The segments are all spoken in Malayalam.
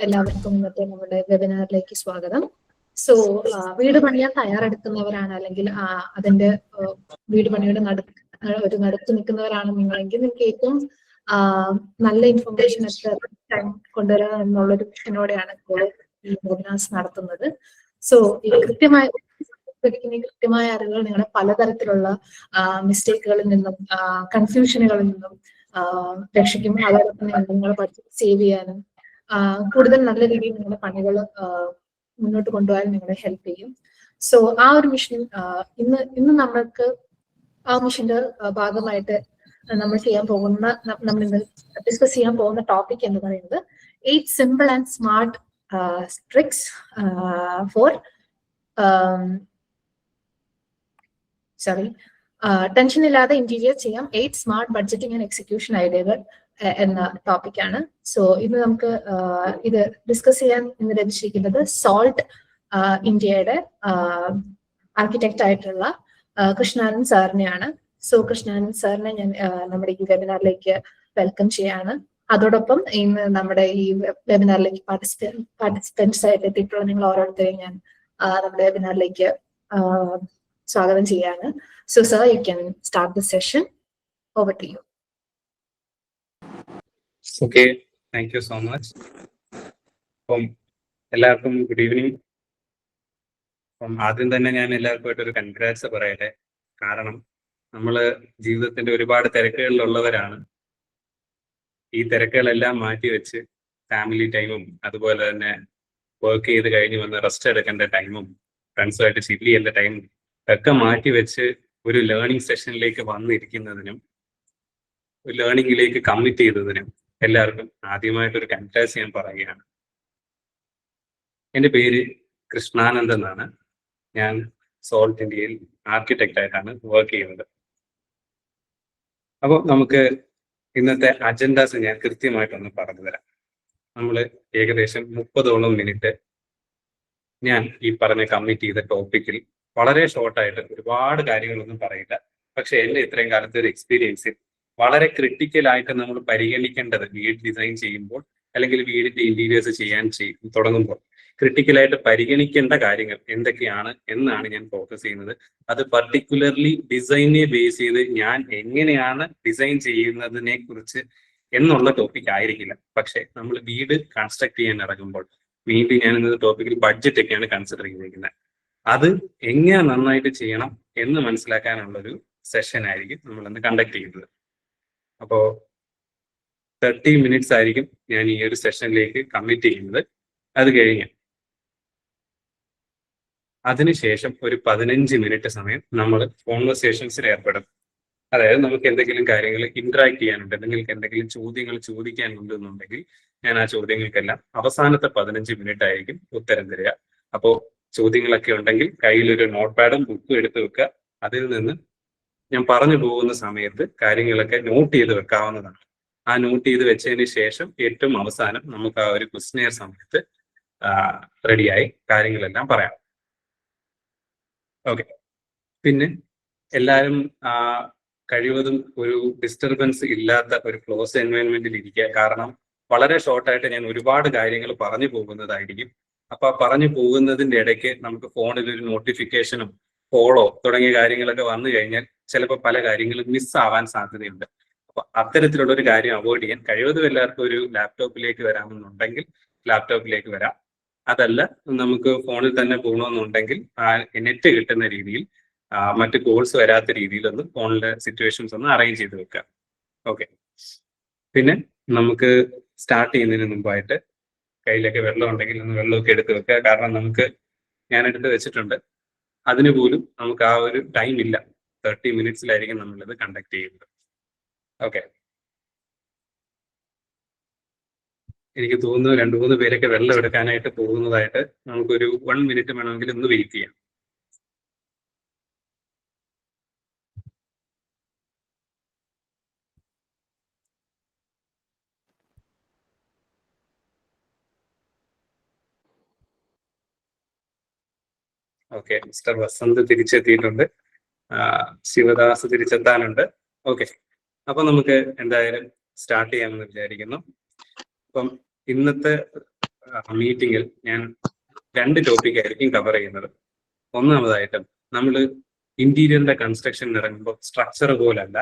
എല്ലാവർക്കും ഇന്നത്തെ നമ്മുടെ വെബിനാറിലേക്ക് സ്വാഗതം. സോ വീട് പണിയാൻ തയ്യാറെടുക്കുന്നവരാണ് അല്ലെങ്കിൽ അതിന്റെ വീട് പണിയുടെ നടുത്ത് നിൽക്കുന്നവരാണ് നിങ്ങളെങ്കിൽ നിങ്ങൾക്ക് ഏറ്റവും നല്ല ഇൻഫർമേഷൻ ഒക്കെ കൊണ്ടുവരിക എന്നുള്ളൊരു മിഷനോടെയാണ് ഇപ്പോൾ ഈ വെബിനാർസ് നടത്തുന്നത്. സോ ഈ കൃത്യമായ അറിവുകൾ നിങ്ങളുടെ പലതരത്തിലുള്ള മിസ്റ്റേക്കുകളിൽ നിന്നും കൺഫ്യൂഷനുകളിൽ നിന്നും രക്ഷിക്കും. അതോടൊപ്പം നിങ്ങളുടെ ബഡ്ജറ്റ് സേവ് ചെയ്യാനും കൂടുതൽ നല്ല രീതിയിൽ നിങ്ങളുടെ പണികൾ മുന്നോട്ട് കൊണ്ടുപോകാൻ നിങ്ങളെ ഹെൽപ്പ് ചെയ്യും. സോ ആ ഒരു മിഷൻ ഇന്ന് നമ്മൾക്ക് ആ മിഷന്റെ ഭാഗമായിട്ട് നമ്മൾ ഇന്ന് ഡിസ്കസ് ചെയ്യാൻ പോകുന്ന ടോപ്പിക് എന്ന് പറയുന്നത് 8 simple and smart tricks for tension ഇല്ലാതെ ഇന്റീരിയർ ചെയ്യാം 8 സ്മാർട്ട് ബഡ്ജറ്റിംഗ് ആൻഡ് എക്സിക്യൂഷൻ ഐഡിയകൾ എന്ന ടോപ്പിക്കാണ്. സോ ഇന്ന് നമുക്ക് ഇത് ഡിസ്കസ് ചെയ്യാൻ ഇന്ന് ലഭിച്ചിരിക്കുന്നത് സോൾട്ട് ഇന്ത്യയുടെ ആർക്കിടെക്ട് ആയിട്ടുള്ള കൃഷ്ണാനന്ദ് സാറിനെയാണ്. സോ കൃഷ്ണാനന്ദ് സാറിനെ ഞാൻ നമ്മുടെ ഈ വെബിനാറിലേക്ക് വെൽക്കം ചെയ്യാണ്. അതോടൊപ്പം ഇന്ന് നമ്മുടെ ഈ വെബിനാറിലേക്ക് പാർട്ടിസിപ്പൻസ് ആയിട്ട് എത്തിയിട്ടുള്ള നിങ്ങൾ ഓരോരുത്തരെയും ഞാൻ നമ്മുടെ വെബിനാറിലേക്ക് സ്വാഗതം ചെയ്യാണ്. So sir, you can start the session. Over to you. Okay, thank you so much. അപ്പം എല്ലാവർക്കും ഗുഡ് ഈവനിങ്. അപ്പം ആദ്യം തന്നെ ഞാൻ എല്ലാവർക്കുമായിട്ട് ഒരു കൺഗ്രാറ്റ്സ് പറയട്ടെ. കാരണം നമ്മൾ ജീവിതത്തിന്റെ ഒരുപാട് തിരക്കുകളിലുള്ളവരാണ്. ഈ തിരക്കുകളെല്ലാം മാറ്റിവെച്ച് ഫാമിലി ടൈമും അതുപോലെ തന്നെ വർക്ക് ചെയ്ത് കഴിഞ്ഞ് വന്ന് റെസ്റ്റ് എടുക്കേണ്ട ടൈമും ഫ്രണ്ട്സുമായിട്ട് ചില്ല് ചെയ്യേണ്ട ടൈമും ഒക്കെ മാറ്റിവെച്ച് ഒരു ലേണിംഗ് സെഷനിലേക്ക് വന്നിരിക്കുന്നതിനും ലേണിംഗിലേക്ക് കമ്മിറ്റ് ചെയ്തതിനും എല്ലാവർക്കും ആദ്യമായിട്ടൊരു കൺഗ്രാറ്റ്സ് ഞാൻ പറയുകയാണ്. എൻ്റെ പേര് കൃഷ്ണാനന്ദ് എന്നാണ്. ഞാൻ സോൾട്ട് ഇന്ത്യയിൽ ആർക്കിടെക്റ്റ് ആയിട്ടാണ് വർക്ക് ചെയ്യുന്നത്. അപ്പോൾ നമുക്ക് ഇന്നത്തെ അജൻഡാസ് ഞാൻ കൃത്യമായിട്ടൊന്ന് പറഞ്ഞു തരാം. നമ്മൾ ഏകദേശം 30ഓളം മിനിറ്റ് ഞാൻ ഈ പറഞ്ഞ കമ്മിറ്റ് ചെയ്ത ടോപ്പിക്കിൽ വളരെ ഷോർട്ടായിട്ട് ഒരുപാട് കാര്യങ്ങളൊന്നും പറയില്ല. പക്ഷെ എൻ്റെ ഇത്രയും കാലത്തെ ഒരു എക്സ്പീരിയൻസിൽ വളരെ ക്രിട്ടിക്കലായിട്ട് നമ്മൾ പരിഗണിക്കേണ്ടത് വീട് ഡിസൈൻ ചെയ്യുമ്പോൾ അല്ലെങ്കിൽ വീടിന്റെ ഇന്റീരിയേഴ്സ് ചെയ്യാൻ തുടങ്ങുമ്പോൾ ക്രിട്ടിക്കലായിട്ട് പരിഗണിക്കേണ്ട കാര്യങ്ങൾ എന്തൊക്കെയാണ് എന്നാണ് ഞാൻ ഫോക്കസ് ചെയ്യുന്നത്. അത് പർട്ടിക്കുലർലി ഡിസൈനെ ബേസ് ചെയ്ത് ഞാൻ എങ്ങനെയാണ് ഡിസൈൻ ചെയ്യുന്നതിനെ കുറിച്ച് എന്നുള്ള ടോപ്പിക് ആയിരിക്കില്ല. പക്ഷെ നമ്മൾ വീട് കൺസ്ട്രക്ട് ചെയ്യാൻ ഇറങ്ങുമ്പോൾ വീണ്ടും ഞാൻ ഇന്നത്തെ ടോപ്പിക്കിൽ ബഡ്ജറ്റ് ഒക്കെയാണ് കൺസിഡർ ചെയ്തിരിക്കുന്നത്. അത് എങ്ങനെ നന്നായിട്ട് ചെയ്യണം എന്ന് മനസ്സിലാക്കാനുള്ളൊരു സെഷൻ ആയിരിക്കും നമ്മളിന്ന് കണ്ടക്ട് ചെയ്യുന്നത്. അപ്പോൾ 30 മിനിറ്റ്സ് ആയിരിക്കും ഞാൻ ഈ ഒരു സെഷനിലേക്ക് കമ്മിറ്റ് ചെയ്യുന്നത്. അത് കഴിഞ്ഞ് അതിനുശേഷം ഒരു 15 മിനിറ്റ് സമയം നമ്മൾ കോൺവെർസേഷൻസിൽ ഏർപ്പെടും. അതായത് നമുക്ക് എന്തെങ്കിലും കാര്യങ്ങൾ ഇന്ററാക്ട് ചെയ്യാനുണ്ട്, നിങ്ങൾക്ക് എന്തെങ്കിലും ചോദ്യങ്ങൾ ചോദിക്കാനുണ്ടെന്നുണ്ടെങ്കിൽ ഞാൻ ആ ചോദ്യങ്ങൾക്കെല്ലാം അവസാനത്തെ 15 മിനിറ്റ് ആയിരിക്കും ഉത്തരം തരിക. അപ്പോൾ ചോദ്യങ്ങളൊക്കെ ഉണ്ടെങ്കിൽ കയ്യിലൊരു നോട്ട് പാഡും ബുക്കും എടുത്ത് വെക്കുക. അതിൽ നിന്ന് ഞാൻ പറഞ്ഞു പോകുന്ന സമയത്ത് കാര്യങ്ങളൊക്കെ നോട്ട് ചെയ്ത് വെക്കാവുന്നതാണ്. ആ നോട്ട് ചെയ്ത് വെച്ചതിന് ശേഷം ഏറ്റവും അവസാനം നമുക്ക് ആ ഒരു ക്വസ്റ്റ്യനെയർ സമയത്ത് റെഡിയായി കാര്യങ്ങളെല്ലാം പറയാം. ഓക്കെ, പിന്നെ എല്ലാവരും കഴിവതും ഒരു ഡിസ്റ്റർബൻസ് ഇല്ലാത്ത ഒരു ക്ലോസ് എൻവയൺമെന്റിൽ ഇരിക്കുക. കാരണം വളരെ ഷോർട്ടായിട്ട് ഞാൻ ഒരുപാട് കാര്യങ്ങൾ പറഞ്ഞു പോകുന്നതായിരിക്കും. അപ്പൊ ആ പറഞ്ഞു പോകുന്നതിന്റെ ഇടയ്ക്ക് നമുക്ക് ഫോണിൽ ഒരു നോട്ടിഫിക്കേഷനും കോളോ തുടങ്ങിയ കാര്യങ്ങളൊക്കെ വന്നു കഴിഞ്ഞാൽ ചിലപ്പോൾ പല കാര്യങ്ങളും മിസ്സാവാൻ സാധ്യതയുണ്ട്. അപ്പൊ അത്തരത്തിലുള്ള ഒരു കാര്യം അവോയ്ഡ് ചെയ്യാൻ കഴിവതും എല്ലാവർക്കും ഒരു ലാപ്ടോപ്പിലേക്ക് വരാമെന്നുണ്ടെങ്കിൽ ലാപ്ടോപ്പിലേക്ക് വരാം. അതല്ല നമുക്ക് ഫോണിൽ തന്നെ പോകണമെന്നുണ്ടെങ്കിൽ നെറ്റ് കിട്ടുന്ന രീതിയിൽ മറ്റ് കോൾസ് വരാത്ത രീതിയിലൊന്ന് ഫോണിലെ സിറ്റുവേഷൻസ് ഒന്ന് അറേഞ്ച് ചെയ്ത് വെക്കാം. ഓക്കെ, പിന്നെ നമുക്ക് സ്റ്റാർട്ട് ചെയ്യുന്നതിന് മുമ്പായിട്ട് കയ്യിലൊക്കെ വെള്ളം ഉണ്ടെങ്കിൽ ഒന്ന് വെള്ളമൊക്കെ എടുത്ത് വെക്കുക. കാരണം നമുക്ക് ഞാൻ എടുത്ത് വെച്ചിട്ടുണ്ട്, അതിന് പോലും നമുക്ക് ആ ഒരു ടൈം ഇല്ല. 30 മിനിറ്റ്സിലായിരിക്കും നമ്മളിത് കണ്ടക്ട് ചെയ്യുന്നത്. ഓക്കെ, എനിക്ക് തോന്നുന്നു 2-3 പേരൊക്കെ വെള്ളം എടുക്കാനായിട്ട് പോകുന്നതായിട്ട്. നമുക്കൊരു 1 മിനിറ്റ് വേണമെങ്കിൽ ഒന്ന് വെയിറ്റ് ചെയ്യാം. ഓക്കെ, മിസ്റ്റർ വസന്ത് തിരിച്ചെത്തിയിട്ടുണ്ട്, ശിവദാസ് തിരിച്ചെത്താനുണ്ട്. ഓക്കെ, അപ്പൊ നമുക്ക് എന്തായാലും സ്റ്റാർട്ട് ചെയ്യാമെന്ന് വിചാരിക്കുന്നു. അപ്പം ഇന്നത്തെ മീറ്റിംഗിൽ ഞാൻ 2 ടോപ്പിക് ആയിരിക്കും കവർ ചെയ്യുന്നത്. ഒന്നാമതായിട്ട് നമ്മൾ ഇന്റീരിയറിന്റെ കൺസ്ട്രക്ഷൻ ഇറങ്ങുമ്പോൾ സ്ട്രക്ചർ പോലല്ല,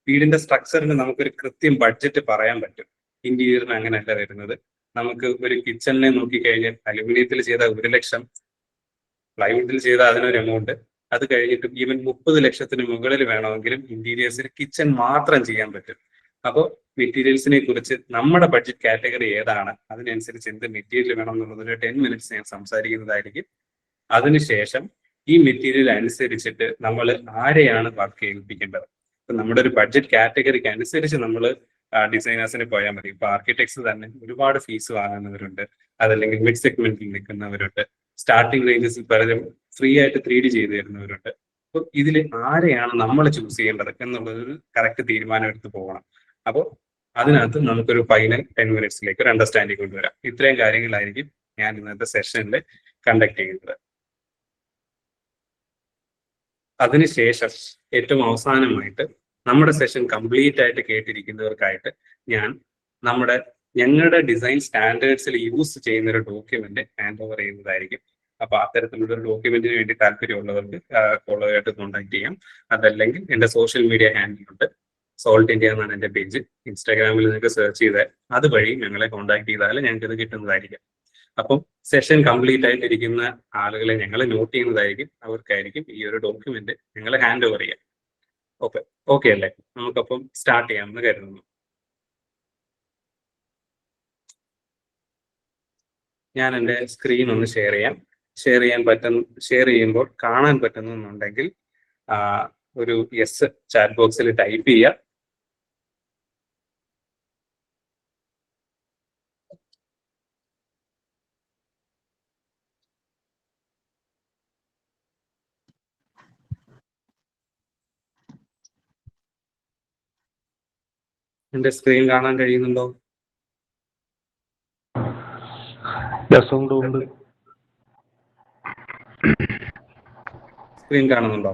വീടിന്റെ സ്ട്രക്ചറിന് നമുക്കൊരു കൃത്യം ബഡ്ജറ്റ് പറയാൻ പറ്റും. ഇന്റീരിയറിന് അങ്ങനെയല്ല വരുന്നത്. നമുക്ക് ഒരു കിച്ചണിനെ നോക്കിക്കഴിഞ്ഞാൽ അലുമിനിയത്തിൽ ചെയ്ത 1 ലക്ഷം, പ്ലൈവുഡിൽ ചെയ്ത അതിനൊരു എമൗണ്ട്, അത് കഴിഞ്ഞിട്ട് ഈവൻ 30 ലക്ഷത്തിന് മുകളിൽ വേണമെങ്കിലും ഇന്റീരിയേഴ്സിന് കിച്ചൺ മാത്രം ചെയ്യാൻ പറ്റും. അപ്പോൾ മെറ്റീരിയൽസിനെ കുറിച്ച് നമ്മുടെ ബഡ്ജറ്റ് കാറ്റഗറി ഏതാണ്, അതിനനുസരിച്ച് എന്ത് മെറ്റീരിയൽ വേണം എന്നുള്ളത് ഒരു 10 മിനിറ്റ്സ് ഞാൻ സംസാരിക്കുന്നതായിരിക്കും. അതിനുശേഷം ഈ മെറ്റീരിയൽ അനുസരിച്ചിട്ട് നമ്മൾ ആരെയാണ് വർക്ക് ചെയ്യിപ്പിക്കേണ്ടത്. ഇപ്പൊ നമ്മുടെ ഒരു ബഡ്ജറ്റ് കാറ്റഗറിക്ക് അനുസരിച്ച് നമ്മൾ ഡിസൈനേഴ്സിന് പോയാൽ മതി. ഇപ്പൊ ആർക്കിടെക്ട്സ് തന്നെ ഒരുപാട് ഫീസ് വാങ്ങുന്നവരുണ്ട്, അതല്ലെങ്കിൽ മിഡ് സെഗ്മെന്റിൽ നിൽക്കുന്നവരുണ്ട്, സ്റ്റാർട്ടിംഗ് റേഞ്ചസിൽ പലരും ഫ്രീ ആയിട്ട് 3D ചെയ്തു തരുന്നവരുണ്ട്. അപ്പൊ ഇതിൽ ആരെയാണ് നമ്മൾ ചൂസ് ചെയ്യേണ്ടത് എന്നുള്ളത് ഒരു കറക്റ്റ് തീരുമാനം എടുത്ത് പോകണം. അപ്പോൾ അതിനകത്ത് നമുക്കൊരു ഫൈനൽ 10 മിനിറ്റ്സിലേക്ക് ഒരു അണ്ടർസ്റ്റാൻഡിംഗ് കൊണ്ടുവരാം. ഇത്രയും കാര്യങ്ങളായിരിക്കും ഞാൻ ഇന്നത്തെ സെഷനിൽ കണ്ടക്ട് ചെയ്യുന്നത്. അതിനുശേഷം ഏറ്റവും അവസാനമായിട്ട് നമ്മുടെ സെഷൻ കംപ്ലീറ്റ് ആയിട്ട് കേട്ടിരിക്കുന്നവർക്കായിട്ട് ഞാൻ ഞങ്ങളുടെ ഡിസൈൻ സ്റ്റാൻഡേർഡ്സിൽ യൂസ് ചെയ്യുന്ന ഒരു ഡോക്യുമെന്റ് ഹാൻഡ് ഓവർ ചെയ്യുന്നതായിരിക്കും. അപ്പൊ അത്തരത്തിലുള്ള ഒരു ഡോക്യുമെന്റിന് വേണ്ടി താല്പര്യമുള്ളവർക്ക് ഫോളോയായിട്ട് കോൺടാക്ട് ചെയ്യാം. അതല്ലെങ്കിൽ എന്റെ സോഷ്യൽ മീഡിയ ഹാൻഡിലുണ്ട്, സോൾട്ട് ഇന്ത്യ എന്നാണ് എന്റെ പേജ്. ഇൻസ്റ്റാഗ്രാമിൽ നിങ്ങൾക്ക് സെർച്ച് ചെയ്താൽ അതുവഴി ഞങ്ങളെ കോൺടാക്ട് ചെയ്താൽ ഞങ്ങൾക്ക് ഇത് കിട്ടുന്നതായിരിക്കും. അപ്പം സെഷൻ കംപ്ലീറ്റ് ആയിട്ടിരിക്കുന്ന ആളുകളെ ഞങ്ങൾ നോട്ട് ചെയ്യുന്നതായിരിക്കും. അവർക്കായിരിക്കും ഈ ഒരു ഡോക്യുമെന്റ് ഞങ്ങൾ ഹാൻഡ് ഓവർ ചെയ്യാം. ഓക്കെ അല്ലേ? നമുക്കപ്പം സ്റ്റാർട്ട് ചെയ്യാമെന്ന് കരുതുന്നു. ഞാൻ എൻ്റെ സ്ക്രീൻ ഒന്ന് ഷെയർ ചെയ്യാം. ഷെയർ ചെയ്യുമ്പോൾ കാണാൻ പറ്റുന്നുണ്ടെങ്കിൽ ഒരു യെസ് ചാറ്റ് ബോക്സിൽ ടൈപ്പ് ചെയ്യുക. എന്റെ സ്ക്രീൻ കാണാൻ കഴിയുന്നുണ്ടോ? ഉണ്ട്. സ്ക്രീൻ കാണുന്നുണ്ടോ?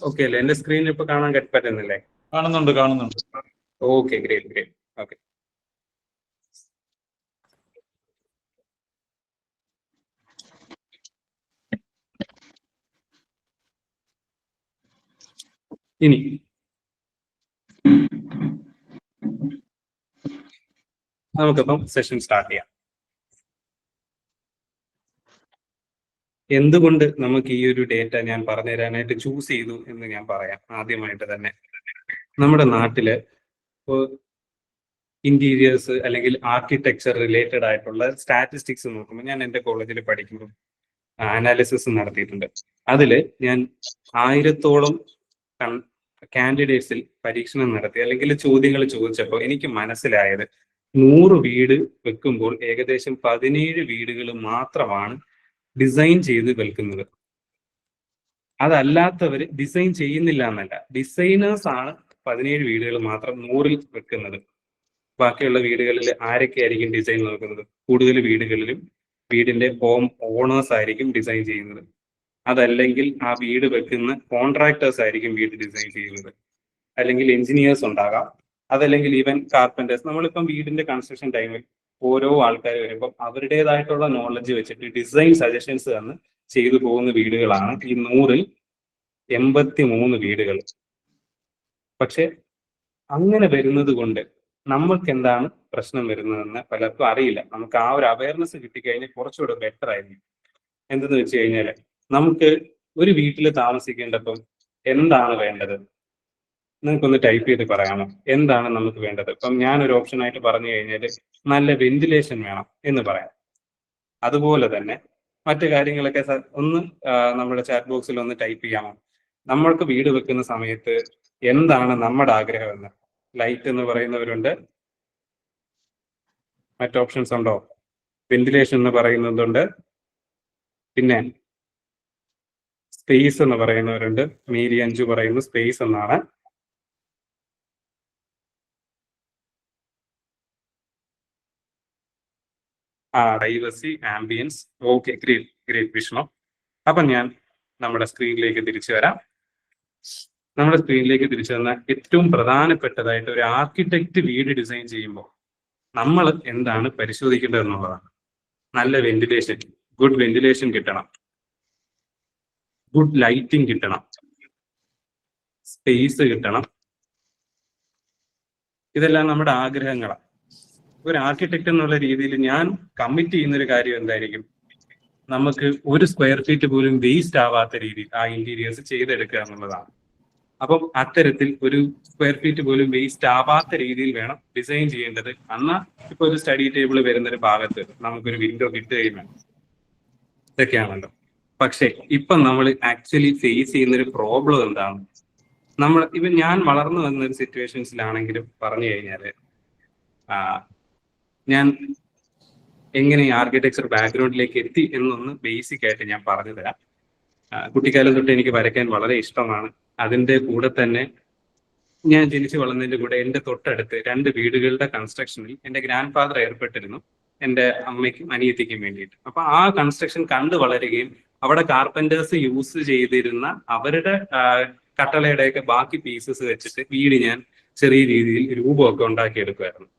ഓക്കെ അല്ലേ? എന്റെ സ്ക്രീൻ ഇപ്പൊ കാണാൻ പറ്റുന്നില്ലേ? കാണുന്നുണ്ട്. Okay, great. ഓക്കെ, ഇനി നമുക്കിപ്പം സെഷൻ സ്റ്റാർട്ട് ചെയ്യാം. എന്തുകൊണ്ട് നമുക്ക് ഈ ഒരു ഡേറ്റ ഞാൻ പറഞ്ഞു തരാനായിട്ട് ചൂസ് ചെയ്തു എന്ന് ഞാൻ പറയാം. ആദ്യമായിട്ട് തന്നെ നമ്മുടെ നാട്ടില് ഇന്റീരിയേഴ്സ് അല്ലെങ്കിൽ ആർക്കിടെക്ചർ റിലേറ്റഡ് ആയിട്ടുള്ള സ്റ്റാറ്റിസ്റ്റിക്സ് നോക്കുമ്പോൾ, ഞാൻ എൻ്റെ കോളേജിൽ പഠിക്കുമ്പോൾ അനാലിസിസ് നടത്തിയിട്ടുണ്ട്. അതിൽ ഞാൻ 1000-ഓളം കാൻഡിഡേറ്റ്സിൽ പരീക്ഷണം നടത്തി, അല്ലെങ്കിൽ ചോദ്യങ്ങൾ ചോദിച്ചപ്പോൾ എനിക്ക് മനസ്സിലായത് 100 വീട് വെക്കുമ്പോൾ ഏകദേശം 17 വീടുകൾ മാത്രമാണ് ഡിസൈൻ ചെയ്ത് വെക്കുന്നത്. അതല്ലാത്തവര് ഡിസൈൻ ചെയ്യുന്നില്ല എന്നല്ല, ഡിസൈനേഴ്സ് ആണ് 17 വീടുകൾ മാത്രം 100-ൽ വെക്കുന്നത്. ബാക്കിയുള്ള വീടുകളിൽ ആരൊക്കെയായിരിക്കും ഡിസൈൻ നോക്കുന്നത്? കൂടുതൽ വീടുകളിലും വീടിന്റെ ഹോം ഓണേഴ്സ് ആയിരിക്കും ഡിസൈൻ ചെയ്യുന്നത്. അതല്ലെങ്കിൽ ആ വീട് വെക്കുന്ന കോൺട്രാക്ടേഴ്സ് ആയിരിക്കും വീട് ഡിസൈൻ ചെയ്യുന്നത്. അല്ലെങ്കിൽ എഞ്ചിനീയേഴ്സ് ഉണ്ടാകാം, അതല്ലെങ്കിൽ ഈവൻ കാർപ്പൻറ്റേഴ്സ്. നമ്മളിപ്പം വീടിന്റെ കൺസ്ട്രക്ഷൻ ടൈമിൽ ഓരോ ആൾക്കാർ വരുമ്പോൾ അവരുടേതായിട്ടുള്ള നോളജ് വെച്ചിട്ട് ഡിസൈൻ സജഷൻസ് തന്ന് ചെയ്തു പോകുന്ന വീടുകളാണ് ഈ 100-ൽ 83 വീടുകൾ. പക്ഷെ അങ്ങനെ വരുന്നത് കൊണ്ട് നമ്മൾക്ക് എന്താണ് പ്രശ്നം വരുന്നതെന്ന് പലർക്കും അറിയില്ല. നമുക്ക് ആ ഒരു അവയർനെസ് കിട്ടിക്കഴിഞ്ഞാൽ കുറച്ചുകൂടെ ബെറ്റർ ആയിരിക്കും. എന്തെന്ന് വെച്ച് കഴിഞ്ഞാൽ, നമുക്ക് ഒരു വീട്ടിൽ താമസിക്കേണ്ടപ്പം എന്താണ് വേണ്ടത്? നിങ്ങൾക്കൊന്ന് ടൈപ്പ് ചെയ്ത് പറയാമോ? എന്താണ് നമുക്ക് വേണ്ടത്? ഇപ്പം ഞാനൊരു ഓപ്ഷൻ ആയിട്ട് പറഞ്ഞു കഴിഞ്ഞാൽ നല്ല വെന്റിലേഷൻ വേണം എന്ന് പറയാം. അതുപോലെ തന്നെ മറ്റു കാര്യങ്ങളൊക്കെ ഒന്ന് നമ്മുടെ ചാറ്റ് ബോക്സിൽ ഒന്ന് ടൈപ്പ് ചെയ്യാമോ? നമ്മൾക്ക് വീട് വെക്കുന്ന സമയത്ത് എന്താണ് നമ്മുടെ ആഗ്രഹം എന്ന്. ലൈറ്റ് എന്ന് പറയുന്നവരുണ്ട്. മറ്റു ഓപ്ഷൻസ് ഉണ്ടോ? വെന്റിലേഷൻ എന്ന് പറയുന്നതുണ്ട്. പിന്നെ സ്പേസ് എന്ന് പറയുന്നവരുണ്ട്. മീരി അഞ്ചു പറയുന്നു സ്പേസ് എന്നാണ്. Privacy, ambience. Okay, great Vishnu. അപ്പം ഞാൻ നമ്മുടെ സ്ക്രീനിലേക്ക് തിരിച്ചു വരാം. നമ്മുടെ സ്ക്രീനിലേക്ക് തിരിച്ചു വന്ന ഏറ്റവും പ്രധാനപ്പെട്ടതായിട്ട് ഒരു ആർക്കിടെക്റ്റ് വീട് ഡിസൈൻ ചെയ്യുമ്പോൾ നമ്മൾ എന്താണ് പരിശോധിക്കേണ്ടത് എന്നുള്ളതാണ്. നല്ല വെന്റിലേഷൻ, ഗുഡ് വെന്റിലേഷൻ കിട്ടണം, ഗുഡ് ലൈറ്റിംഗ് കിട്ടണം, സ്പേസ് കിട്ടണം. ഇതെല്ലാം നമ്മുടെ ആഗ്രഹങ്ങളാണ്. ഒരു ആർക്കിടെക്ട് എന്നുള്ള രീതിയിൽ ഞാൻ കമ്മിറ്റ് ചെയ്യുന്ന ഒരു കാര്യം എന്തായിരിക്കും, നമുക്ക് ഒരു സ്ക്വയർ ഫീറ്റ് പോലും വേസ്റ്റ് ആവാത്ത രീതിയിൽ ആ ഇന്റീരിയേഴ്സ് ചെയ്തെടുക്കുക എന്നുള്ളതാണ്. അപ്പം അത്തരത്തിൽ ഒരു സ്ക്വയർ ഫീറ്റ് പോലും വേസ്റ്റ് ആവാത്ത രീതിയിൽ വേണം ഡിസൈൻ ചെയ്യേണ്ടത്. എന്നാൽ ഇപ്പൊ ഒരു സ്റ്റഡി ടേബിൾ വരുന്നൊരു ഭാഗത്ത് നമുക്കൊരു വിൻഡോ കിട്ടുകയും വേണം. ഇതൊക്കെയാണല്ലോ. പക്ഷെ ഇപ്പൊ നമ്മൾ ആക്ച്വലി ഫേസ് ചെയ്യുന്ന ഒരു പ്രോബ്ലം എന്താണ്? ഇവൻ ഞാൻ വളർന്നു വന്ന ഒരു സിറ്റുവേഷൻസിലാണെങ്കിലും പറഞ്ഞു കഴിഞ്ഞാല് ഞാൻ എങ്ങനെ ആർക്കിടെക്ചർ ബാക്ക്ഗ്രൗണ്ടിലേക്ക് എത്തി എന്നൊന്ന് ബേസിക് ആയിട്ട് ഞാൻ പറഞ്ഞു തരാം. കുട്ടിക്കാലം തൊട്ട് എനിക്ക് വരയ്ക്കാൻ വളരെ ഇഷ്ടമാണ്. അതിന്റെ കൂടെ തന്നെ ഞാൻ ജനിച്ചു വളർന്നതിന്റെ കൂടെ എൻ്റെ തൊട്ടടുത്ത് 2 വീടുകളുടെ കൺസ്ട്രക്ഷനിൽ എൻ്റെ ഗ്രാൻഡ് ഫാദർ ഏർപ്പെട്ടിരുന്നു, എൻ്റെ അമ്മയ്ക്കും അനിയത്തിക്കും വേണ്ടിയിട്ട്. അപ്പൊ ആ കൺസ്ട്രക്ഷൻ കണ്ടു വളരുകയും അവിടെ കാർപ്പന്റേഴ്സ് യൂസ് ചെയ്തിരുന്ന അവരുടെ കട്ടളയുടെയൊക്കെ ബാക്കി പീസസ് വെച്ചിട്ട് വീട് ഞാൻ ചെറിയ രീതിയിൽ രൂപമൊക്കെ ഉണ്ടാക്കിയെടുക്കുമായിരുന്നു.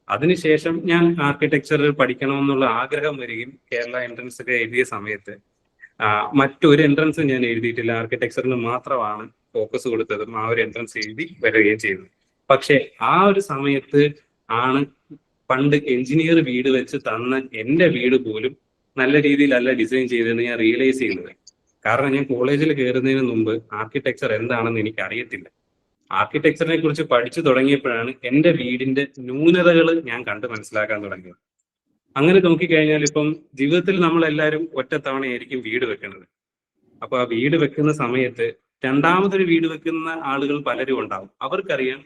അതിനുശേഷം ഞാൻ ആർക്കിടെക്ചർ പഠിക്കണമെന്നുള്ള ആഗ്രഹം വരികയും കേരള എൻട്രൻസ് ഒക്കെ എഴുതിയ സമയത്ത് മറ്റൊരു എൻട്രൻസ് ഞാൻ എഴുതിയിട്ടില്ല, ആർക്കിടെക്ചറിന് മാത്രമാണ് ഫോക്കസ് കൊടുത്തതും ആ ഒരു എൻട്രൻസ് എഴുതി വരികയും ചെയ്തത്. പക്ഷെ ആ ഒരു സമയത്ത് ആണ് പണ്ട് എഞ്ചിനീയർ വീട് വെച്ച് തന്ന എൻ്റെ വീട് പോലും നല്ല രീതിയിലല്ല ഡിസൈൻ ചെയ്തതെന്ന് ഞാൻ റിയലൈസ് ചെയ്യുന്നത്. കാരണം ഞാൻ കോളേജിൽ കയറുന്നതിന് മുമ്പ് ആർക്കിടെക്ചർ എന്താണെന്ന് എനിക്ക് അറിയത്തില്ല. ആർക്കിടെക്ചറിനെ കുറിച്ച് പഠിച്ചു തുടങ്ങിയപ്പോഴാണ് എൻ്റെ വീടിന്റെ ന്യൂനതകൾ ഞാൻ കണ്ട് മനസ്സിലാക്കാൻ തുടങ്ങിയത്. അങ്ങനെ നോക്കിക്കഴിഞ്ഞാൽ ഇപ്പം ജീവിതത്തിൽ നമ്മൾ എല്ലാവരും ഒറ്റത്തവണയായിരിക്കും വീട് വെക്കുന്നത്. അപ്പൊ ആ വീട് വെക്കുന്ന സമയത്ത് രണ്ടാമതൊരു വീട് വെക്കുന്ന ആളുകൾ പലരും ഉണ്ടാവും. അവർക്കറിയാം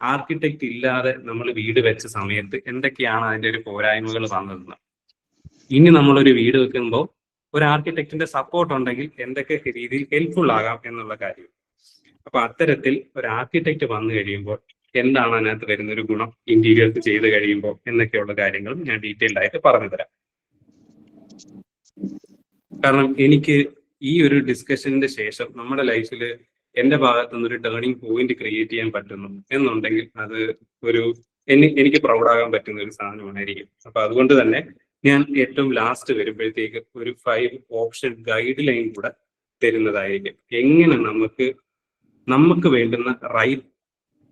ആർക്കിടെക്ട് ഇല്ലാതെ നമ്മൾ വീട് വെച്ച സമയത്ത് എന്തൊക്കെയാണ് അതിന്റെ ഒരു പോരായ്മകൾ വന്നതെന്ന്. ഇനി നമ്മളൊരു വീട് വെക്കുമ്പോൾ ഒരു ആർക്കിടെക്റ്റിന്റെ സപ്പോർട്ട് ഉണ്ടെങ്കിൽ എന്തൊക്കെ രീതിയിൽ ഹെൽപ്ഫുൾ ആകാം എന്നുള്ള കാര്യം. അപ്പൊ അത്തരത്തിൽ ഒരു ആർക്കിടെക്ട് വന്നു കഴിയുമ്പോൾ എന്താണ് അതിനകത്ത് വരുന്ന ഒരു ഗുണം, ഇന്റീരിയർക്ക് ചെയ്ത് കഴിയുമ്പോൾ എന്നൊക്കെയുള്ള കാര്യങ്ങളും ഞാൻ ഡീറ്റെയിൽഡ് ആയിട്ട് പറഞ്ഞു തരാം. കാരണം എനിക്ക് ഈ ഒരു ഡിസ്കഷന്റെ ശേഷം നമ്മുടെ ലൈഫിൽ എൻ്റെ ഭാഗത്തു നിന്നൊരു ടേണിംഗ് പോയിന്റ് ക്രിയേറ്റ് ചെയ്യാൻ പറ്റുന്നു എന്നുണ്ടെങ്കിൽ അത് എനിക്ക് പ്രൗഡാകാൻ പറ്റുന്ന ഒരു സാധനമായിരിക്കും. അപ്പൊ അതുകൊണ്ട് തന്നെ ഞാൻ ഏറ്റവും ലാസ്റ്റ് വരുമ്പോഴത്തേക്ക് ഒരു 5 ഓപ്ഷൻ ഗൈഡ് ലൈൻ കൂടെ തരുന്നതായിരിക്കും. എങ്ങനെ നമുക്ക് വേണ്ടുന്ന റൈറ്റ്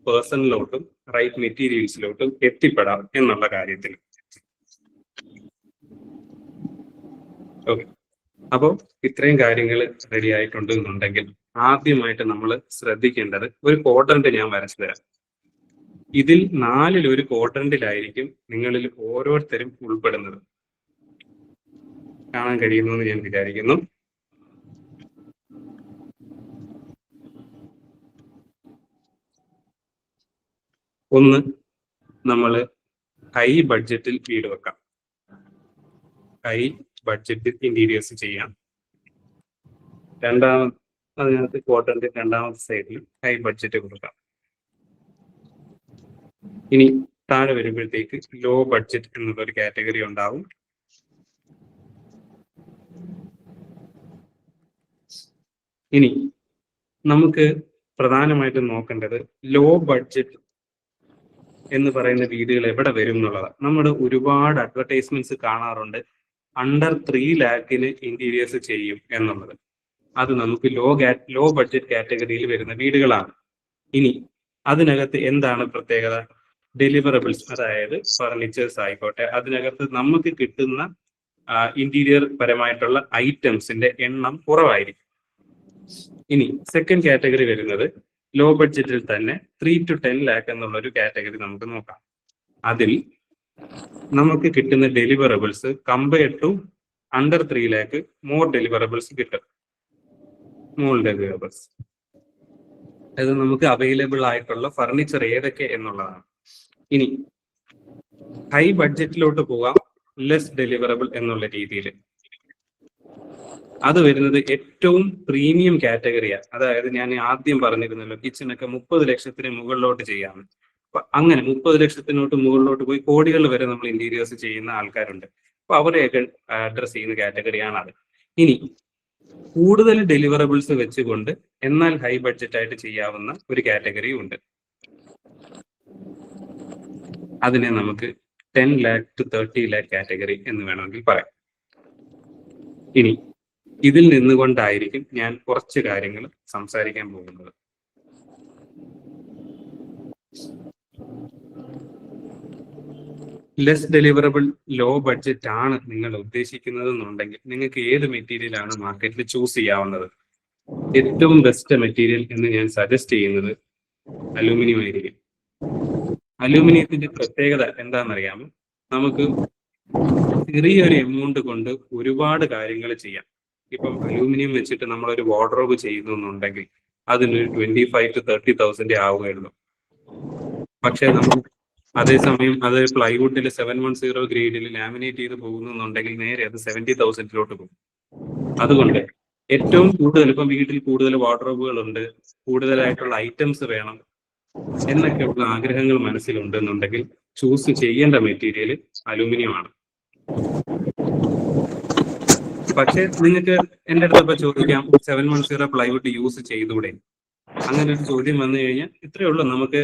പേഴ്സണിലോട്ടും റൈറ്റ് മെറ്റീരിയൽസിലോട്ടും എത്തിപ്പെടാം എന്നുള്ള കാര്യത്തിൽ. ഓക്കെ, അപ്പോൾ ഇത്രയും കാര്യങ്ങൾ റെഡി ആയിട്ടുണ്ടെന്നുണ്ടെങ്കിൽ ആദ്യമായിട്ട് നമ്മൾ ശ്രദ്ധിക്കേണ്ടത് ഒരു ക്വാഡ്രന്റ് ഞാൻ വരച്ചു തരാം. ഇതിൽ 4ൽ ഒരു ക്വാഡ്രന്റിലായിരിക്കും നിങ്ങളിൽ ഓരോരുത്തരും ഉൾപ്പെടുന്നത്. കാണാൻ കഴിയുന്നു എന്ന് ഞാൻ വിചാരിക്കുന്നു. ഒന്ന്, നമ്മൾ ഹൈ ബഡ്ജറ്റിൽ വീട് വെക്കാം, ഹൈ ബഡ്ജറ്റിൽ ഇന്റീരിയേഴ്സ് ചെയ്യാം. അതിനകത്ത് ക്വാഡ്രന്റ് രണ്ടാമത്തെ സൈഡിൽ ഹൈ ബഡ്ജറ്റ് കൊടുക്കാം. ഇനി താഴെ വരുമ്പോഴത്തേക്ക് ലോ ബഡ്ജറ്റ് എന്നുള്ള ഒരു കാറ്റഗറി ഉണ്ടാവും. ഇനി നമുക്ക് പ്രധാനമായിട്ടും നോക്കേണ്ടത് ലോ ബഡ്ജറ്റ് എന്ന് പറയുന്ന വീടുകൾ എവിടെ വരും എന്നുള്ളതാണ്. നമ്മൾ ഒരുപാട് അഡ്വർടൈസ്മെന്റ്സ് കാണാറുണ്ട്, അണ്ടർ 3 lakhന് ഇന്റീരിയേഴ്സ് ചെയ്യും എന്നുള്ളത്. അത് നമുക്ക് ലോ ബഡ്ജറ്റ് കാറ്റഗറിയിൽ വരുന്ന വീടുകളാണ്. ഇനി അതിനകത്ത് എന്താണ് പ്രത്യേകത? ഡെലിവറബിൾസ്, അതായത് ഫർണിച്ചേഴ്സ് ആയിക്കോട്ടെ, അതിനകത്ത് നമുക്ക് കിട്ടുന്ന ഇന്റീരിയർ പരമായിട്ടുള്ള ഐറ്റംസിന്റെ എണ്ണം കുറവായിരിക്കും. ഇനി സെക്കൻഡ് കാറ്റഗറി വരുന്നത് ലോ ബഡ്ജറ്റിൽ തന്നെ 3 to 10 lakh എന്നുള്ള ഒരു കാറ്റഗറി നമുക്ക് നോക്കാം. അതിൽ നമുക്ക് കിട്ടുന്ന deliverables compared to under 3 lakh more deliverables കിട്ടും. മോർ ഡെലിവറബിൾസ്, അത് നമുക്ക് അവൈലബിൾ ആയിട്ടുള്ള ഫർണിച്ചർ ഏതൊക്കെ എന്നുള്ളതാണ്. ഇനി ഹൈ ബഡ്ജറ്റിലോട്ട് പോകാം, ലെസ് ഡെലിവറബിൾ എന്നുള്ള രീതിയിൽ. അത് വരുന്നത് ഏറ്റവും പ്രീമിയം കാറ്റഗറിയാണ്. അതായത് ഞാൻ ആദ്യം പറഞ്ഞിരുന്നല്ലോ, കിച്ചണൊക്കെ 30 ലക്ഷത്തിന് മുകളിലോട്ട് ചെയ്യാം. അപ്പൊ അങ്ങനെ 30 ലക്ഷത്തിനോട്ട് മുകളിലോട്ട് പോയി കോടികൾ വരെ നമ്മൾ ഇന്റീരിയേഴ്സ് ചെയ്യുന്ന ആൾക്കാരുണ്ട്. അപ്പൊ അവരെയൊക്കെ അഡ്രസ് ചെയ്യുന്ന കാറ്റഗറിയാണ് അത്. ഇനി കൂടുതൽ ഡെലിവറബിൾസ് വെച്ചുകൊണ്ട് എന്നാൽ ഹൈ ബഡ്ജറ്റ് ആയിട്ട് ചെയ്യാവുന്ന ഒരു കാറ്റഗറി ഉണ്ട്. അതിനെ നമുക്ക് 10 lakh to 30 lakh കാറ്റഗറി എന്ന് വേണമെങ്കിൽ പറയാം. ഇനി ഇതിൽ നിന്നുകൊണ്ടായിരിക്കും ഞാൻ കുറച്ച് കാര്യങ്ങൾ സംസാരിക്കാൻ പോകുന്നത്. ലെസ് ഡെലിവറബിൾ ലോ ബഡ്ജറ്റ് ആണ് നിങ്ങൾ ഉദ്ദേശിക്കുന്നതെന്നുണ്ടെങ്കിൽ നിങ്ങൾക്ക് ഏത് മെറ്റീരിയൽ ആണ് മാർക്കറ്റിൽ ചൂസ് ചെയ്യാവുന്നത്? ഏറ്റവും ബെസ്റ്റ് മെറ്റീരിയൽ എന്ന് ഞാൻ സജസ്റ്റ് ചെയ്യുന്നത് അലൂമിനിയം ആയിരിക്കും. അലൂമിനിയത്തിന്റെ പ്രത്യേകത എന്താണെന്നറിയാമോ? നമുക്ക് ചെറിയൊരു എമൗണ്ട് കൊണ്ട് ഒരുപാട് കാര്യങ്ങൾ ചെയ്യാം. ഇപ്പം അലൂമിനിയം വെച്ചിട്ട് നമ്മളൊരു വാർഡ്രോബ് ചെയ്യുന്നു എന്നുണ്ടെങ്കിൽ അതിനൊരു 25,000 to 30,000 ആവുകയുള്ളൂ. പക്ഷെ നമ്മൾ അതേസമയം അത് പ്ലൈവുഡിൽ 710 ഗ്രേഡിൽ ലാമിനേറ്റ് ചെയ്ത് പോകുന്നുണ്ടെങ്കിൽ നേരെ അത് 70,000 പോകും. അതുകൊണ്ട് ഏറ്റവും കൂടുതൽ ഇപ്പം വീട്ടിൽ കൂടുതൽ വാർഡ്രോബുകൾ ഉണ്ട്, കൂടുതലായിട്ടുള്ള ഐറ്റംസ് വേണം എന്നൊക്കെയുള്ള ആഗ്രഹങ്ങൾ മനസ്സിലുണ്ടെന്നുണ്ടെങ്കിൽ ചൂസ് ചെയ്യേണ്ട മെറ്റീരിയൽ അലൂമിനിയം ആണ്. പക്ഷെ നിങ്ങൾക്ക് എൻ്റെ അടുത്ത് ഇപ്പൊ ചോദിക്കാം, 710 പ്ലൈവുഡ് യൂസ് ചെയ്തൂടെ? അങ്ങനെ ഒരു ചോദ്യം വന്നു കഴിഞ്ഞാൽ ഇത്രയേ ഉള്ളൂ, നമുക്ക്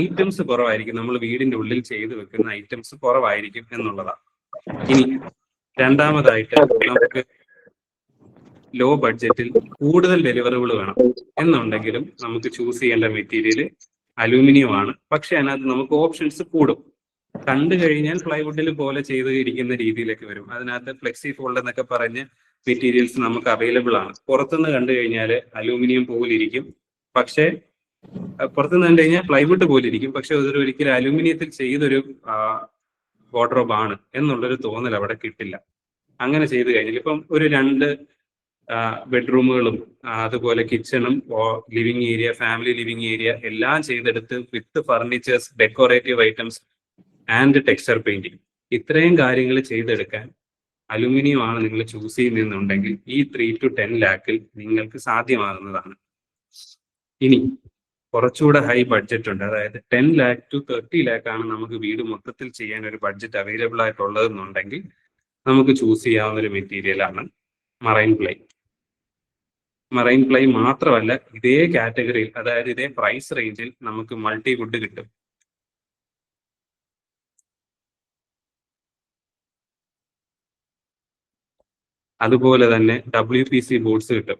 ഐറ്റംസ് കുറവായിരിക്കും, നമ്മൾ വീടിന്റെ ഉള്ളിൽ ചെയ്തു വെക്കുന്ന ഐറ്റംസ് കുറവായിരിക്കും എന്നുള്ളതാണ്. ഇനി രണ്ടാമതായിട്ട് നമുക്ക് ലോ ബഡ്ജറ്റിൽ കൂടുതൽ ഡെലിവറബിൾ വേണം എന്നുണ്ടെങ്കിലും നമുക്ക് ചൂസ് ചെയ്യേണ്ട മെറ്റീരിയൽ അലൂമിനിയം ആണ്. പക്ഷെ അതിനകത്ത് നമുക്ക് ഓപ്ഷൻസ് കൂടും. കണ്ടു കഴിഞ്ഞാൽ പ്ലൈവുഡിൽ പോലെ ചെയ്ത് ഇരിക്കുന്ന രീതിയിലേക്ക് വരും. അതിനകത്ത് ഫ്ലെക്സി ഫോൾഡ് എന്നൊക്കെ പറഞ്ഞ് മെറ്റീരിയൽസ് നമുക്ക് അവൈലബിൾ ആണ്. പുറത്തുനിന്ന് കണ്ടു കഴിഞ്ഞാൽ അലൂമിനിയം പോലിരിക്കും, പക്ഷേ പുറത്തുനിന്ന് കണ്ടു കഴിഞ്ഞാൽ പ്ലൈവുഡ് പോലിരിക്കും, പക്ഷെ അതൊരു ഒരിക്കലും അലൂമിനിയത്തിൽ ചെയ്തൊരു വാർഡ്രോബ് ആണ് എന്നുള്ളൊരു തോന്നൽ അവിടെ കിട്ടില്ല. അങ്ങനെ ചെയ്ത് കഴിഞ്ഞാൽ ഇപ്പം ഒരു 2 ബെഡ്റൂമുകളും അതുപോലെ കിച്ചണും living area, family living area എല്ലാം ചെയ്തെടുത്ത് with furnitures, decorative items and texture painting, ഇത്രയും കാര്യങ്ങൾ ചെയ്തെടുക്കാൻ അലൂമിനിയം ആണ് നിങ്ങൾ ചൂസ് ചെയ്യുന്നുണ്ടെങ്കിൽ ഈ 3 to 10 ലാഖിൽ നിങ്ങൾക്ക് സാധ്യമാകുന്നതാണ്. ഇനി കുറച്ചുകൂടെ ഹൈ ബഡ്ജറ്റ് ഉണ്ട്, അതായത് 10 lakh to 30 lakh ആണ് നമുക്ക് വീട് മൊത്തത്തിൽ ചെയ്യാൻ ഒരു ബഡ്ജറ്റ് അവൈലബിൾ ആയിട്ടുള്ളതെന്നുണ്ടെങ്കിൽ നമുക്ക് ചൂസ് ചെയ്യാവുന്ന ഒരു മെറ്റീരിയലാണ് മറൈൻ പ്ലൈ. മറൈൻ പ്ലൈ മാത്രമല്ല, ഇതേ കാറ്റഗറിയിൽ, അതായത് ഇതേ പ്രൈസ് റേഞ്ചിൽ നമുക്ക് മൾട്ടി വുഡ് കിട്ടും. അതുപോലെ തന്നെ WPC ബോർഡ്സ് കിട്ടും.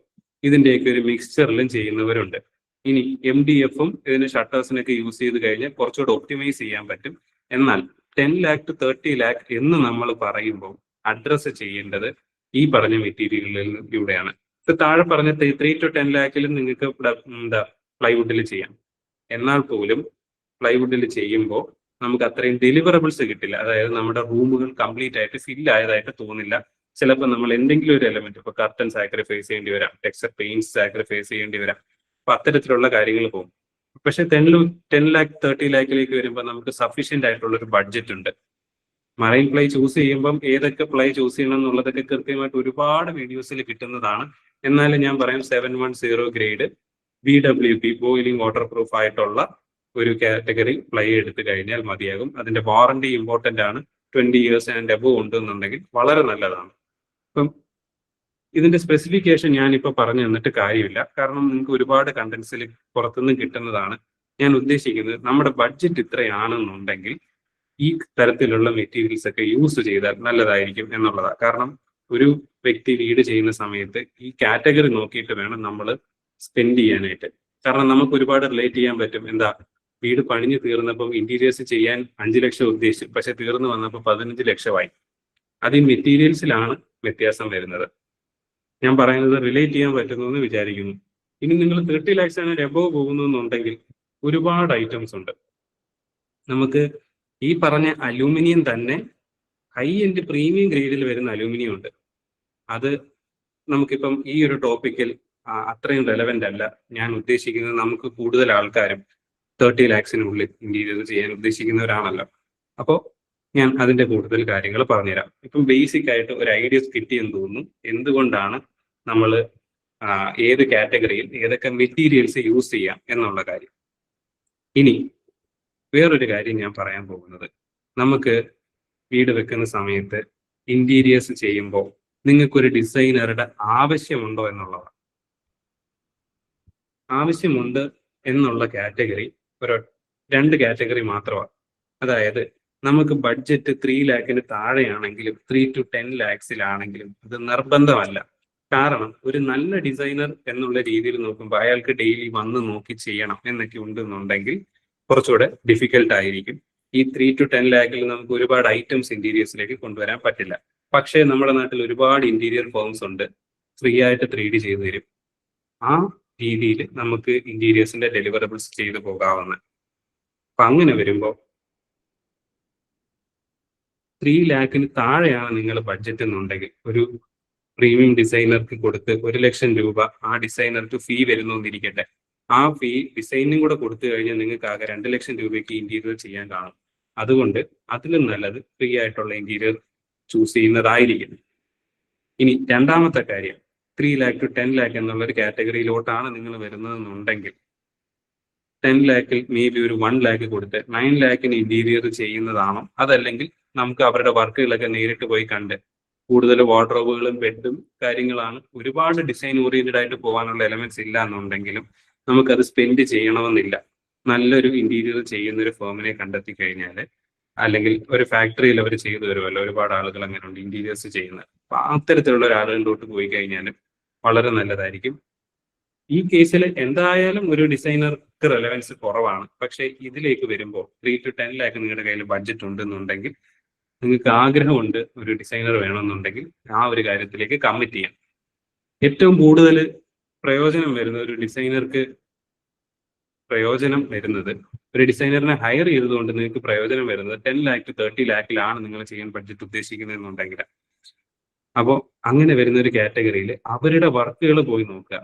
ഇതിന്റെയൊക്കെ ഒരു മിക്സ്ചറിലും ചെയ്യുന്നവരുണ്ട്. ഇനി MDFും ഇതിന് ഷട്ടേഴ്സിനൊക്കെ യൂസ് ചെയ്ത് കഴിഞ്ഞാൽ കുറച്ചുകൂടെ ഒപ്റ്റിമൈസ് ചെയ്യാൻ പറ്റും. എന്നാൽ 10 lakh to 30 lakh എന്ന് നമ്മൾ പറയുമ്പോൾ അഡ്രസ്സ് ചെയ്യേണ്ടത് ഈ പറഞ്ഞ മെറ്റീരിയലിലൂടെയാണ്. ഇപ്പൊ താഴെ പറഞ്ഞ 3 to 10 ലാഖിലും നിങ്ങൾക്ക് പ്ലൈവുഡിൽ ചെയ്യാം. എന്നാൽ പോലും പ്ലൈവുഡിൽ ചെയ്യുമ്പോൾ നമുക്ക് അത്രയും ഡെലിവറബിൾസ് കിട്ടില്ല. അതായത് നമ്മുടെ റൂമുകൾ കംപ്ലീറ്റ് ആയിട്ട് ഫിൽ ആയതായിട്ട് തോന്നില്ല. ചിലപ്പോൾ നമ്മൾ എന്തെങ്കിലും ഒരു എലമെന്റ്, ഇപ്പൊ കർട്ടൻ സാക്രിഫൈസ് ചെയ്യേണ്ടി വരാം, ടെക്സ്ചർ പെയിന്റ് സാക്രിഫൈസ് ചെയ്യേണ്ടി വരാം. അപ്പൊ അത്തരത്തിലുള്ള കാര്യങ്ങൾ പോകും. പക്ഷെ 10 lakh 30 ലാഖിലേക്ക് വരുമ്പോൾ നമുക്ക് സഫീഷ്യന്റ് ആയിട്ടുള്ള ഒരു ബഡ്ജറ്റ് ഉണ്ട്. മറൈൻ പ്ലൈ ചൂസ് ചെയ്യുമ്പം ഏതൊക്കെ പ്ലൈ ചൂസ് ചെയ്യണം എന്നുള്ളതൊക്കെ കൃത്യമായിട്ട് ഒരുപാട് വീഡിയോസിൽ കിട്ടുന്നതാണ്. എന്നാലും ഞാൻ പറയാം, 710 grade BWP boiling water proof ആയിട്ടുള്ള ഒരു കാറ്റഗറി പ്ലൈ എടുത്തു കഴിഞ്ഞാൽ മതിയാകും. അതിന്റെ വാറണ്ടി ഇമ്പോർട്ടന്റ് ആണ്. 20 years ആൻഡ് എബവ് ഉണ്ടെന്നുണ്ടെങ്കിൽ വളരെ നല്ലതാണ്. അപ്പം ഇതിന്റെ സ്പെസിഫിക്കേഷൻ ഞാനിപ്പോൾ പറഞ്ഞു തന്നിട്ട് കാര്യമില്ല, കാരണം നിങ്ങൾക്ക് ഒരുപാട് കണ്ടന്റ്സിൽ പുറത്തുനിന്ന് കിട്ടുന്നതാണ്. ഞാൻ ഉദ്ദേശിക്കുന്നത് നമ്മുടെ ബഡ്ജറ്റ് ഇത്രയാണെന്നുണ്ടെങ്കിൽ ഈ തരത്തിലുള്ള മെറ്റീരിയൽസ് ഒക്കെ യൂസ് ചെയ്താൽ നല്ലതായിരിക്കും എന്നുള്ളതാണ്. കാരണം ഒരു വ്യക്തി വീട് ചെയ്യുന്ന സമയത്ത് ഈ കാറ്റഗറി നോക്കിയിട്ട് വേണം നമ്മൾ സ്പെൻഡ് ചെയ്യാനായിട്ട്. കാരണം നമുക്ക് ഒരുപാട് റിലേറ്റ് ചെയ്യാൻ പറ്റും. എന്താ, വീട് പണിഞ്ഞു തീർന്നപ്പം ഇന്റീരിയേഴ്സ് ചെയ്യാൻ 5 ലക്ഷം ഉദ്ദേശിച്ചു, പക്ഷെ തീർന്നു വന്നപ്പോൾ 15 ലക്ഷമായി. അത് ഈ മെറ്റീരിയൽസിലാണ് വ്യത്യാസം വരുന്നത്. ഞാൻ പറയുന്നത് റിലേറ്റ് ചെയ്യാൻ പറ്റുന്നു എന്ന് വിചാരിക്കുന്നു. ഇനി നിങ്ങൾ 30 lakhs ആണ് എബവ് പോകുന്നുണ്ടെങ്കിൽ ഒരുപാട് ഐറ്റംസ് ഉണ്ട്. നമുക്ക് ഈ പറഞ്ഞ അലൂമിനിയം തന്നെ ഹൈ എൻഡ് പ്രീമിയം ഗ്രേഡിൽ വരുന്ന അലൂമിനിയം ഉണ്ട്. അത് നമുക്കിപ്പം ഈ ഒരു ടോപ്പിക്കിൽ അത്രയും റെലവെന്റ് അല്ല. ഞാൻ ഉദ്ദേശിക്കുന്നത് നമുക്ക് കൂടുതൽ ആൾക്കാരും 30 lakhsനുള്ളിൽ ഇന്റീരിയർ ചെയ്യാൻ ഉദ്ദേശിക്കുന്നവരാണല്ലോ. അപ്പോൾ ഞാൻ അതിന്റെ കൂടുതൽ കാര്യങ്ങൾ പറഞ്ഞുതരാം. ഇപ്പം ബേസിക് ആയിട്ട് ഒരു ഐഡിയസ് കിട്ടിയെന്ന് തോന്നുന്നു എന്തുകൊണ്ടാണ് നമ്മൾ ഏത് കാറ്റഗറിയിൽ ഏതൊക്കെ മെറ്റീരിയൽസ് യൂസ് ചെയ്യാം എന്നുള്ള കാര്യം. ഇനി വേറൊരു കാര്യം ഞാൻ പറയാൻ പോകുന്നത്, നമുക്ക് വീട് വെക്കുന്ന സമയത്ത് ഇന്റീരിയേഴ്സ് ചെയ്യുമ്പോൾ നിങ്ങൾക്കൊരു ഡിസൈനറുടെ ആവശ്യമുണ്ടോ എന്നുള്ളതാണ്. ആവശ്യമുണ്ട് എന്നുള്ള കാറ്റഗറി ഒരു 2 കാറ്റഗറി മാത്രമാണ്. അതായത് നമുക്ക് ബഡ്ജറ്റ് 3 ലാഖിന് താഴെയാണെങ്കിലും 3 to 10 ലാക്സിലാണെങ്കിലും ഇത് നിർബന്ധമല്ല. കാരണം ഒരു നല്ല ഡിസൈനർ എന്നുള്ള രീതിയിൽ നോക്കുമ്പോൾ അയാൾക്ക് ഡെയിലി വന്ന് നോക്കി ചെയ്യണം എന്നൊക്കെ ഉണ്ടെന്നുണ്ടെങ്കിൽ കുറച്ചുകൂടെ ഡിഫിക്കൽട്ട് ആയിരിക്കും. ഈ 3 to 10 ലാഖിൽ നമുക്ക് ഒരുപാട് ഐറ്റംസ് ഇന്റീരിയേഴ്സിലേക്ക് കൊണ്ടുവരാൻ പറ്റില്ല. പക്ഷേ നമ്മുടെ നാട്ടിൽ ഒരുപാട് ഇന്റീരിയർ ഫേംസ് ഉണ്ട്, ഫ്രീ ആയിട്ട് 3D ചെയ്തു തരും. ആ രീതിയിൽ നമുക്ക് ഇന്റീരിയേഴ്സിന്റെ ഡെലിവറബിൾസ് ചെയ്തു പോകാവുന്ന. അപ്പൊ അങ്ങനെ വരുമ്പോൾ 3 ലാഖിന് താഴെയാണ് നിങ്ങൾ ബഡ്ജറ്റ് എന്നുണ്ടെങ്കിൽ ഒരു പ്രീമിയം ഡിസൈനർക്ക് കൊടുത്ത് 1 ലക്ഷം രൂപ ആ ഡിസൈനർക്ക് ഫീ വരുന്നിരിക്കട്ടെ. ആ ഫീ ഡിസൈനും കൂടെ കൊടുത്തു കഴിഞ്ഞാൽ നിങ്ങൾക്ക് ആകെ 2 ലക്ഷം രൂപയ്ക്ക് ഇന്റീരിയർ ചെയ്യാൻ കാണും. അതുകൊണ്ട് അതിലും നല്ലത് ഫ്രീ ആയിട്ടുള്ള ഇന്റീരിയർ ചൂസ് ചെയ്യുന്നതായിരിക്കും. ഇനി രണ്ടാമത്തെ കാര്യം, 3 lakh to 10 lakh എന്നുള്ള ഒരു കാറ്റഗറിയിലോട്ടാണ് നിങ്ങൾ വരുന്നതെന്നുണ്ടെങ്കിൽ 10 ലാഖിൽ മേ ബി ഒരു 1 lakh കൊടുത്ത് 9 ലാഖിന് ഇന്റീരിയർ ചെയ്യുന്നതാണോ, അതല്ലെങ്കിൽ നമുക്ക് അവരുടെ വർക്കുകളൊക്കെ നേരിട്ട് പോയി കണ്ട് കൂടുതൽ വാർഡ്രോബുകളും ബെഡും കാര്യങ്ങളാണ്, ഒരുപാട് ഡിസൈൻ ഓറിയന്റഡ് ആയിട്ട് പോകാനുള്ള എലമെന്റ്സ് ഇല്ല എന്നുണ്ടെങ്കിലും നമുക്കത് സ്പെൻഡ് ചെയ്യണമെന്നില്ല. നല്ലൊരു ഇന്റീരിയർ ചെയ്യുന്ന ഒരു ഫേമിനെ കണ്ടെത്തി കഴിഞ്ഞാൽ, അല്ലെങ്കിൽ ഒരു ഫാക്ടറിയിൽ അവർ ചെയ്തു വരുമല്ലോ, ഒരുപാട് ആളുകൾ അങ്ങനെ ഉണ്ട് ഇന്റീരിയേഴ്സ് ചെയ്യുന്നത്. അപ്പൊ അത്തരത്തിലുള്ള ഒരാളുകളിലോട്ട് പോയി കഴിഞ്ഞാലും വളരെ നല്ലതായിരിക്കും. ഈ കേസിൽ എന്തായാലും ഒരു ഡിസൈനർക്ക് റെലവൻസ് കുറവാണ്. പക്ഷേ ഇതിലേക്ക് വരുമ്പോൾ 3 to 10 lakh നിങ്ങളുടെ കയ്യിൽ ബഡ്ജറ്റ് ഉണ്ടെന്നുണ്ടെങ്കിൽ, നിങ്ങൾക്ക് ആഗ്രഹമുണ്ട് ഒരു ഡിസൈനർ വേണമെന്നുണ്ടെങ്കിൽ, ആ ഒരു കാര്യത്തിലേക്ക് കമ്മിറ്റ് ചെയ്യാം. ഏറ്റവും കൂടുതൽ പ്രയോജനം വരുന്ന ഒരു ഡിസൈനർക്ക് ഒരു ഡിസൈനറിനെ ഹയർ ചെയ്തതുകൊണ്ട് നിങ്ങൾക്ക് പ്രയോജനം വരുന്നത് 10 lakh to 30 lakhiലാണ് നിങ്ങൾ ചെയ്യാൻ ബഡ്ജറ്റ് ഉദ്ദേശിക്കുന്നതെന്നുണ്ടെങ്കിൽ. അപ്പോൾ അങ്ങനെ വരുന്ന ഒരു കാറ്റഗറിയിൽ അവരുടെ വർക്കുകൾ പോയി നോക്കുക.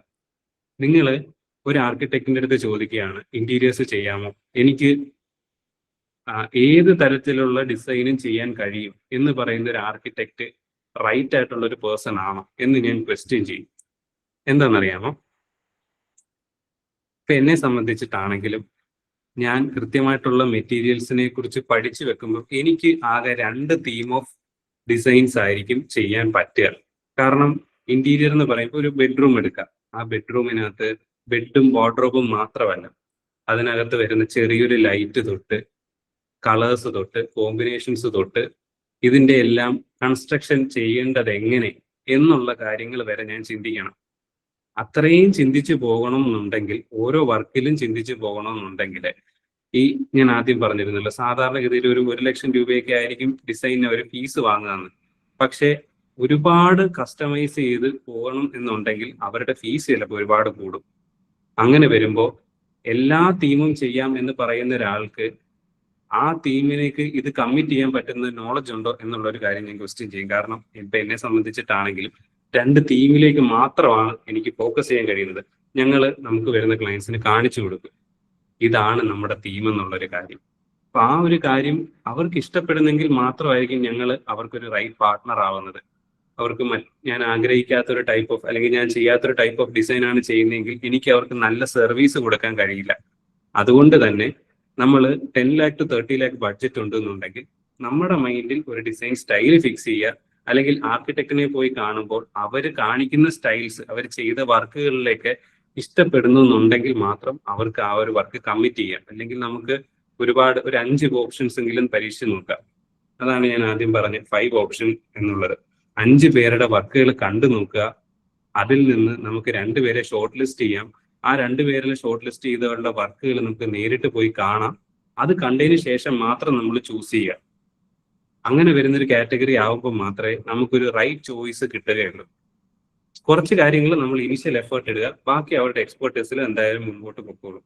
നിങ്ങൾ ഒരു ആർക്കിടെക്റ്റിന്റെ അടുത്ത് ചോദിക്കുകയാണ്, ഇന്റീരിയേഴ്സ് ചെയ്യാമോ, എനിക്ക് ഏത് തരത്തിലുള്ള ഡിസൈനും ചെയ്യാൻ കഴിയും എന്ന് പറയുന്ന ഒരു ആർക്കിടെക്റ്റ് റൈറ്റ് ആയിട്ടുള്ള ഒരു പേഴ്സൺ ആണോ എന്ന് ഞാൻ ക്വസ്റ്റ്യൻ ചെയ്യും. എന്താണെന്നറിയാമോ? ഇപ്പൊ എന്നെ സംബന്ധിച്ചിട്ടാണെങ്കിലും ഞാൻ കൃത്യമായിട്ടുള്ള മെറ്റീരിയൽസിനെ കുറിച്ച് പഠിച്ചു വെക്കുമ്പോൾ എനിക്ക് ആകെ 2 തീം ഓഫ് ഡിസൈൻസ് ആയിരിക്കും ചെയ്യാൻ പറ്റുക. കാരണം ഇന്റീരിയർ എന്ന് പറയുമ്പോൾ ഒരു ബെഡ്റൂം എടുക്കാം. ആ ബെഡ്റൂമിനകത്ത് ബെഡും വാർഡ്രോബും മാത്രമല്ല, അതിനകത്ത് വരുന്ന ചെറിയൊരു ലൈറ്റ് തൊട്ട് കളേഴ്സ് തൊട്ട് കോമ്പിനേഷൻസ് തൊട്ട് ഇതിന്റെ എല്ലാം കൺസ്ട്രക്ഷൻ ചെയ്യേണ്ടത് എങ്ങനെ എന്നുള്ള കാര്യങ്ങൾ വരെ ഞാൻ ചിന്തിക്കണം. അത്രയും ചിന്തിച്ചു പോകണം എന്നുണ്ടെങ്കിൽ, ഓരോ വർക്കിലും ചിന്തിച്ചു പോകണം എന്നുണ്ടെങ്കിൽ, ഈ ഞാൻ ആദ്യം പറഞ്ഞിരുന്നല്ലോ, സാധാരണഗതിയിൽ ഒരു 1 ലക്ഷം രൂപയൊക്കെ ആയിരിക്കും ഡിസൈനിന് ഒരു ഫീസ് വാങ്ങുകയെന്ന്. പക്ഷേ ഒരുപാട് കസ്റ്റമൈസ് ചെയ്ത് പോകണം എന്നുണ്ടെങ്കിൽ അവരുടെ ഫീസ് ചിലപ്പോൾ ഒരുപാട് കൂടും. അങ്ങനെ വരുമ്പോൾ എല്ലാ തീമും ചെയ്യാം എന്ന് പറയുന്ന ഒരാൾക്ക് ആ തീമിലേക്ക് ഇത് കമ്മിറ്റ് ചെയ്യാൻ പറ്റുന്ന നോളജ് ഉണ്ടോ എന്നുള്ള ഒരു കാര്യം ഞാൻ ക്വസ്റ്റ്യൻ ചെയ്യും. കാരണം ഇപ്പൊ എന്നെ സംബന്ധിച്ചിട്ടാണെങ്കിലും 2 തീമിലേക്ക് മാത്രമാണ് എനിക്ക് ഫോക്കസ് ചെയ്യാൻ കഴിയുന്നത്. നമുക്ക് വരുന്ന ക്ലയൻസിന് കാണിച്ചു കൊടുക്കും, ഇതാണ് നമ്മുടെ തീം എന്നുള്ളൊരു കാര്യം. അപ്പൊ ആ ഒരു കാര്യം അവർക്ക് ഇഷ്ടപ്പെടുന്നെങ്കിൽ മാത്രമായിരിക്കും അവർക്കൊരു റൈറ്റ് പാർട്ട്ണർ ആവുന്നത്. അവർക്ക് ഞാൻ ആഗ്രഹിക്കാത്തൊരു ടൈപ്പ് ഓഫ്, അല്ലെങ്കിൽ ഞാൻ ചെയ്യാത്തൊരു ടൈപ്പ് ഓഫ് ഡിസൈൻ ആണ് ചെയ്യുന്നതെങ്കിൽ എനിക്ക് അവർക്ക് നല്ല സർവീസ് കൊടുക്കാൻ കഴിയില്ല. അതുകൊണ്ട് തന്നെ നമ്മൾ 10 lakh to 30 lakh ബഡ്ജറ്റ് ഉണ്ടെന്നുണ്ടെങ്കിൽ നമ്മുടെ മൈൻഡിൽ ഒരു ഡിസൈൻ സ്റ്റൈൽ ഫിക്സ് ചെയ്യുക. അല്ലെങ്കിൽ ആർക്കിടെക്റ്റിനെ പോയി കാണുമ്പോൾ അവർ കാണിക്കുന്ന സ്റ്റൈൽസ്, അവർ ചെയ്ത വർക്കുകളിലേക്ക് ഇഷ്ടപ്പെടുന്നുണ്ടെങ്കിൽ മാത്രം അവർക്ക് ആ ഒരു വർക്ക് കമ്മിറ്റ് ചെയ്യാം. അല്ലെങ്കിൽ നമുക്ക് ഒരു 5 ഓപ്ഷൻസ് എങ്കിലും പരീക്ഷിച്ച് നോക്കാം. അതാണ് ഞാൻ ആദ്യം പറഞ്ഞ 5 ഓപ്ഷൻ എന്നുള്ളത്. 5 പേരുടെ വർക്കുകൾ കണ്ടു നോക്കുക. അതിൽ നിന്ന് നമുക്ക് 2 പേരെ ഷോർട്ട് ലിസ്റ്റ് ചെയ്യാം. ആ 2 പേരിൽ ഷോർട്ട് ലിസ്റ്റ് ചെയ്തവരുടെ വർക്കുകൾ നമുക്ക് നേരിട്ട് പോയി കാണാം. അത് കണ്ടതിന് ശേഷം മാത്രം നമ്മൾ ചൂസ് ചെയ്യുക. അങ്ങനെ വരുന്നൊരു കാറ്റഗറി ആവുമ്പോൾ മാത്രമേ നമുക്കൊരു റൈറ്റ് ചോയ്സ് കിട്ടുകയുള്ളൂ. കുറച്ച് കാര്യങ്ങൾ നമ്മൾ ഇനിഷ്യൽ എഫേർട്ട് ഇടുക, ബാക്കി അവരുടെ എക്സ്പെർട്ടീസിൽ എന്തായാലും മുൻപോട്ട് പൊക്കോളും.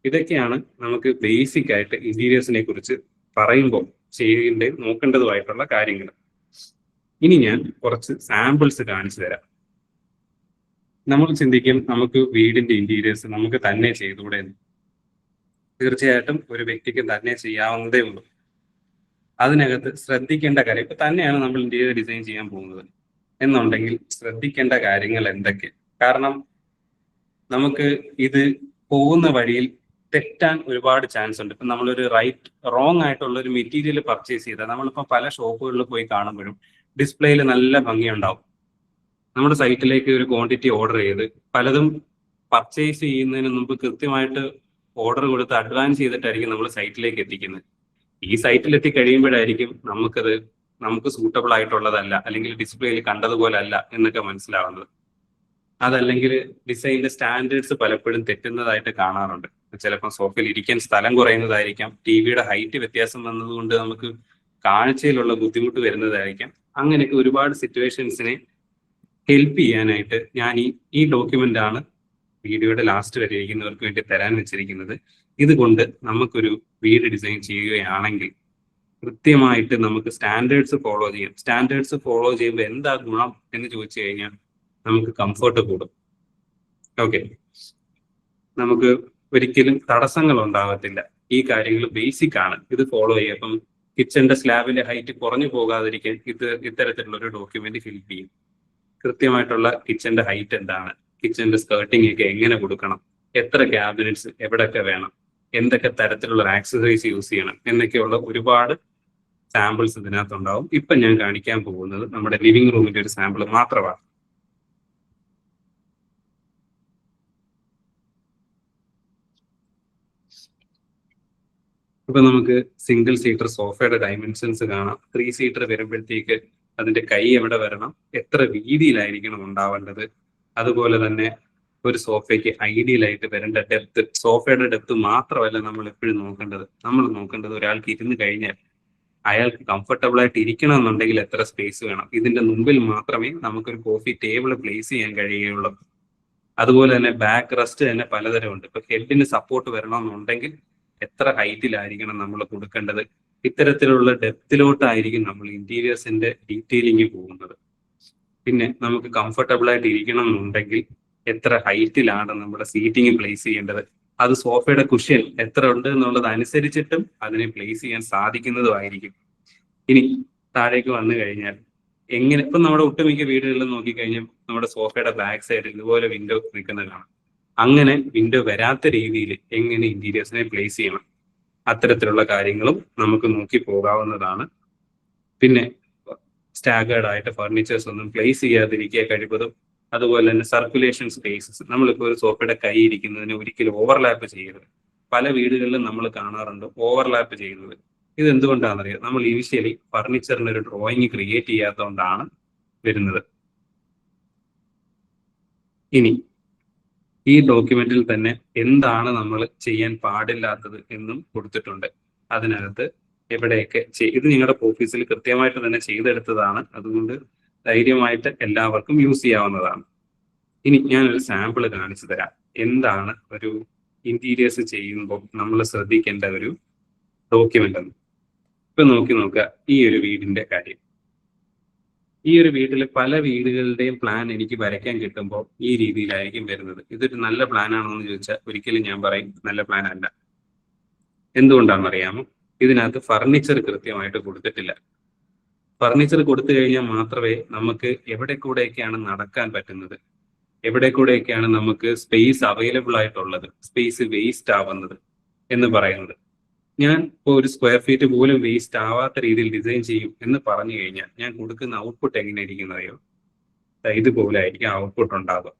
ഇതൊക്കെയാണ് നമുക്ക് ബേസിക് ആയിട്ട് ഇന്റീരിയേഴ്സിനെ കുറിച്ച് പറയുമ്പോൾ നോക്കേണ്ടതുമായിട്ടുള്ള കാര്യങ്ങൾ. ഇനി ഞാൻ കുറച്ച് സാമ്പിൾസ് കാണിച്ചു തരാം. നമ്മൾ ചിന്തിക്കും നമുക്ക് വീടിന്റെ ഇന്റീരിയേഴ്സ് നമുക്ക് തന്നെ ചെയ്തുകൂടെ. തീർച്ചയായിട്ടും ഒരു വ്യക്തിക്ക് തന്നെ ചെയ്യാവുന്നതേ ഉള്ളൂ. അതിനകത്ത് ശ്രദ്ധിക്കേണ്ട കാര്യം, ഇപ്പൊ തന്നെയാണ് നമ്മൾ ഇന്റീരിയർ ഡിസൈൻ ചെയ്യാൻ പോകുന്നത് എന്നുണ്ടെങ്കിൽ ശ്രദ്ധിക്കേണ്ട കാര്യങ്ങൾ എന്തൊക്കെ. കാരണം നമുക്ക് ഇത് പോകുന്ന വഴിയിൽ തെറ്റാൻ ഒരുപാട് ചാൻസ് ഉണ്ട്. ഇപ്പൊ നമ്മളൊരു റോങ് ആയിട്ടുള്ള ഒരു മെറ്റീരിയൽ പർച്ചേസ് ചെയ്താൽ, നമ്മളിപ്പോ പല ഷോപ്പുകളിൽ പോയി കാണുമ്പോഴും ഡിസ്പ്ലേയിൽ നല്ല ഭംഗിയുണ്ടാവും. നമ്മുടെ സൈറ്റിലേക്ക് ഒരു ക്വാണ്ടിറ്റി ഓർഡർ ചെയ്ത് പലതും പർച്ചേസ് ചെയ്യുന്നതിന് മുമ്പ് കൃത്യമായിട്ട് ഓർഡർ കൊടുത്ത് അഡ്വാൻസ് ചെയ്തിട്ടായിരിക്കും നമ്മൾ സൈറ്റിലേക്ക് എത്തിക്കുന്നത്. ഈ സൈറ്റിൽ എത്തി കഴിയുമ്പോഴായിരിക്കും നമുക്ക് സൂട്ടബിൾ ആയിട്ടുള്ളതല്ല, അല്ലെങ്കിൽ ഡിസ്പ്ലേയിൽ കണ്ടതുപോലെ അല്ല എന്നൊക്കെ മനസ്സിലാവുന്നത്. അതല്ലെങ്കിൽ ഡിസൈനിന്റെ സ്റ്റാൻഡേർഡ്സ് പലപ്പോഴും തെറ്റുന്നതായിട്ട് കാണാറുണ്ട്. ചിലപ്പോൾ സോഫയിൽ ഇരിക്കാൻ സ്ഥലം കുറയുന്നതായിരിക്കാം, ടിവിയുടെ ഹൈറ്റ് വ്യത്യാസം വന്നതുകൊണ്ട് നമുക്ക് കാഴ്ചയിലുള്ള ബുദ്ധിമുട്ട് വരുന്നതായിരിക്കാം. അങ്ങനെയൊക്കെ ഒരുപാട് സിറ്റുവേഷൻസിനെ ഹെൽപ്പ് ചെയ്യാനായിട്ട് ഞാൻ ഈ ഡോക്യുമെന്റ് ആണ് വീഡിയോയുടെ ലാസ്റ്റ് വരെ ഇരിക്കുന്നവർക്ക് വേണ്ടി തരാൻ വെച്ചിരിക്കുന്നത്. ഇതുകൊണ്ട് നമുക്കൊരു വീട് ഡിസൈൻ ചെയ്യുകയാണെങ്കിൽ കൃത്യമായിട്ട് നമുക്ക് സ്റ്റാൻഡേർഡ്സ് ഫോളോ ചെയ്യാം. സ്റ്റാൻഡേർഡ്സ് ഫോളോ ചെയ്യുമ്പോൾ എന്താ ഗുണം എന്ന് ചോദിച്ചു കഴിഞ്ഞാൽ നമുക്ക് കംഫർട്ട് കൂടും. ഓക്കെ, നമുക്ക് ഒരിക്കലും തടസ്സങ്ങൾ ഉണ്ടാകത്തില്ല. ഈ കാര്യങ്ങൾ ബേസിക് ആണ്, ഇത് ഫോളോ ചെയ്യുക. അപ്പം കിച്ചന്റെ സ്ലാബിന്റെ ഹൈറ്റ് കുറഞ്ഞു പോകാതിരിക്കാൻ ഇത്തരത്തിലുള്ള ഒരു ഡോക്യുമെന്റ് ഹെൽപ്പ് ചെയ്യും. കൃത്യമായിട്ടുള്ള കിച്ചന്റെ ഹൈറ്റ് എന്താണ്, കിച്ചന്റെ സ്കേർട്ടിംഗ് ഒക്കെ എങ്ങനെ കൊടുക്കണം, എത്ര ക്യാബിനറ്റ്സ് എവിടെയൊക്കെ വേണം, എന്തൊക്കെ തരത്തിലുള്ള ആക്സസറീസ് യൂസ് ചെയ്യണം എന്നൊക്കെയുള്ള ഒരുപാട് സാമ്പിൾസ് ഇതിനകത്തുണ്ടാവും. ഇപ്പൊ ഞാൻ കാണിക്കാൻ പോകുന്നത് നമ്മുടെ ലിവിംഗ് റൂമിന്റെ ഒരു സാമ്പിൾ മാത്രമാണ്. ഇപ്പൊ നമുക്ക് സിംഗിൾ സീറ്റർ സോഫയുടെ ഡയമെൻഷൻസ് കാണാം. 3 സീറ്റർ വരുമ്പോഴത്തേക്ക് അതിന്റെ കൈ എവിടെ വരണം, എത്ര വീതിയിലായിരിക്കണം ഉണ്ടാവേണ്ടത്, അതുപോലെ തന്നെ ഒരു സോഫയ്ക്ക് ഐഡിയൽ ആയിട്ട് വരേണ്ട ഡെപ്ത്. സോഫയുടെ ഡെപ്ത് മാത്രമല്ല നമ്മൾ എപ്പോഴും നോക്കേണ്ടത് ഒരാൾക്ക് ഇരുന്ന് കഴിഞ്ഞാൽ അയാൾക്ക് കംഫർട്ടബിൾ ആയിട്ട് ഇരിക്കണം എന്നുണ്ടെങ്കിൽ എത്ര സ്പേസ് വേണം. ഇതിന്റെ മുമ്പിൽ മാത്രമേ നമുക്കൊരു കോഫി ടേബിൾ പ്ലേസ് ചെയ്യാൻ കഴിയുകയുള്ളൂ. അതുപോലെ തന്നെ ബാക്ക് റെസ്റ്റ് തന്നെ പലതരമുണ്ട്. ഇപ്പൊ ഹെഡിന് സപ്പോർട്ട് വരണമെന്നുണ്ടെങ്കിൽ എത്ര ഹൈറ്റിലായിരിക്കണം നമ്മൾ കൊടുക്കേണ്ടത്. ഇത്തരത്തിലുള്ള ഡെപ്തിലോട്ടായിരിക്കും നമ്മൾ ഇന്റീരിയേഴ്സിന്റെ ഡീറ്റെയിലിംഗ് പോകുന്നത്. പിന്നെ നമുക്ക് കംഫർട്ടബിൾ ആയിട്ട് ഇരിക്കണം എന്നുണ്ടെങ്കിൽ എത്ര ഹൈറ്റിലാണ് നമ്മുടെ സീറ്റിംഗ് പ്ലേസ് ചെയ്യേണ്ടത്, അത് സോഫയുടെ കുഷ്യൻ എത്ര ഉണ്ട് എന്നുള്ളത് അനുസരിച്ചിട്ടും അതിനെ പ്ലേസ് ചെയ്യാൻ സാധിക്കുന്നതുമായിരിക്കും. ഇനി താഴേക്ക് വന്നു കഴിഞ്ഞാൽ എങ്ങനെ, ഇപ്പം നമ്മുടെ ഒട്ടുമിക്ക വീടുകളിൽ നോക്കിക്കഴിഞ്ഞാൽ നമ്മുടെ സോഫയുടെ ബാക്ക് സൈഡിൽ ഇതുപോലെ വിൻഡോ നിൽക്കുന്നത് കാണാം. അങ്ങനെ വിൻഡോ വരാത്ത രീതിയിൽ എങ്ങനെ ഇന്റീരിയേഴ്സിനെ പ്ലേസ് ചെയ്യണം, അത്തരത്തിലുള്ള കാര്യങ്ങളും നമുക്ക് നോക്കി പോകാവുന്നതാണ്. പിന്നെ സ്റ്റാഗേർഡ് ആയിട്ട് ഫർണിച്ചേഴ്സ് ഒന്നും പ്ലേസ് ചെയ്യാതിരിക്കുക കഴിവതും. അതുപോലെ തന്നെ സർക്കുലേഷൻ സ്പേസസ്, നമ്മളിപ്പോൾ ഒരു സോഫയുടെ കൈ ഇരിക്കുന്നതിന് ഒരിക്കലും ഓവർലാപ്പ് ചെയ്യരുത്. പല വീടുകളിലും നമ്മൾ കാണാറുണ്ട് ഓവർലാപ്പ് ചെയ്യുന്നത്. ഇത് എന്തുകൊണ്ടാണെന്നറിയാം, നമ്മൾ ഇനിഷ്യലി ഫർണിച്ചറിന് ഒരു ഡ്രോയിങ് ക്രിയേറ്റ് ചെയ്യാത്തതുകൊണ്ടാണ് വരുന്നത്. ഇനി ഈ ഡോക്യുമെന്റിൽ തന്നെ എന്താണ് നമ്മൾ ചെയ്യാൻ പാടില്ലാത്തത് എന്നും കൊടുത്തിട്ടുണ്ട്. അതിനകത്ത് എവിടെയൊക്കെ ഇത് നിങ്ങളുടെ ഓഫീസിൽ കൃത്യമായിട്ട് തന്നെ ചെയ്തെടുത്തതാണ്. അതുകൊണ്ട് ധൈര്യമായിട്ട് എല്ലാവർക്കും യൂസ് ചെയ്യാവുന്നതാണ്. ഇനി ഞാനൊരു സാമ്പിൾ കാണിച്ചു തരാം. എന്താണ് ഒരു ഇന്റീരിയേഴ്സ് ചെയ്യുമ്പോൾ നമ്മൾ ശ്രദ്ധിക്കേണ്ട ഒരു ഡോക്യുമെന്റ് എന്ന്. ഇപ്പൊ നോക്കുക ഈ ഒരു വീടിന്റെ കാര്യം. ഈ ഒരു വീട്ടിൽ പല വീടുകളുടെയും പ്ലാൻ എനിക്ക് വരയ്ക്കാൻ കിട്ടുമ്പോൾ ഈ രീതിയിലായിരിക്കും വരുന്നത്. ഇതൊരു നല്ല പ്ലാൻ ആണോ എന്ന് ചോദിച്ചാൽ ഒരിക്കലും ഞാൻ പറയും നല്ല പ്ലാൻ അല്ല. എന്തുകൊണ്ടാണെന്നറിയാമോ? ഇതിനകത്ത് ഫർണിച്ചർ കൃത്യമായിട്ട് കൊടുത്തിട്ടില്ല. ഫർണിച്ചർ കൊടുത്തു കഴിഞ്ഞാൽ മാത്രമേ നമുക്ക് എവിടെ കൂടെയൊക്കെയാണ് നടക്കാൻ പറ്റുന്നത്, എവിടെ കൂടെയൊക്കെയാണ് നമുക്ക് സ്പേസ് അവൈലബിൾ ആയിട്ടുള്ളത്, സ്പേസ് വേസ്റ്റ് ആവുന്നത് എന്ന് പറയുന്നത്. ഞാൻ ഇപ്പോൾ ഒരു സ്ക്വയർ ഫീറ്റ് പോലും വേസ്റ്റ് ആവാത്ത രീതിയിൽ ഡിസൈൻ ചെയ്യും എന്ന് പറഞ്ഞു കഴിഞ്ഞാൽ ഞാൻ കൊടുക്കുന്ന ഔട്ട്പുട്ട് എങ്ങനെ ഇരിക്കുന്നതയോ ഇതുപോലെ ആയിരിക്കും ഔട്ട്പുട്ട് ഉണ്ടാകുക.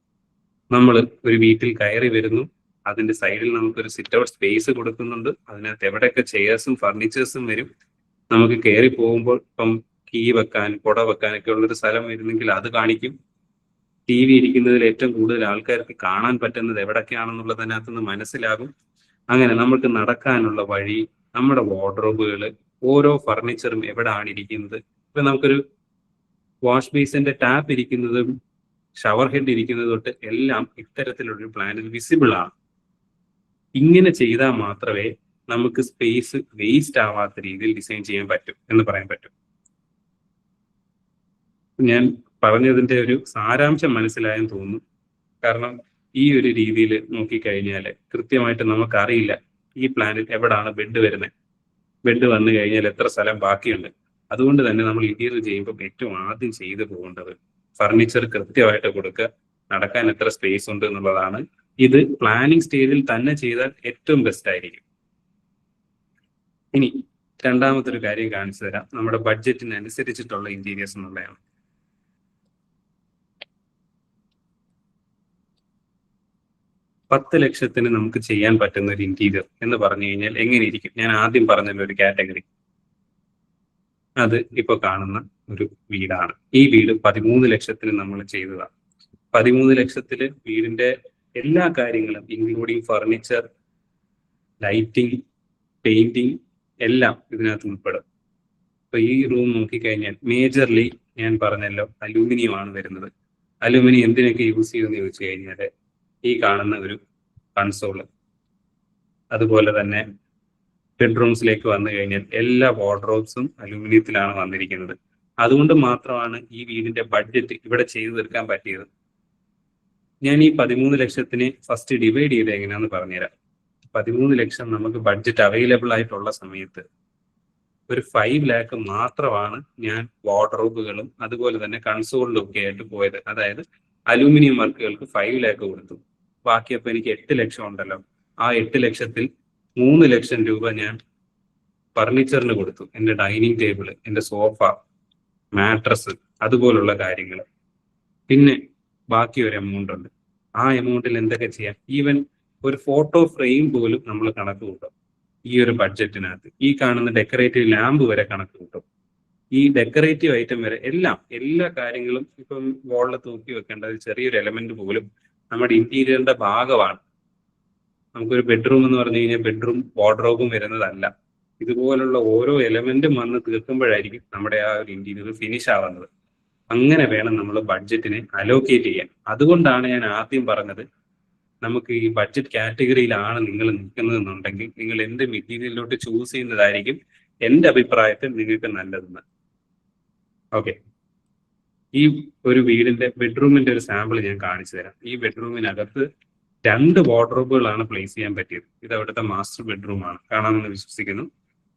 നമ്മൾ ഒരു വീട്ടിൽ കയറി വരുന്നു, അതിന്റെ സൈഡിൽ നമുക്കൊരു സിറ്റ് ഔട്ട് സ്പേസ് കൊടുക്കുന്നുണ്ട്. അതിനകത്ത് എവിടെയൊക്കെ ചെയർസും ഫർണിച്ചേഴ്സും വരും. നമുക്ക് കയറി പോകുമ്പോൾ ഇപ്പം കീ വെക്കാൻ, കുട വെക്കാനൊക്കെ ഉള്ളൊരു സ്ഥലം വരുന്നെങ്കിൽ അത് കാണിക്കും. ടി വി ഇരിക്കുന്നതിൽ ഏറ്റവും കൂടുതൽ ആൾക്കാർക്ക് കാണാൻ പറ്റുന്നത് എവിടൊക്കെയാണെന്നുള്ളത് അതിനകത്തുനിന്ന് മനസ്സിലാകും. അങ്ങനെ നമുക്ക് നടക്കാനുള്ള വഴി, നമ്മുടെ വാർഡ്രോബുകൾ, ഓരോ ഫർണിച്ചറും എവിടെയാണ് ഇരിക്കുന്നത്. ഇപ്പൊ നമുക്കൊരു വാഷ് ബേസിന്റെ ടാപ്പ് ഇരിക്കുന്നതും ഷവർ ഹെഡ് ഇരിക്കുന്നത് തൊട്ട് എല്ലാം ഇത്തരത്തിലുള്ളൊരു പ്ലാനിൽ വിസിബിൾ ആണ്. ഇങ്ങനെ ചെയ്താൽ മാത്രമേ നമുക്ക് സ്പേസ് വേസ്റ്റ് ആവാത്ത രീതിയിൽ ഡിസൈൻ ചെയ്യാൻ പറ്റും എന്ന് പറയാൻ പറ്റും. ഞാൻ പറഞ്ഞതിന്റെ ഒരു സാരാംശം മനസ്സിലായെന്ന് തോന്നുന്നു. കാരണം ഈ ഒരു രീതിയിൽ നോക്കിക്കഴിഞ്ഞാൽ കൃത്യമായിട്ട് നമുക്കറിയില്ല ഈ പ്ലാനിൽ എവിടാണ് ബെഡ് വരുന്നത്, ബെഡ് വന്നു കഴിഞ്ഞാൽ എത്ര സ്ഥലം ബാക്കിയുണ്ട്. അതുകൊണ്ട് തന്നെ നമ്മൾ ഇന്റീരിയർ ചെയ്യുമ്പോൾ ഏറ്റവും ആദ്യം ചെയ്തു പോകേണ്ടത് ഫർണിച്ചർ കൃത്യമായിട്ട് കൊടുക്കുക, നടക്കാൻ എത്ര സ്പേസ് ഉണ്ട് എന്നുള്ളതാണ്. ഇത് പ്ലാനിങ് സ്റ്റേജിൽ തന്നെ ചെയ്താൽ ഏറ്റവും ബെസ്റ്റ് ആയിരിക്കും. ഇനി രണ്ടാമത്തെ ഒരു കാര്യം കാണിച്ചു തരാം. നമ്മുടെ ബഡ്ജറ്റിന് അനുസരിച്ചിട്ടുള്ള ഇന്റീരിയേഴ്സ് എന്നുള്ളതാണ്. 10 ലക്ഷത്തിന് നമുക്ക് ചെയ്യാൻ പറ്റുന്ന ഒരു ഇന്റീരിയർ എന്ന് പറഞ്ഞു കഴിഞ്ഞാൽ എങ്ങനെ ഇരിക്കും? ഞാൻ ആദ്യം പറഞ്ഞ ഒരു കാറ്റഗറി, അത് ഇപ്പൊ കാണുന്ന ഒരു വീടാണ്. ഈ വീട് 13 ലക്ഷത്തിന് നമ്മൾ ചെയ്തതാണ്. 13 ലക്ഷത്തില് വീടിന്റെ എല്ലാ കാര്യങ്ങളും ഇൻക്ലൂഡിങ് ഫർണിച്ചർ, ലൈറ്റിംഗ്, പെയിന്റിങ് എല്ലാം ഇതിനകത്ത് ഉൾപ്പെടും. അപ്പൊ ഈ റൂം നോക്കിക്കഴിഞ്ഞാൽ മേജർലി ഞാൻ പറഞ്ഞല്ലോ അലൂമിനിയം ആണ് വരുന്നത്. അലൂമിനിയം എന്തിനൊക്കെ യൂസ് ചെയ്യുമെന്ന് ചോദിച്ചു കഴിഞ്ഞാൽ ഈ കാണുന്ന ഒരു കൺസോള്, അതുപോലെ തന്നെ ബെഡ്റൂംസിലേക്ക് വന്നു കഴിഞ്ഞാൽ എല്ലാ വാർഡ്രോബ്സും അലൂമിനിയത്തിലാണ് വന്നിരിക്കുന്നത്. അതുകൊണ്ട് മാത്രമാണ് ഈ വീടിന്റെ ബഡ്ജറ്റ് ഇവിടെ ചെയ്തു തീർക്കാൻ പറ്റിയത്. ഞാൻ ഈ 13 ലക്ഷത്തിന് ഫസ്റ്റ് ഡിവൈഡ് ചെയ്ത് എങ്ങനെയാന്ന് പറഞ്ഞുതരാം. 13 ലക്ഷം നമുക്ക് ബഡ്ജറ്റ് അവൈലബിൾ ആയിട്ടുള്ള സമയത്ത് ഒരു 5 ലാക്ക് മാത്രമാണ് ഞാൻ വാർഡ്രോബുകളും അതുപോലെ തന്നെ കൺസോളിലും ഒക്കെ ആയിട്ട് പോയത്. അതായത് അലൂമിനിയം വർക്കുകൾക്ക് 5 ലാക്ക് കൊടുത്തു. ബാക്കി അപ്പൊ എനിക്ക് 8 ലക്ഷം ഉണ്ടല്ലോ. ആ 8 ലക്ഷത്തിൽ 3 ലക്ഷം രൂപ ഞാൻ ഫർണിച്ചറിന് കൊടുത്തു. എൻ്റെ ഡൈനിങ് ടേബിള്, എൻ്റെ സോഫ, മാട്രസ്, അതുപോലുള്ള കാര്യങ്ങൾ. പിന്നെ ബാക്കി ഒരു എമൗണ്ട് ഉണ്ട്. ആ എമൗണ്ടിൽ എന്തൊക്കെ ചെയ്യാം? ഈവൻ ഒരു ഫോട്ടോ ഫ്രെയിം പോലും നമ്മൾ കണക്ക് കൂട്ടും ഈ ഒരു ബഡ്ജറ്റിനകത്ത്. ഈ കാണുന്ന ഡെക്കറേറ്റീവ് ലാമ്പ് വരെ കണക്ക് കൂട്ടും. ഈ ഡെക്കറേറ്റീവ് ഐറ്റം വരെ എല്ലാ കാര്യങ്ങളും ഇപ്പം വാളിൽ തൂക്കി വെക്കേണ്ട ഒരു ചെറിയൊരു എലമെന്റ് പോലും നമ്മുടെ ഇന്റീരിയറിന്റെ ഭാഗമാണ്. നമുക്കൊരു ബെഡ്റൂം എന്ന് പറഞ്ഞു കഴിഞ്ഞാൽ ബെഡ്റൂം വാർഡ്രോബും വരുന്നതല്ല. ഇതുപോലുള്ള ഓരോ എലമെന്റും വന്ന് തീർക്കുമ്പോഴായിരിക്കും നമ്മുടെ ആ ഒരു ഇന്റീരിയർ ഫിനിഷ് ആവുന്നത്. അങ്ങനെ വേണം നമ്മൾ ബഡ്ജറ്റിനെ അലോക്കേറ്റ് ചെയ്യാൻ. അതുകൊണ്ടാണ് ഞാൻ ആദ്യം പറഞ്ഞത്, നമുക്ക് ഈ ബഡ്ജറ്റ് കാറ്റഗറിയിലാണ് നിങ്ങൾ നിൽക്കുന്നതെന്നുണ്ടെങ്കിൽ നിങ്ങൾ എന്ത് മെറ്റീരിയലിലോട്ട് ചൂസ് ചെയ്യുന്നതായിരിക്കും എൻ്റെ അഭിപ്രായത്തിൽ നിങ്ങൾക്ക് നല്ലതെന്ന്. ഓക്കെ, ഈ ഒരു വീടിന്റെ ബെഡ്റൂമിന്റെ ഒരു സാമ്പിൾ ഞാൻ കാണിച്ചു തരാം. ഈ ബെഡ്റൂമിനകത്ത് 2 വാർഡ്രോബുകളാണ് പ്ലേസ് ചെയ്യാൻ പറ്റിയത്. ഇത് അവിടുത്തെ മാസ്റ്റർ ബെഡ്റൂമാണ്, കാണാമെന്ന് വിശ്വസിക്കുന്നു.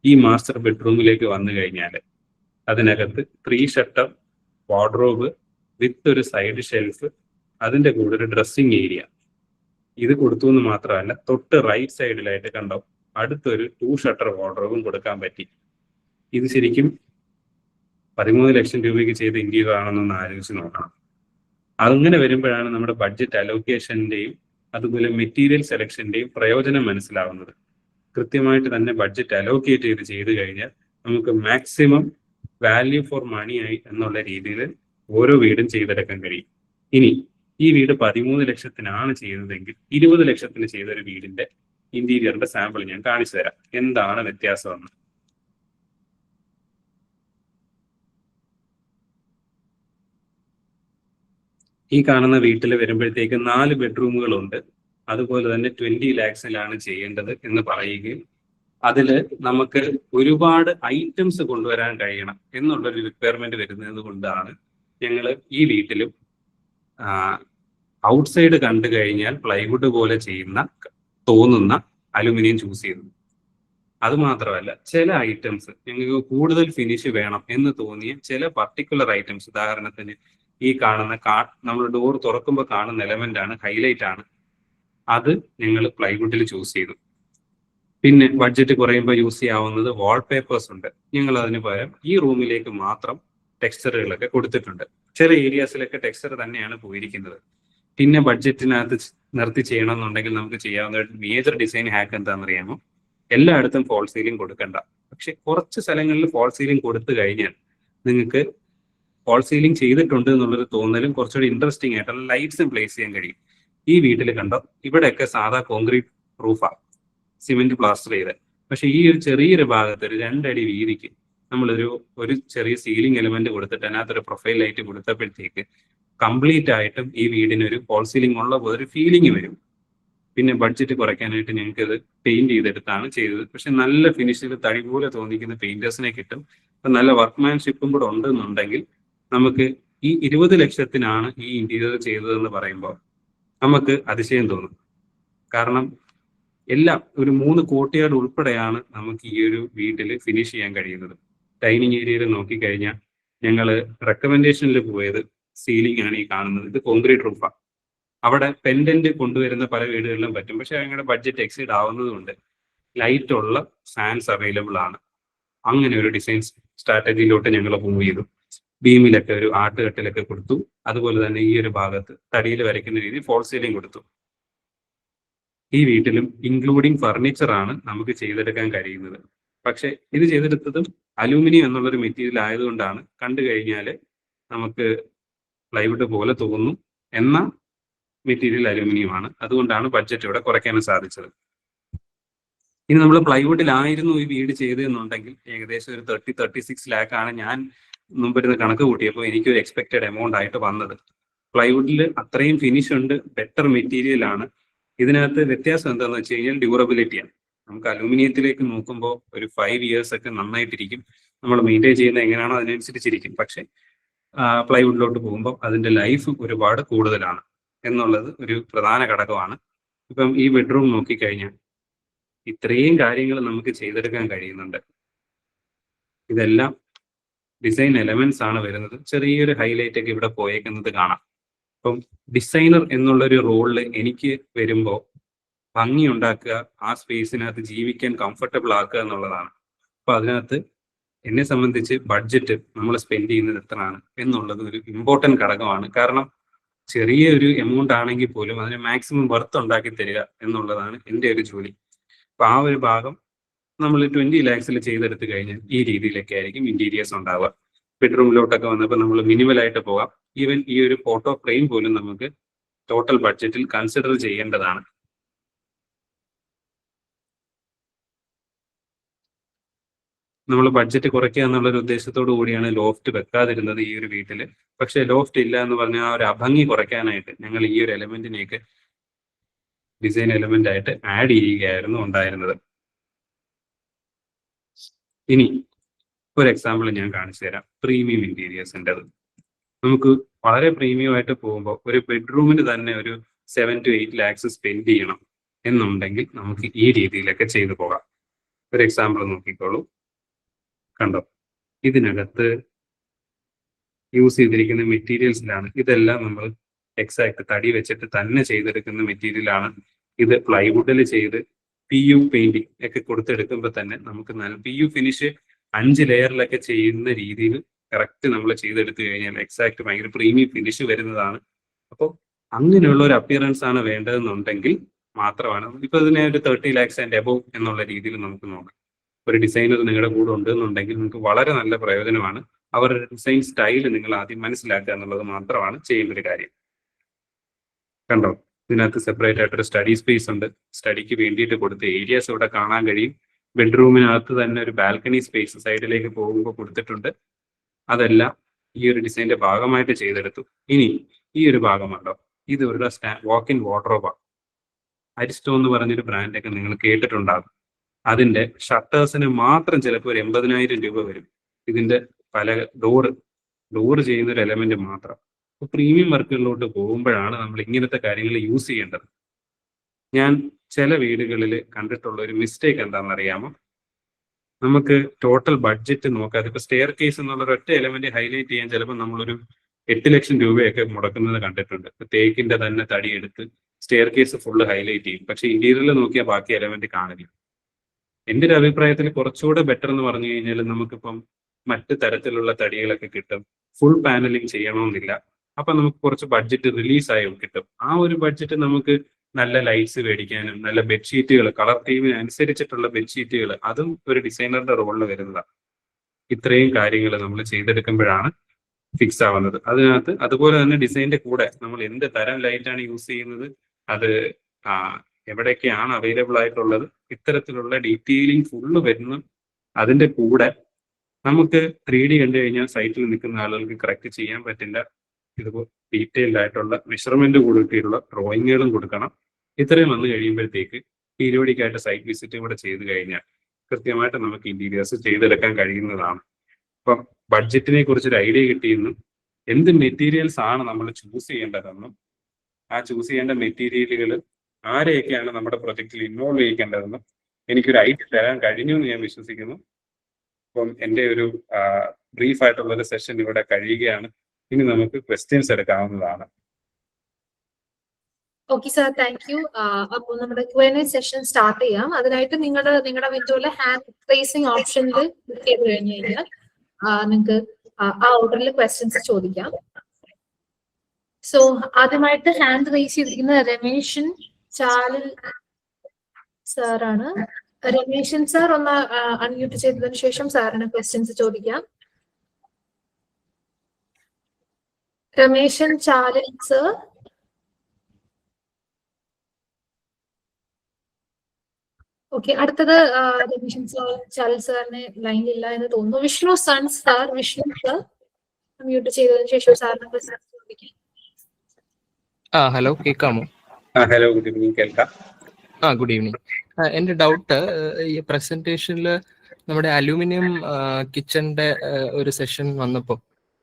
ഈ മാസ്റ്റർ ബെഡ്റൂമിലേക്ക് വന്നു കഴിഞ്ഞാൽ അതിനകത്ത് 3 ഷട്ടർ വാർഡ്രോബ് വിത്ത് ഒരു സൈഡ് ഷെൽഫ്, അതിന്റെ കൂടെ ഒരു ഡ്രസ്സിംഗ് ഏരിയ ഇത് കൊടുത്തു എന്ന് മാത്രമല്ല, തൊട്ട് റൈറ്റ് സൈഡിലായിട്ട് കണ്ടോ അടുത്തൊരു 2 ഷട്ടർ വാർഡ്രോബും കൊടുക്കാൻ പറ്റി. ഇത് ശരിക്കും 13 ലക്ഷം രൂപയ്ക്ക് ചെയ്ത ഇന്റീരിയർ ആണെന്നൊന്ന് ആലോചിച്ച് നോക്കണം. അങ്ങനെ വരുമ്പോഴാണ് നമ്മുടെ ബഡ്ജറ്റ് അലോക്കേഷന്റെയും അതുപോലെ മെറ്റീരിയൽ സെലക്ഷന്റെയും പ്രയോജനം മനസ്സിലാവുന്നത്. കൃത്യമായിട്ട് തന്നെ ബഡ്ജറ്റ് അലോക്കേറ്റ് ചെയ്ത് കഴിഞ്ഞാൽ നമുക്ക് മാക്സിമം വാല്യൂ ഫോർ മണി ആയി എന്നുള്ള രീതിയിൽ ഓരോ വീടും ചെയ്തെടുക്കാൻ കഴിയും. ഇനി ഈ വീട് 13 ലക്ഷത്തിനാണ് ചെയ്തതെങ്കിൽ 20 ലക്ഷത്തിന് ചെയ്ത ഒരു വീടിന്റെ ഇന്റീരിയറിന്റെ സാമ്പിൾ ഞാൻ കാണിച്ചു തരാം, എന്താണ് വ്യത്യാസമെന്ന്. ഈ കാണുന്ന വീട്ടിൽ വരുമ്പോഴത്തേക്ക് 4 ബെഡ്റൂമുകളുണ്ട്. അതുപോലെ തന്നെ 20 ലാക്സിലാണ് ചെയ്യേണ്ടത് എന്ന് പറയുകയും അതില് നമുക്ക് ഒരുപാട് ഐറ്റംസ് കൊണ്ടുവരാൻ കഴിയണം എന്നുള്ളൊരു റിക്വയർമെന്റ് വരുന്നത് കൊണ്ടാണ് ഞങ്ങൾ ഈ വീട്ടിലും ഔട്ട്സൈഡ് കണ്ടു കഴിഞ്ഞാൽ പ്ലൈവുഡ് പോലെ തോന്നുന്ന അലുമിനിയം ചൂസ് ചെയ്തത്. അത് മാത്രമല്ല, ചില ഐറ്റംസ് ഞങ്ങൾക്ക് കൂടുതൽ ഫിനിഷ് വേണം എന്ന് തോന്നിയ ചില പർട്ടിക്കുലർ ഐറ്റംസ്, ഉദാഹരണത്തിന് ഈ കാണുന്ന നമ്മൾ ഡോർ തുറക്കുമ്പോൾ കാണുന്ന എലമെന്റ് ആണ്, ഹൈലൈറ്റ് ആണ്, അത് ഞങ്ങൾ പ്ലൈവുഡിൽ ചൂസ് ചെയ്തു. പിന്നെ ബഡ്ജറ്റ് കുറയുമ്പോൾ യൂസ് ചെയ്യാവുന്നത് വാൾപേപ്പേഴ്സ് ഉണ്ട്. ഞങ്ങൾ അതിന് പകരം ഈ റൂമിലേക്ക് മാത്രം ടെക്സ്ചറുകളൊക്കെ കൊടുത്തിട്ടുണ്ട്. ചില ഏരിയാസിലൊക്കെ ടെക്സ്ചർ തന്നെയാണ് പോയിരിക്കുന്നത്. പിന്നെ ബഡ്ജറ്റിനകത്ത് നിർത്തി ചെയ്യണമെന്നുണ്ടെങ്കിൽ നമുക്ക് ചെയ്യാവുന്ന മേജർ ഡിസൈൻ ഹാക്ക് എന്താണെന്ന് അറിയാമോ? എല്ലായിടത്തും ഫോൾ സീലിംഗ് കൊടുക്കണ്ട. പക്ഷെ കുറച്ച് സ്ഥലങ്ങളിൽ ഫോൾ സീലിംഗ് കൊടുത്തു കഴിഞ്ഞാൽ നിങ്ങൾക്ക് ഫോൾ സീലിംഗ് ചെയ്തിട്ടുണ്ട് എന്നുള്ളൊരു തോന്നലും കുറച്ചുകൂടി ഇൻട്രസ്റ്റിംഗ് ആയിട്ടുള്ള ലൈറ്റ്സും പ്ലേസ് ചെയ്യാൻ കഴിയും. ഈ വീട്ടിൽ കണ്ടോ, ഇവിടെയൊക്കെ സാധാ കോൺക്രീറ്റ് റൂഫാണ്, സിമെന്റ് പ്ലാസ്റ്റർ ചെയ്ത്. പക്ഷെ ഈ ഒരു ചെറിയൊരു ഭാഗത്ത് ഒരു 2 അടി വീതിക്ക് നമ്മളൊരു ചെറിയ സീലിംഗ് എലമെന്റ് കൊടുത്തിട്ട് അതിനകത്തൊരു പ്രൊഫൈൽ ലൈറ്റ് കൊടുത്തപ്പോഴത്തേക്ക് കംപ്ലീറ്റ് ആയിട്ടും ഈ വീടിനൊരു ഫോൾ സീലിംഗ് ഉള്ള പോലെ ഒരു ഫീലിംഗ് വരും. പിന്നെ ബഡ്ജറ്റ് കുറയ്ക്കാനായിട്ട് ഞങ്ങൾക്ക് ഇത് പെയിന്റ് ചെയ്തെടുത്താണ് ചെയ്തത്. പക്ഷെ നല്ല ഫിനിഷിൽ തടി പോലെ തോന്നിക്കുന്ന പെയിന്റേഴ്സിനെ കിട്ടും. അപ്പൊ നല്ല വർക്ക്മാൻഷിപ്പും കൂടെ ഉണ്ടെന്നുണ്ടെങ്കിൽ നമുക്ക് ഈ 20 ലക്ഷത്തിനാണ് ഈ ഇന്റീരിയർ ചെയ്തതെന്ന് പറയുമ്പോൾ നമുക്ക് അതിശയം തോന്നും. കാരണം എല്ലാം ഒരു 3 കോർട്ട്യാർഡ് ഉൾപ്പെടെയാണ് നമുക്ക് ഈ ഒരു വീട്ടിൽ ഫിനിഷ് ചെയ്യാൻ കഴിയുന്നത്. ഡൈനിങ് ഏരിയയിൽ നോക്കിക്കഴിഞ്ഞാൽ ഞങ്ങൾ റെക്കമെൻഡേഷനിൽ പോയത് സീലിംഗ് ആണ് ഈ കാണുന്നത്. ഇത് കോൺക്രീറ്റ് റൂഫാണ്. അവിടെ പെൻഡന്റ് കൊണ്ടുവരുന്ന പല വീടുകളിലും പറ്റും. പക്ഷെ ഞങ്ങളുടെ ബഡ്ജറ്റ് എക്സീഡ് ആവുന്നതുകൊണ്ട് ലൈറ്റ് ഉള്ള ഫാൻസ് അവൈലബിൾ ആണ്. അങ്ങനെ ഒരു ഡിസൈൻ സ്ട്രാറ്റജിയിലോട്ട് ഞങ്ങൾ മൂവ് ചെയ്തു. ബീമിലൊക്കെ ഒരു ആട്ടുകെട്ടിലൊക്കെ കൊടുത്തു. അതുപോലെ തന്നെ ഈ ഒരു ഭാഗത്ത് തടിയിൽ വരയ്ക്കുന്ന രീതിയിൽ ഫോൾ സീലിംഗ് കൊടുത്തു. ഈ വീട്ടിലും ഇൻക്ലൂഡിങ് ഫർണിച്ചർ ആണ് നമുക്ക് ചെയ്തെടുക്കാൻ കഴിയുന്നത്. പക്ഷെ ഇത് ചെയ്തെടുത്തതും അലൂമിനിയം എന്നുള്ളൊരു മെറ്റീരിയൽ ആയതുകൊണ്ടാണ് കണ്ടു കഴിഞ്ഞാൽ നമുക്ക് പ്ലൈവുഡ് പോലെ തോന്നും. എന്നാൽ മെറ്റീരിയൽ അലൂമിനിയം ആണ്. അതുകൊണ്ടാണ് ബഡ്ജറ്റ് ഇവിടെ കുറയ്ക്കാനും സാധിച്ചത്. ഇനി നമ്മൾ പ്ലൈവുഡിലായിരുന്നു ഈ വീട് ചെയ്തതെന്നുണ്ടെങ്കിൽ ഏകദേശം ഒരു 36 ലാക്ക് ആണ് ഞാൻ മുമ്പിരുന്ന് കണക്ക് കൂട്ടിയപ്പോൾ എനിക്കൊരു എക്സ്പെക്റ്റഡ് എമൗണ്ട് ആയിട്ട് വന്നത്. പ്ലൈവുഡിൽ അത്രയും ഫിനിഷ് ഉണ്ട്, ബെറ്റർ മെറ്റീരിയൽ ആണ്. ഇതിനകത്ത് വ്യത്യാസം എന്താണെന്ന് വെച്ച് കഴിഞ്ഞാൽ ഡ്യൂറബിലിറ്റിയാണ്. നമുക്ക് അലൂമിനിയത്തിലേക്ക് നോക്കുമ്പോൾ ഒരു 5 ഇയേഴ്സ് ഒക്കെ നന്നായിട്ടിരിക്കും. നമ്മൾ മെയിൻറ്റെയിൻ ചെയ്യുന്നത് എങ്ങനെയാണോ അതിനനുസരിച്ചിരിക്കും. പക്ഷെ പ്ലൈവുഡിലോട്ട് പോകുമ്പോൾ അതിന്റെ ലൈഫ് ഒരുപാട് കൂടുതലാണ് എന്നുള്ളത് ഒരു പ്രധാന ഘടകമാണ്. ഇപ്പം ഈ ബെഡ്റൂം നോക്കിക്കഴിഞ്ഞാൽ ഇത്രയും കാര്യങ്ങൾ നമുക്ക് ചെയ്തെടുക്കാൻ കഴിയുന്നുണ്ട്. ഇതെല്ലാം ഡിസൈൻ എലമെന്റ്സ് ആണ് വരുന്നത്. ചെറിയൊരു ഹൈലൈറ്റ് ഒക്കെ ഇവിടെ പോയേക്കുന്നത് കാണാം. അപ്പം ഡിസൈനർ എന്നുള്ളൊരു റോളിൽ എനിക്ക് വരുമ്പോൾ ഭംഗി ഉണ്ടാക്കുക, ആ സ്പേസിനകത്ത് ജീവിക്കാൻ കംഫർട്ടബിൾ ആക്കുക എന്നുള്ളതാണ്. അപ്പൊ അതിനകത്ത് എന്നെ സംബന്ധിച്ച് ബഡ്ജറ്റ് നമ്മൾ സ്പെൻഡ് ചെയ്യുന്നത് എത്രയാണ് എന്നുള്ളത് ഒരു ഇമ്പോർട്ടൻറ്റ് ഘടകമാണ്. കാരണം ചെറിയൊരു എമൗണ്ട് ആണെങ്കിൽ പോലും അതിന് മാക്സിമം വർത്ത് ഉണ്ടാക്കി തരിക എന്നുള്ളതാണ് എൻ്റെ ഒരു ജോലി. അപ്പൊ ആ ഒരു ഭാഗം നമ്മൾ 20 ലാക്സിൽ ചെയ്തെടുത്ത് കഴിഞ്ഞാൽ ഈ രീതിയിലൊക്കെ ആയിരിക്കും ഇന്റീരിയേഴ്സ് ഉണ്ടാവുക. ബെഡ്റൂമിലോട്ടൊക്കെ വന്നപ്പോൾ നമ്മൾ മിനിമലായിട്ട് പോകാം. ഈവൻ ഈ ഒരു ഫോട്ടോ ഫ്രെയിം പോലും നമുക്ക് ടോട്ടൽ ബഡ്ജറ്റിൽ കൺസിഡർ ചെയ്യേണ്ടതാണ്. നമ്മൾ ബഡ്ജറ്റ് കുറയ്ക്കുക എന്നുള്ളൊരു ഉദ്ദേശത്തോടു കൂടിയാണ് ലോഫ്റ്റ് വെക്കാതിരുന്നത് ഈ ഒരു വീട്ടിൽ. പക്ഷെ ലോഫ്റ്റ് ഇല്ല എന്ന് പറഞ്ഞാൽ ആ ഒരു അഭംഗി കുറയ്ക്കാനായിട്ട് ഞങ്ങൾ ഈ ഒരു എലമെന്റിനെയൊക്കെ ഡിസൈൻ എലമെന്റ് ആയിട്ട് ആഡ് ചെയ്യുകയായിരുന്നു ഉണ്ടായിരുന്നത്. ഇനി ഒരു എക്സാമ്പിൾ ഞാൻ കാണിച്ചു തരാം. പ്രീമിയം ഇന്റീരിയേഴ്സിൻ്റെത് നമുക്ക് വളരെ പ്രീമിയം ആയിട്ട് പോകുമ്പോൾ ഒരു ബെഡ്റൂമിന് തന്നെ ഒരു 7 to 8 ലാക്സ് സ്പെൻഡ് ചെയ്യണം എന്നുണ്ടെങ്കിൽ നമുക്ക് ഈ രീതിയിലൊക്കെ ചെയ്തു പോകാം. ഒരു എക്സാമ്പിൾ നോക്കിക്കോളൂ. കണ്ടോ, ഇതിനകത്ത് യൂസ് ചെയ്തിരിക്കുന്ന മെറ്റീരിയൽസിലാണ്. ഇതെല്ലാം നമ്മൾ എക്സാക്ട് തടി വെച്ചിട്ട് തന്നെ ചെയ്തെടുക്കുന്ന മെറ്റീരിയലാണ്. ഇത് പ്ലൈവുഡിൽ ചെയ്ത് PU പെയിന്റിങ് ഒക്കെ കൊടുത്തെടുക്കുമ്പോൾ തന്നെ നമുക്ക് നല്ല PU ഫിനിഷ് 5 ലെയറിലൊക്കെ ചെയ്യുന്ന രീതിയിൽ കറക്റ്റ് നമ്മൾ ചെയ്തെടുത്തു കഴിഞ്ഞാൽ എക്സാക്ട് ഭയങ്കര പ്രീമിയം ഫിനിഷ് വരുന്നതാണ്. അപ്പോൾ അങ്ങനെയുള്ള ഒരു അപ്പിയറൻസ് ആണ് വേണ്ടതെന്നുണ്ടെങ്കിൽ മാത്രമാണ് ഇപ്പൊ ഇതിനെ ഒരു 30 ലാക്സ് ആൻഡ് എബോവ് എന്നുള്ള രീതിയിൽ നമുക്ക് നോക്കാം. ഒരു ഡിസൈനർ നിങ്ങളുടെ കൂടെ ഉണ്ടെന്നുണ്ടെങ്കിൽ നിങ്ങൾക്ക് വളരെ നല്ല പ്രയോജനമാണ്. അവരുടെ ഡിസൈൻ സ്റ്റൈൽ നിങ്ങൾ ആദ്യം മനസ്സിലാക്കുക എന്നുള്ളത് മാത്രമാണ് ചെയ്യുന്ന ഒരു കാര്യം. കണ്ടോ, ഇതിനകത്ത് സെപ്പറേറ്റ് ആയിട്ടൊരു സ്റ്റഡി സ്പേസ് ഉണ്ട്. സ്റ്റഡിക്ക് വേണ്ടിയിട്ട് കൊടുത്ത ഏരിയാസ് ഇവിടെ കാണാൻ കഴിയും. ബെഡ്റൂമിനകത്ത് തന്നെ ഒരു ബാൽക്കണി സ്പേസ് സൈഡിലേക്ക് പോകുമ്പോൾ കൊടുത്തിട്ടുണ്ട്. അതെല്ലാം ഈ ഒരു ഡിസൈൻ്റെ ഭാഗമായിട്ട് ചെയ്തെടുത്തു. ഇനി ഈ ഒരു ഭാഗമുണ്ടോ, ഇത് ഒരു വാക്ക് ഇൻ വാർഡ്രോബാണ്. അരിസ്റ്റോ എന്ന് പറഞ്ഞൊരു ബ്രാൻഡൊക്കെ നിങ്ങൾ കേട്ടിട്ടുണ്ടാകും. അതിന്റെ ഷട്ടേഴ്സിന് മാത്രം ചിലപ്പോൾ ഒരു 80,000 രൂപ വരും. ഇതിന്റെ പല ഡോർ ചെയ്യുന്ന ഒരു എലമെന്റ് മാത്രം. അപ്പോൾ പ്രീമിയം വർക്കുകളിലോട്ട് പോകുമ്പോഴാണ് നമ്മൾ ഇങ്ങനത്തെ കാര്യങ്ങൾ യൂസ് ചെയ്യേണ്ടത്. ഞാൻ ചില വീടുകളിൽ കണ്ടിട്ടുള്ള ഒരു മിസ്റ്റേക്ക് എന്താണെന്ന് അറിയാമോ? നമുക്ക് ടോട്ടൽ ബഡ്ജറ്റ് നോക്കാതെ ഇപ്പൊ സ്റ്റെയർ കേസ് എന്നുള്ള ഒറ്റ എലമെന്റ് ഹൈലൈറ്റ് ചെയ്യാൻ ചിലപ്പോൾ നമ്മളൊരു 8 ലക്ഷം രൂപയൊക്കെ മുടക്കുന്നത് കണ്ടിട്ടുണ്ട്. തേക്കിന്റെ തന്നെ തടി എടുത്ത് സ്റ്റെയർ കേസ് ഫുള്ള് ഹൈലൈറ്റ് ചെയ്യും. പക്ഷെ ഇന്റീരിയറിൽ നോക്കിയാൽ ബാക്കി എലമെന്റ് കാണില്ല. എൻ്റെ ഒരു അഭിപ്രായത്തിൽ കുറച്ചുകൂടെ ബെറ്റർ എന്ന് പറഞ്ഞു കഴിഞ്ഞാൽ നമുക്കിപ്പം മറ്റ് തരത്തിലുള്ള തടികളൊക്കെ കിട്ടും. ഫുൾ പാനലിംഗ് ചെയ്യണമെന്നില്ല. അപ്പൊ നമുക്ക് കുറച്ച് ബഡ്ജറ്റ് റിലീസായി കിട്ടും. ആ ഒരു ബഡ്ജറ്റ് നമുക്ക് നല്ല ലൈറ്റ്സ് മേടിക്കാനും നല്ല ബെഡ്ഷീറ്റുകൾ, കളർ തീമിന് അനുസരിച്ചിട്ടുള്ള ബെഡ്ഷീറ്റുകൾ, അതും ഒരു ഡിസൈനറുടെ റോളിൽ വരുന്നതാണ്. ഇത്രയും കാര്യങ്ങൾ നമ്മൾ ചെയ്തെടുക്കുമ്പോഴാണ് ഫിക്സ് ആവുന്നത്. അതിനകത്ത് അതുപോലെ തന്നെ ഡിസൈനിന്റെ കൂടെ നമ്മൾ എന്ത് തരം ലൈറ്റാണ് യൂസ് ചെയ്യുന്നത്, അത് എവിടെയൊക്കെയാണ് അവൈലബിൾ ആയിട്ടുള്ളത്, ഇത്തരത്തിലുള്ള ഡീറ്റെയിലിംഗ് ഫുള്ള് വരുന്നു. അതിന്റെ കൂടെ നമുക്ക് 3D കണ്ടു കഴിഞ്ഞാൽ സൈറ്റിൽ നിൽക്കുന്ന ആളുകൾക്ക് കറക്റ്റ് ചെയ്യാൻ പറ്റില്ല. ഇതുപോലെ ഡീറ്റെയിൽഡ് ആയിട്ടുള്ള മെഷർമെന്റ് കൊടുത്തിട്ടുള്ള ഡ്രോയിങ്ങുകളും കൊടുക്കണം. ഇത്രയും വന്നു കഴിയുമ്പോഴത്തേക്ക് പീരിയോഡിക് ആയിട്ട് സൈറ്റ് വിസിറ്റ് കൂടെ ചെയ്ത് കഴിഞ്ഞാൽ കൃത്യമായിട്ട് നമുക്ക് ഇന്റീരിയേഴ്സ് ചെയ്തെടുക്കാൻ കഴിയുന്നതാണ്. അപ്പം ബഡ്ജറ്റിനെ കുറിച്ചൊരു ഐഡിയ കിട്ടിയെന്നും എന്ത് മെറ്റീരിയൽസ് ആണ് നമ്മൾ ചൂസ് ചെയ്യേണ്ടതെന്നും ആ ചൂസ് ചെയ്യേണ്ട മെറ്റീരിയലുകൾ ആരെയൊക്കെയാണ് നമ്മുടെ പ്രൊജക്റ്റിൽ ഇൻവോൾവ് ചെയ്യിക്കേണ്ടതെന്നും എനിക്കൊരു ഐഡിയ തരാൻ കഴിഞ്ഞു എന്ന് ഞാൻ വിശ്വസിക്കുന്നു. അപ്പം എൻ്റെ ഒരു ബ്രീഫ് ആയിട്ടുള്ള ഒരു സെഷൻ ഇവിടെ കഴിയുകയാണ്. ഇനി നമുക്ക് ക്വസ്റ്റ്യൻസ് എടുക്കാവുന്നതാണ്. Okay sir, thank U. അപ്പോൾ നമ്മുടെ Q&A സെഷൻ സ്റ്റാർട്ട് ചെയ്യാം. അതിനായിട്ട് നിങ്ങളുടെ വിൻഡോയിലെ ഹാൻഡ് റേസിംഗ് ഓപ്ഷനിൽ ക്ലിക്ക് ചെയ്ത് കഴിഞ്ഞ് കഴിഞ്ഞാൽ നിങ്ങൾക്ക് ആ ഓർഡറിൽ ക്വസ്റ്റ്യൻസ് ചോദിക്കാം. സോ ആദ്യമായിട്ട് ഹാൻഡ് റേസ് ചെയ്തിരിക്കുന്നത് രമേശൻ ചാലിൽ സാറാണ്. രമേശൻ സാർ ഒന്ന് അൺമ്യൂട്ട് ചെയ്തതിനു ശേഷം സാറിന് ക്വസ്റ്റ്യൻസ് ചോദിക്കാം. രമേശൻ ചാലിൽ സർ. ഓക്കെ, അടുത്തത് രമേശൻ ചാലിൽ സാറിന് ലൈനിലില്ല എന്ന് തോന്നുന്നു. വിഷ്ണു സൺ സാർ. വിഷ്ണു സാർ മ്യൂട്ട് ചെയ്തതിനു ശേഷം സാറിന് ക്വസ്റ്റ്യൻസ് ചോദിക്കാം. ഹലോ, കേൾക്കാമോ? Hello, good evening. കേൾക്കാം. Good evening. എൻ്റെ ഡൗട്ട്, ഈ പ്രസന്റേഷനിൽ നമ്മുടെ അലൂമിനിയം കിച്ചണിന്റെ ഒരു സെഷൻ വന്നപ്പോൾ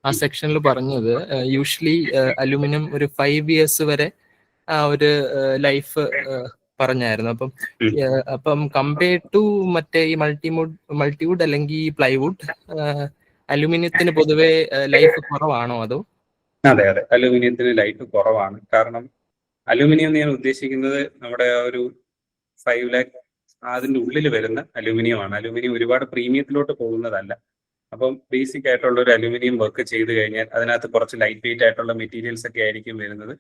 ആ സെക്ഷനിൽ പറഞ്ഞത് യൂഷ്വലി അലൂമിനിയം ഒരു 5 years വരെ ഒരു ലൈഫ് പറഞ്ഞായിരുന്നു. അപ്പം കമ്പയർഡ് ടു മറ്റേ ഈ മൾട്ടിവുഡ് അല്ലെങ്കിൽ ഈ പ്ലൈവുഡ്, അലൂമിനിയത്തിന് പൊതുവെ ലൈഫ് കുറവാണോ അതോ? അതെ, അലൂമിനിയത്തിന് ലൈഫ് കുറവാണ്. കാരണം അലൂമിനിയം ഞാൻ ഉദ്ദേശിക്കുന്നത് നമ്മുടെ ഒരു 5 lakh അതിന്റെ ഉള്ളിൽ വരുന്ന അലൂമിനിയമാണ്. അലൂമിനിയം ഒരുപാട് പ്രീമിയത്തിലോട്ട് പോകുന്നതല്ല. അപ്പം ബേസിക് ആയിട്ടുള്ള ഒരു അലൂമിനിയം വർക്ക് ചെയ്ത് കഴിഞ്ഞാൽ അതിനകത്ത് കുറച്ച് ലൈറ്റ് വെയിറ്റ് ആയിട്ടുള്ള മെറ്റീരിയൽസ് ഒക്കെ ആയിരിക്കും വരുന്നത്.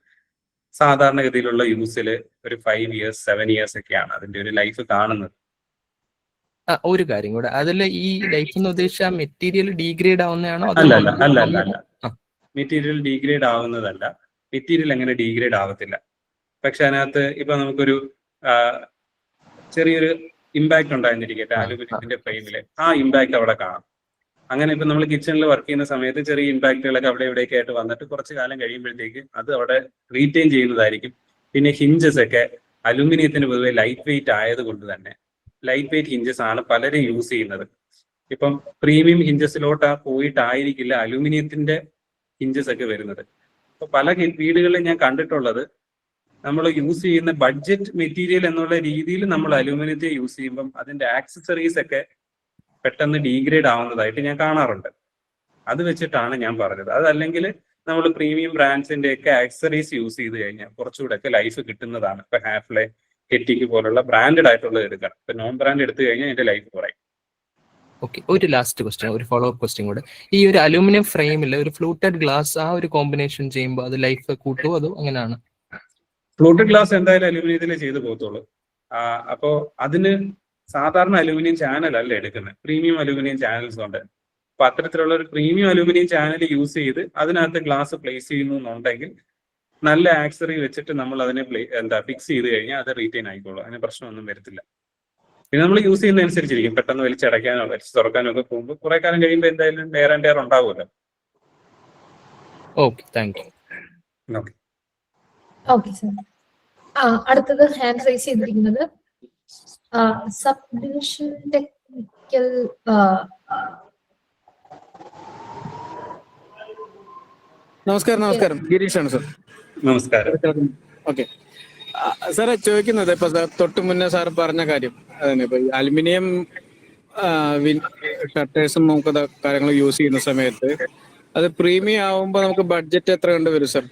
സാധാരണഗതിയിലുള്ള യൂസിൽ ഒരു 5 years 7 years ഒക്കെയാണ് അതിന്റെ ഒരു ലൈഫ് കാണുന്നത്. ഒരു കാര്യം കൂടെ, അതിൽ ഈ ലൈഫ് എന്ന് ഉദ്ദേശിച്ച മെറ്റീരിയൽ ഡീഗ്രേഡ് ആവുന്നതാണോ? അല്ല, മെറ്റീരിയൽ ഡീഗ്രേഡ് ആവുന്നതല്ല. മെറ്റീരിയൽ അങ്ങനെ ഡീഗ്രേഡ് ആവത്തില്ല. പക്ഷെ അതിനകത്ത് ഇപ്പൊ നമുക്കൊരു ചെറിയൊരു ഇമ്പാക്ട് ഉണ്ടായിരുന്നിരിക്കട്ടെ അലൂമിനിയത്തിന്റെ ഫ്രെയിമില്, ആ ഇമ്പാക്ട് അവിടെ കാണാം. അങ്ങനെ ഇപ്പൊ നമ്മൾ കിച്ചണിൽ വർക്ക് ചെയ്യുന്ന സമയത്ത് ചെറിയ ഇമ്പാക്റ്റുകളൊക്കെ അവിടെ ഇവിടെയൊക്കെ ആയിട്ട് വന്നിട്ട് കുറച്ച് കാലം കഴിയുമ്പോഴത്തേക്ക് അത് അവിടെ റീറ്റെയിൻ ചെയ്യുന്നതായിരിക്കും. പിന്നെ ഹിഞ്ചസ് ഒക്കെ അലൂമിനിയത്തിന് പൊതുവെ ലൈറ്റ് വെയിറ്റ് ആയതുകൊണ്ട് തന്നെ ലൈറ്റ് വെയിറ്റ് ഹിഞ്ചസ് ആണ് പലരും യൂസ് ചെയ്യുന്നത്. ഇപ്പം പ്രീമിയം ഹിഞ്ചസിലോട്ട് പോയിട്ടായിരിക്കില്ല അലൂമിനിയത്തിന്റെ ഹിഞ്ചസ് ഒക്കെ വരുന്നത്. അപ്പൊ പല വീടുകളിലും ഞാൻ കണ്ടിട്ടുള്ളത്, നമ്മൾ യൂസ് ചെയ്യുന്ന ബഡ്ജറ്റ് മെറ്റീരിയൽ എന്നുള്ള രീതിയിൽ നമ്മൾ അലൂമിനിയത്തെ യൂസ് ചെയ്യുമ്പം അതിന്റെ ആക്സസറീസ് ഒക്കെ പെട്ടെന്ന് ഡീഗ്രേഡ് ആവുന്നതായിട്ട് ഞാൻ കാണാറുണ്ട്. അത് വെച്ചിട്ടാണ് ഞാൻ പറഞ്ഞത്. അതല്ലെങ്കിൽ നമ്മൾ പ്രീമിയം ബ്രാൻഡ്സിന്റെ ഒക്കെ ആക്സസറീസ് യൂസ് ചെയ്ത് കഴിഞ്ഞാൽ കുറച്ചുകൂടെ ഒക്കെ ലൈഫ് കിട്ടുന്നതാണ്. ഇപ്പൊ ഹാഫ്ലെ, കെറ്റിക്ക് പോലുള്ള ബ്രാൻഡഡ് ആയിട്ടുള്ളത് എടുക്കണം. ഇപ്പൊ നോൺ ബ്രാൻഡ് എടുത്തു കഴിഞ്ഞാൽ അതിന്റെ ലൈഫ് കുറയും. ഓക്കെ, ഒരു ലാസ്റ്റ് ക്വസ്റ്റ്യൻ, ഒരു ഫോളോ അപ്പ് ക്വസ്റ്റ്യൻ കൂടെ. ഈ ഒരു അലൂമിനിയം ഫ്രെയിമിൽ ഒരു ഫ്ലൂട്ടഡ് ഗ്ലാസ് ആ ഒരു കോമ്പിനേഷൻ ചെയ്യുമ്പോൾ അത് ലൈഫ് കൂട്ടുമോ അതോ അങ്ങനെയാണ്? ഫ്ലൂട്ടഡ് ഗ്ലാസ് എന്തായാലും അലൂമിനിയത്തിൽ ചെയ്തു പോകത്തുള്ളൂ. അപ്പോ അതിന് സാധാരണ അലൂമിനിയം ചാനൽ അല്ല എടുക്കുന്നത്, പ്രീമിയം അലൂമിനിയം ചാനൽസ് ഉണ്ട്. അപ്പൊ അത്തരത്തിലുള്ള ഒരു പ്രീമിയം അലൂമിനിയം ചാനൽ യൂസ് ചെയ്ത് അതിനകത്ത് ഗ്ലാസ് പ്ലേസ് ചെയ്യുന്നു എന്നുണ്ടെങ്കിൽ നല്ല ആക്സറി വെച്ചിട്ട് നമ്മൾ അതിനെ ഫിക്സ് ചെയ്ത് കഴിഞ്ഞാൽ അത് റീറ്റെയിൻ ആയിക്കോളും. അതിന് പ്രശ്നമൊന്നും വരത്തില്ല. പിന്നെ നമ്മൾ യൂസ് ചെയ്യുന്നതനുസരിച്ചിരിക്കും. പെട്ടെന്ന് വലിച്ചടയ്ക്കാനോ വലിച്ചു തുറക്കാനോ ഒക്കെ പോകുമ്പോൾ കുറെ കാലം കഴിയുമ്പോൾ എന്തായാലും വേറെ ആൻഡ് വേറെ ഉണ്ടാവുമല്ലോ. Okay, thank you. Okay sir. അടുത്തത് ഹാൻഡ് റൈസ് ചെയ്തിരിക്കുന്നത് സബ് ഡിവിഷൻ ടെക്നിക്കൽ നമസ്കാരം. ഗിരീഷാണ് സർ. നമസ്കാരം. ഓക്കെ സാറെ, ചോദിക്കുന്നത് ഇപ്പൊ തൊട്ട് മുന്നേ സാർ പറഞ്ഞ കാര്യം അതന്നെ. ഇപ്പൊ അലുമിനിയം ഷട്ടേഴ്സും നമുക്ക് കാര്യങ്ങൾ യൂസ് ചെയ്യുന്ന സമയത്ത് അത് പ്രീമിയം ആവുമ്പോ നമുക്ക് ബഡ്ജറ്റ് എത്ര കണ്ട് വരും സർ?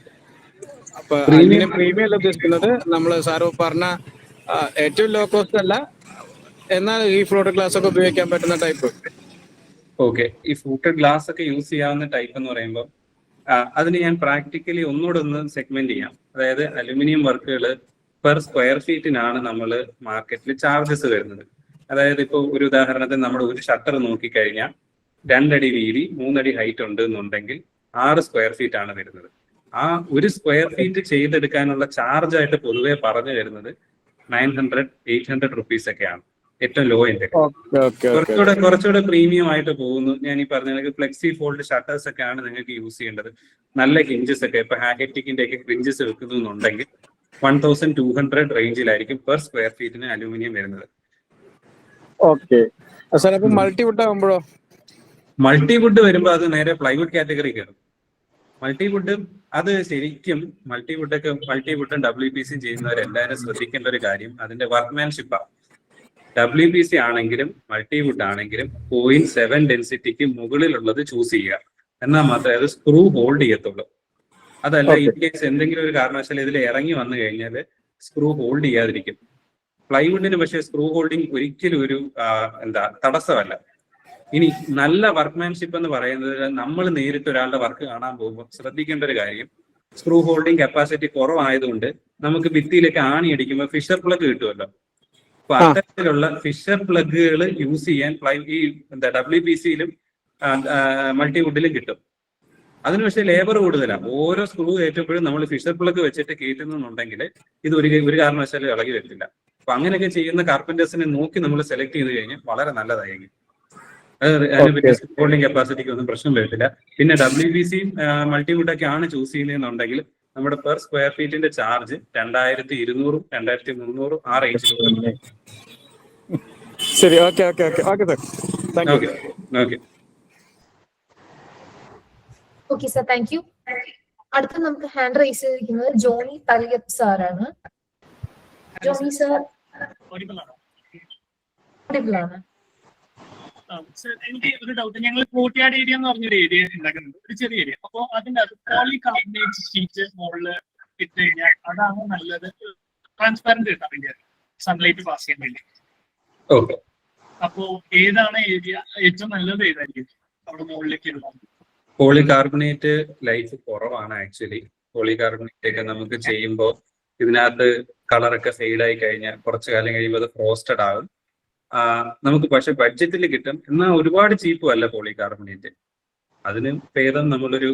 അപ്പൊ അലുമിനിയം പ്രീമിയം അല്ല ഉദ്ദേശിക്കുന്നത്, നമ്മൾ സാറ് പറഞ്ഞ ഏറ്റവും ലോ കോസ്റ്റ് അല്ല, എന്നാൽ ഈ ഫ്ലൂട്ടഡ് ഗ്ലാസ് ഒക്കെ ഉപയോഗിക്കാൻ പറ്റുന്ന ടൈപ്പ്. ഓക്കെ, ഈ ഫ്ലൂട്ടഡ് ഗ്ലാസ് ഒക്കെ യൂസ് ചെയ്യാവുന്ന ടൈപ്പ് എന്ന് പറയുമ്പോൾ അതിന് ഞാൻ പ്രാക്ടിക്കലി ഒന്നുകൂടെ ഒന്ന് സെഗ്മെന്റ് ചെയ്യാം. അതായത് അലുമിനിയം വർക്കുകൾ പെർ സ്ക്വയർ ഫീറ്റിനാണ് നമ്മൾ മാർക്കറ്റിൽ ചാർജസ് വരുന്നത്. അതായത് ഇപ്പോൾ ഒരു ഉദാഹരണത്തിന് നമ്മൾ ഒരു ഷട്ടർ നോക്കിക്കഴിഞ്ഞാൽ 2 അടി വീതി 3 അടി ഹൈറ്റ് ഉണ്ട് എന്നുണ്ടെങ്കിൽ 6 സ്ക്വയർ ഫീറ്റ് ആണ് വരുന്നത്. ആ ഒരു സ്ക്വയർ ഫീറ്റ് ചെയ്തെടുക്കാനുള്ള ചാർജ് ആയിട്ട് പൊതുവെ പറഞ്ഞു വരുന്നത് 900-800 റുപ്പീസ് ഒക്കെയാണ് ഏറ്റവും ലോ എൻഡ്. കുറച്ചുകൂടെ പ്രീമിയം ആയിട്ട് പോകുന്നു. ഞാൻ ഈ പറഞ്ഞ ഫ്ലെക്സി ഫോൾഡ് ഷട്ടേഴ്സ് ഒക്കെ ആണ് നിങ്ങൾക്ക് യൂസ് ചെയ്യേണ്ടത്. നല്ല ഹിഞ്ചസ് ഒക്കെ ഇപ്പൊ ഹാഗറ്റിക്കിന്റെ ഒക്കെ ഹിഞ്ചസ് വെക്കുന്നുണ്ടെങ്കിൽ 1200 റേഞ്ചിലായിരിക്കും പെർ സ്ക്വയർ ഫീറ്റിന് അലൂമിനിയം വരുന്നത്. ഓക്കെ സാർ, അപ്പൊ മൾട്ടിവുഡ് ആകുമ്പോഴോ? മൾട്ടിവുഡ് വരുമ്പോൾ അത് നേരെ പ്ലൈവുഡ് കാറ്റഗറി കയറും. മൾട്ടിവുഡ് അത് ശരിക്കും മൾട്ടിവുഡും WPC ചെയ്യുന്നവരെല്ലാവരും ശ്രദ്ധിക്കേണ്ട ഒരു കാര്യം അതിന്റെ വർക്ക്മാൻഷിപ്പാണ്. WPC ആണെങ്കിലും മൾട്ടിവുഡ് ആണെങ്കിലും 0.7 ഡെൻസിറ്റിക്ക് മുകളിലുള്ളത് ചൂസ് ചെയ്യുക. എന്നാൽ മാത്രമേ അത് സ്ക്രൂ ഹോൾഡ് ചെയ്യത്തുള്ളൂ. അതല്ല Okay. ഇൻ കേസ് എന്തെങ്കിലും ഒരു കാരണവശാൽ ഇതിൽ ഇറങ്ങി വന്നു കഴിഞ്ഞാൽ സ്ക്രൂ ഹോൾഡ് ചെയ്യാതിരിക്കും. പ്ലൈവുഡിന് പക്ഷേ സ്ക്രൂ ഹോൾഡിംഗ് ഒരിക്കലും ഒരു തടസ്സമല്ല. ഇനി നല്ല വർക്ക്മാൻഷിപ്പ് എന്ന് പറയുന്നത് നമ്മൾ നേരിട്ട് ഒരാളുടെ വർക്ക് കാണാൻ പോകുമ്പോൾ ശ്രദ്ധിക്കേണ്ട ഒരു കാര്യം, സ്ക്രൂ ഹോൾഡിംഗ് കപ്പാസിറ്റി കുറവായതുകൊണ്ട് നമുക്ക് ഭിത്തിയിലേക്ക് ആണി അടിക്കുമ്പോൾ ഫിഷർ പ്ലഗ് കിട്ടുമല്ലോ. അപ്പൊ അത്തരത്തിലുള്ള ഫിഷർ പ്ലഗുകൾ യൂസ് ചെയ്യാൻ ഈ WPC-യിലും മൾട്ടിവുഡിലും കിട്ടും. അതിന് പക്ഷേ ലേബർ കൂടുതലാണ്. ഓരോ സ്ക്രൂ കയറ്റുമ്പോഴും നമ്മൾ ഫിഷർ പ്ലഗ് വെച്ചിട്ട് കയറ്റുന്നുണ്ടെങ്കിൽ ഇത് ഒരു കാരണവശാലും ഇളകി വരത്തില്ല. അപ്പൊ അങ്ങനെയൊക്കെ ചെയ്യുന്ന കാർപ്പന്റേഴ്സിനെ നോക്കി നമ്മൾ സെലക്ട് ചെയ്ത് കഴിഞ്ഞാൽ വളരെ നല്ലതായിരിക്കും. അതിനെപ്പറ്റി സ്ക്രൂ ഹോൾഡിംഗ് കപ്പാസിറ്റിക്ക് ഒന്നും പ്രശ്നം വരത്തില്ല. പിന്നെ WPC-യും മൾട്ടിവുഡൊക്കെ ആണ് ചൂസ് ചെയ്യുന്നതെന്നുണ്ടെങ്കിൽ നമ്മുടെ പെർ സ്ക്വയർ ഫീറ്റിന്റെ ചാർജ് 2200 2300 ആ റേഞ്ചിൽ. ശരി, okay okay okay okay sir, thank you. Okay okay sir, thank you. അടുത്ത നമുക്ക് ഹാൻഡ് റൈസ് ചെയ്തിരിക്കുന്നത് ജോണി തലിയത്ത് സാറാണ്. ജോണി സാർ ഓഡിബിൾ ആണ്. എനിക്ക് ഒരു ഡൗട്ട്. ഞങ്ങൾ കോട്ടിയാട് ഏരിയ എന്ന് പറഞ്ഞൊരു ഏരിയ ഉണ്ടാക്കുന്നുണ്ട്, ഒരു ചെറിയ ഏരിയ. അപ്പോൾ അതിന്റെ അത് പോളികാർബണേറ്റ് ഷീറ്റ് മുകളിൽ ഇട്ട് കഴിഞ്ഞാൽ അതാണ് നല്ലത്, ട്രാൻസ്പാരന്റ് കിട്ടാൻ വേണ്ടി, സൺലൈറ്റ് പാസ് ചെയ്യാൻ വേണ്ടി. അപ്പോ ഏതാണ് ഏരിയ ഏറ്റവും നല്ലത്, ഏതായിരിക്കും അവിടെ മുകളിലേക്ക് ഇടുന്നത്? പോളികാർബണേറ്റ് ലൈഫ് കുറവാണ് ആക്ച്വലി. പോളികാർബണേറ്റ് ഒക്കെ നമുക്ക് ചെയ്യുമ്പോൾ ഇതിനകത്ത് കളറൊക്കെ ഫെയ്ഡായി കഴിഞ്ഞാൽ കുറച്ചു കാലം കഴിയുമ്പോൾ അത് ഫ്രോസ്റ്റഡ് ആകും. നമുക്ക് പക്ഷെ ബഡ്ജറ്റിൽ കിട്ടും, എന്നാൽ ഒരുപാട് ചീപ്പും അല്ല പോളികാർബണേറ്റ്. അതിന് ഭേദം നമ്മളൊരു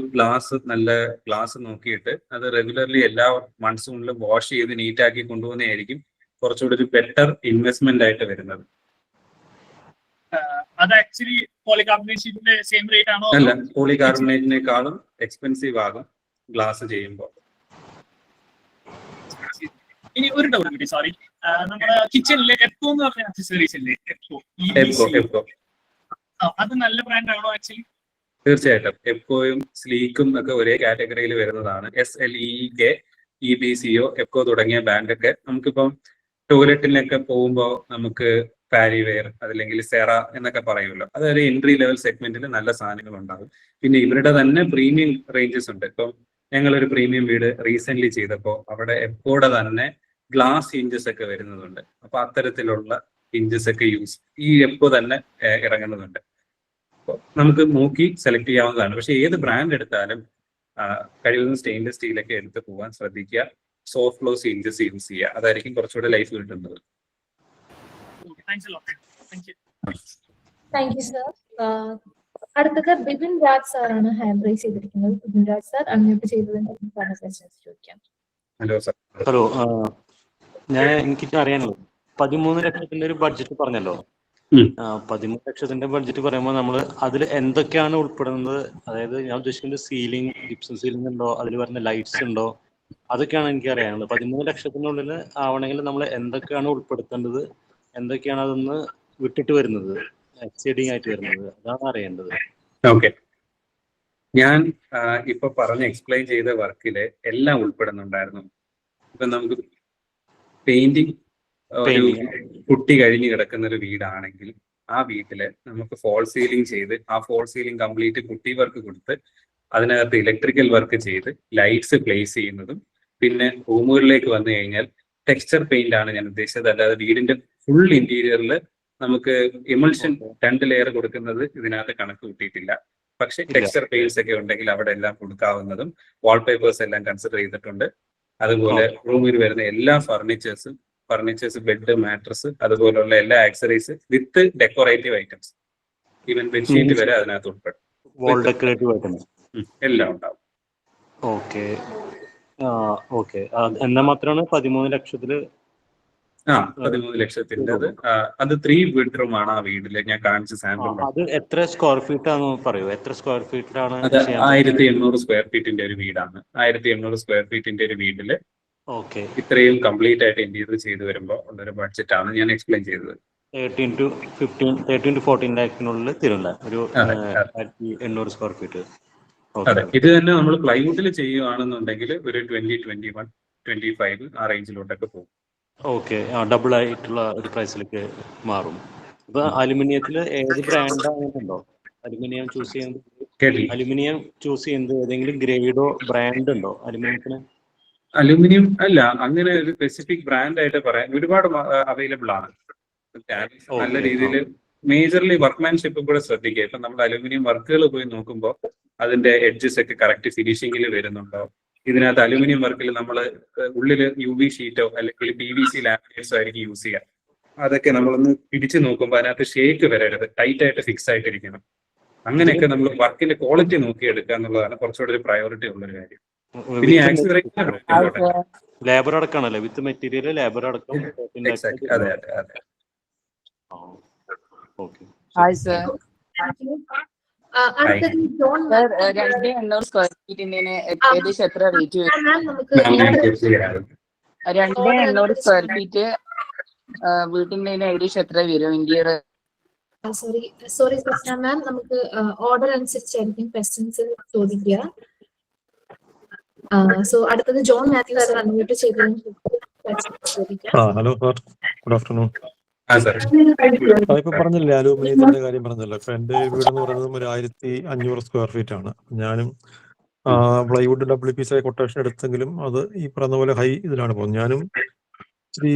നല്ല ഗ്ലാസ് നോക്കിയിട്ട് അത് റെഗുലർലി എല്ലാ മൺസൂണിലും വാഷ് ചെയ്ത് നീറ്റാക്കി കൊണ്ടുപോകുന്നതായിരിക്കും കുറച്ചുകൂടി ഒരു ബെറ്റർ ഇൻവെസ്റ്റ്മെന്റ് ആയിട്ട് വരുന്നത്. അത് ആക്ച്വലി പോളികാർബണേറ്റിന്റെ സെയിം റേറ്റ് ആണോ? അല്ല, പോളികാർബണേറ്റിനേക്കാളും എക്സ്പെൻസീവ് ആകും ഗ്ലാസ് ചെയ്യുമ്പോൾ. ഇനി ഒരു ഡൗട്ട് കൂടി, സോറി. നമ്മുടെ കിച്ചണിലെ എപ്പോ എന്ന് പറഞ്ഞ അക്സസറീസ് ഇല്ലേ, എപ്കോ അത് നല്ല ബ്രാൻഡ് ആണോ ആക്ച്വലി? തീർച്ചയായിട്ടും എപ്കോയും സ്ലീക്കും ഒക്കെ ഒരേ കാറ്റഗറിയിൽ വരുന്നതാണ്. SLEEK, EBCO, എപ്കോ തുടങ്ങിയ ബ്രാൻഡൊക്കെ നമുക്കിപ്പം ടോയ്ലറ്റിലൊക്കെ പോകുമ്പോൾ നമുക്ക് പാരിവെയർ അതല്ലെങ്കിൽ സെറ എന്നൊക്കെ പറയുമല്ലോ, അതൊരു എൻട്രി ലെവൽ സെഗ്മെന്റിൽ നല്ല സാധനങ്ങൾ ഉണ്ടാകും. പിന്നെ ഇവരുടെ തന്നെ പ്രീമിയം റേഞ്ചസ് ഉണ്ട്. ഇപ്പം ഞങ്ങളൊരു പ്രീമിയം വീട് റീസെന്റ് ചെയ്തപ്പോൾ അവിടെ എപ്പോടെ തന്നെ ഗ്ലാസ് ഹിഞ്ചസ് ഒക്കെ വരുന്നതുണ്ട്. അപ്പൊ അത്തരത്തിലുള്ള ഹിഞ്ചസ് ഒക്കെ ഈ എപ്പോ തന്നെ ഇറങ്ങുന്നതുണ്ട്. അപ്പോൾ നമുക്ക് നോക്കി സെലക്ട് ചെയ്യാവുന്നതാണ്. പക്ഷെ ഏത് ബ്രാൻഡ് എടുത്താലും കഴിയുന്ന സ്റ്റെയിൻലെസ് സ്റ്റീലൊക്കെ എടുത്ത് പോകാൻ ശ്രദ്ധിക്കുക. സോഫ്റ്റ് ക്ലോസ് ഹിഞ്ചസ് യൂസ് ചെയ്യുക, അതായിരിക്കും കുറച്ചുകൂടെ ലൈഫ് കിട്ടുന്നത്. Thank you sir. അടുത്തത് ബിപിൻ രാജ് സാറാണ് ഹാൻഡ് റൈസ് ചെയ്തിരിക്കുന്നത്. ബിപിൻ രാജ് സാർ അൺമ്യൂട്ട് ചെയ്തതിന് ക്വസ്റ്റ്യൻസ് ചോദിക്കാം. Hello sir. ഹലോ, എനിക്ക് അറിയാനുള്ളത് 13 ലക്ഷത്തിന്റെ ഒരു ബഡ്ജറ്റ് പറഞ്ഞല്ലോ. 13 ലക്ഷത്തിന്റെ ബഡ്ജറ്റ് പറയുമ്പോൾ നമ്മൾ അതിൽ എന്തൊക്കെയാണ് ഉൾപ്പെടുന്നത്? അതായത് ഞാൻ ഉദ്ദേശിക്കുന്നത് സീലിംഗ്, ജിപ്സം സീലിംഗ് ഉണ്ടോ, അതിൽ വരുന്ന ലൈറ്റ്സ് ഉണ്ടോ, അതൊക്കെയാണ് എനിക്ക് അറിയാനുള്ളത്. 13 ലക്ഷത്തിനുള്ളിൽ ആവണമെങ്കിൽ നമ്മൾ എന്തൊക്കെയാണ് ഉൾപ്പെടുത്തേണ്ടത്, എന്തൊക്കെയാണ് അതൊന്ന് വിട്ടിട്ട് വരുന്നത്, എക്സീഡിങ് ആയിട്ട് വരുന്നത്, അതാണ് അറിയേണ്ടത്. ഓക്കെ, ഞാൻ ഇപ്പൊ എക്സ്പ്ലെയിൻ ചെയ്ത വർക്കില് എല്ലാം ഉൾപ്പെടുന്നുണ്ടായിരുന്നു. ഇപ്പൊ നമുക്ക് പെയിന്റിങ് കുട്ടി കഴിഞ്ഞ് കിടക്കുന്ന ഒരു വീടാണെങ്കിൽ ആ വീട്ടില് നമുക്ക് ഫോൾ സീലിംഗ് ചെയ്ത് ആ ഫോൾ സീലിംഗ് കംപ്ലീറ്റ് കുട്ടി വർക്ക് കൊടുത്ത് അതിനകത്ത് ഇലക്ട്രിക്കൽ വർക്ക് ചെയ്ത് ലൈറ്റ്സ് പ്ലേസ് ചെയ്യുന്നതും, പിന്നെ റൂമുകളിലേക്ക് വന്നു കഴിഞ്ഞാൽ ടെക്സ്ചർ പെയിന്റ് ആണ് ഞാൻ ഉദ്ദേശിച്ചത്. അല്ലാതെ വീടിന്റെ ഫുൾ ഇന്റീരിയറിൽ നമുക്ക് എമൾഷൻ 2 ലെയർ കൊടുക്കുന്നത് ഇതിനകത്ത് കണക്ക് കൂട്ടിയിട്ടില്ല. പക്ഷെ ടെക്സ്ചർ പെയിന്റ്സ് ഒക്കെ ഉണ്ടെങ്കിൽ അവിടെ എല്ലാം കൊടുക്കാവുന്നതും വാൾപേപ്പേഴ്സ് എല്ലാം കൺസിഡർ ചെയ്തിട്ടുണ്ട്. അതുപോലെ റൂമിൽ വരുന്ന എല്ലാ ഫർണിച്ചേഴ്സ്, ബെഡ്, മാട്രസ്, അതുപോലുള്ള എല്ലാ ആക്സറീസ് വിത്ത് ഡെക്കറേറ്റീവ് ഐറ്റംസ്, ഈവൻ ബെഡ്ഷീറ്റ് വരെ അതിനകത്ത് ഉൾപ്പെടും. എല്ലാം ഉണ്ടാവും. ഓക്കെ ഓക്കെ, എന്നാൽ മാത്രമാണ് 13 ലക്ഷത്തില് 13 ലക്ഷത്തിന്റെ അത് 3 ബെഡ്റൂം ആണ് ആ വീട്ടില് ഞാൻ കാണിച്ച സാമ്പിൾ. അത് എത്ര സ്ക്വയർ ഫീറ്റ് ആണെന്ന് പറയൂ? എത്ര സ്ക്വയർ ഫീറ്റിലാണ്? അത് 1800 സ്ക്വയർ ഫീറ്റിന്റെ ഒരു വീടാണ്. 1800 സ്ക്വയർ ഫീറ്റിന്റെ ഒരു വീട്ടില് ഇത്രയും കംപ്ലീറ്റ് ആയിട്ട് ഇന്റീരിയർ ചെയ്ത് വരുമ്പോൾ ഉള്ളൊരു ബഡ്ജറ്റ് ആണ് ഞാൻ എക്സ്പ്ലെയിൻ ചെയ്തത്. 13 to 14 ലാഖിനുള്ളിൽ തരില്ല ഒരു 800 സ്ക്വയർ ഫീറ്റ്. അതെ, ഇത് തന്നെ നമ്മൾ പ്ലൈവുഡിൽ ചെയ്യുകയാണെന്നുണ്ടെങ്കിൽ ഒരു 20-21 25 ആ റേഞ്ചിലോട്ടൊക്കെ പോകും. ഓക്കെ, ഡബിൾ ആയിട്ടുള്ള ഒരു പ്രൈസിലേക്ക് മാറും. ഇപ്പൊ അലുമിനിയത്തിൽ ഏത് ബ്രാൻഡ് ആണെന്നുണ്ടോ? അലുമിനിയം ചൂസ് ചെയ്യുന്നത് കേട്ടില്ല. അലുമിനിയം ചൂസ് ചെയ്യുന്നത് ഏതെങ്കിലും ഗ്രേഡോ ബ്രാൻഡ് ഉണ്ടോ അലുമിനിയത്തിന്? അലുമിനിയം അല്ല, അങ്ങനെ ഒരു സ്പെസിഫിക് ബ്രാൻഡ് ആയിട്ട് പറയാൻ ഒരുപാട് അവൈലബിൾ ആണ്. നല്ല രീതിയിൽ മേജർലി വർക്ക്മാൻഷിപ്പ് കൂടെ ശ്രദ്ധിക്കുക. ഇപ്പൊ നമ്മൾ അലുമിനിയം വർക്കുകൾ പോയി നോക്കുമ്പോൾ അതിന്റെ എഡ്ജസ് ഒക്കെ കറക്റ്റ് ഫിനിഷിംഗിൽ വരുന്നുണ്ടോ, ഇതിനകത്ത് അലുമിനിയം വർക്കിൽ നമ്മൾ ഉള്ളിൽ UV ഷീറ്റോ അല്ലെങ്കിൽ PVC ലാമിനേറ്റ്സോ ആയിരിക്കും യൂസ് ചെയ്യുക. അതൊക്കെ നമ്മളൊന്ന് പിടിച്ചു നോക്കുമ്പോൾ അതിനകത്ത് ഷേക്ക് വരരുത്, ടൈറ്റ് ആയിട്ട് ഫിക്സ് ആയിട്ടിരിക്കണം. അങ്ങനെയൊക്കെ നമ്മൾ വർക്കിന്റെ ക്വാളിറ്റി നോക്കിയെടുക്കുക എന്നുള്ളതാണ് കുറച്ചുകൂടി ഒരു പ്രയോറിറ്റി ഉള്ളൊരു കാര്യം. പിന്നെ ലേബർ അടക്കമാണല്ലേ, വിത്ത് മെറ്റീരിയൽ ലേബർ അടക്കം. അതെ അതെ അതെ. Hi sir. സർ 2800 സ്ക്വയർ ഫീറ്റിന്റെ ഏകദേശം എത്ര റേറ്റ് വരും? 2800 സ്ക്വയർ ഫീറ്റ് വീട്ടിന്റെ ഏകദേശം എത്ര വരും ഇന്ത്യയിൽ? സോറി കൃഷ്ണ മാം, നമുക്ക് ഓർഡർ അനുസരിച്ചായിരിക്കും ക്വസ്റ്റ്യൻസ് ചോദിക്കുക. സോ അടുത്തത് ജോൺ മാത്യു സാർ അൺമ്യൂട്ട് ചെയ്ത് ചോദിക്കാം. Hello sir, good afternoon. ഇപ്പൊ പറഞ്ഞില്ലേ അലൂമിനിയത്തിന്റെ കാര്യം പറഞ്ഞല്ലോ. ഇപ്പൊ എന്റെ വീട് എന്ന് പറയുന്നത് ഒരു 1500 സ്ക്വയർ ഫീറ്റ് ആണ്. ഞാനും പ്ലൈവുഡ് WPC കൊട്ടേഷൻ എടുത്തെങ്കിലും അത് ഈ പറഞ്ഞ പോലെ ഹൈ ഇതിലാണ് പോകുന്നത്. ഞാനും ഈ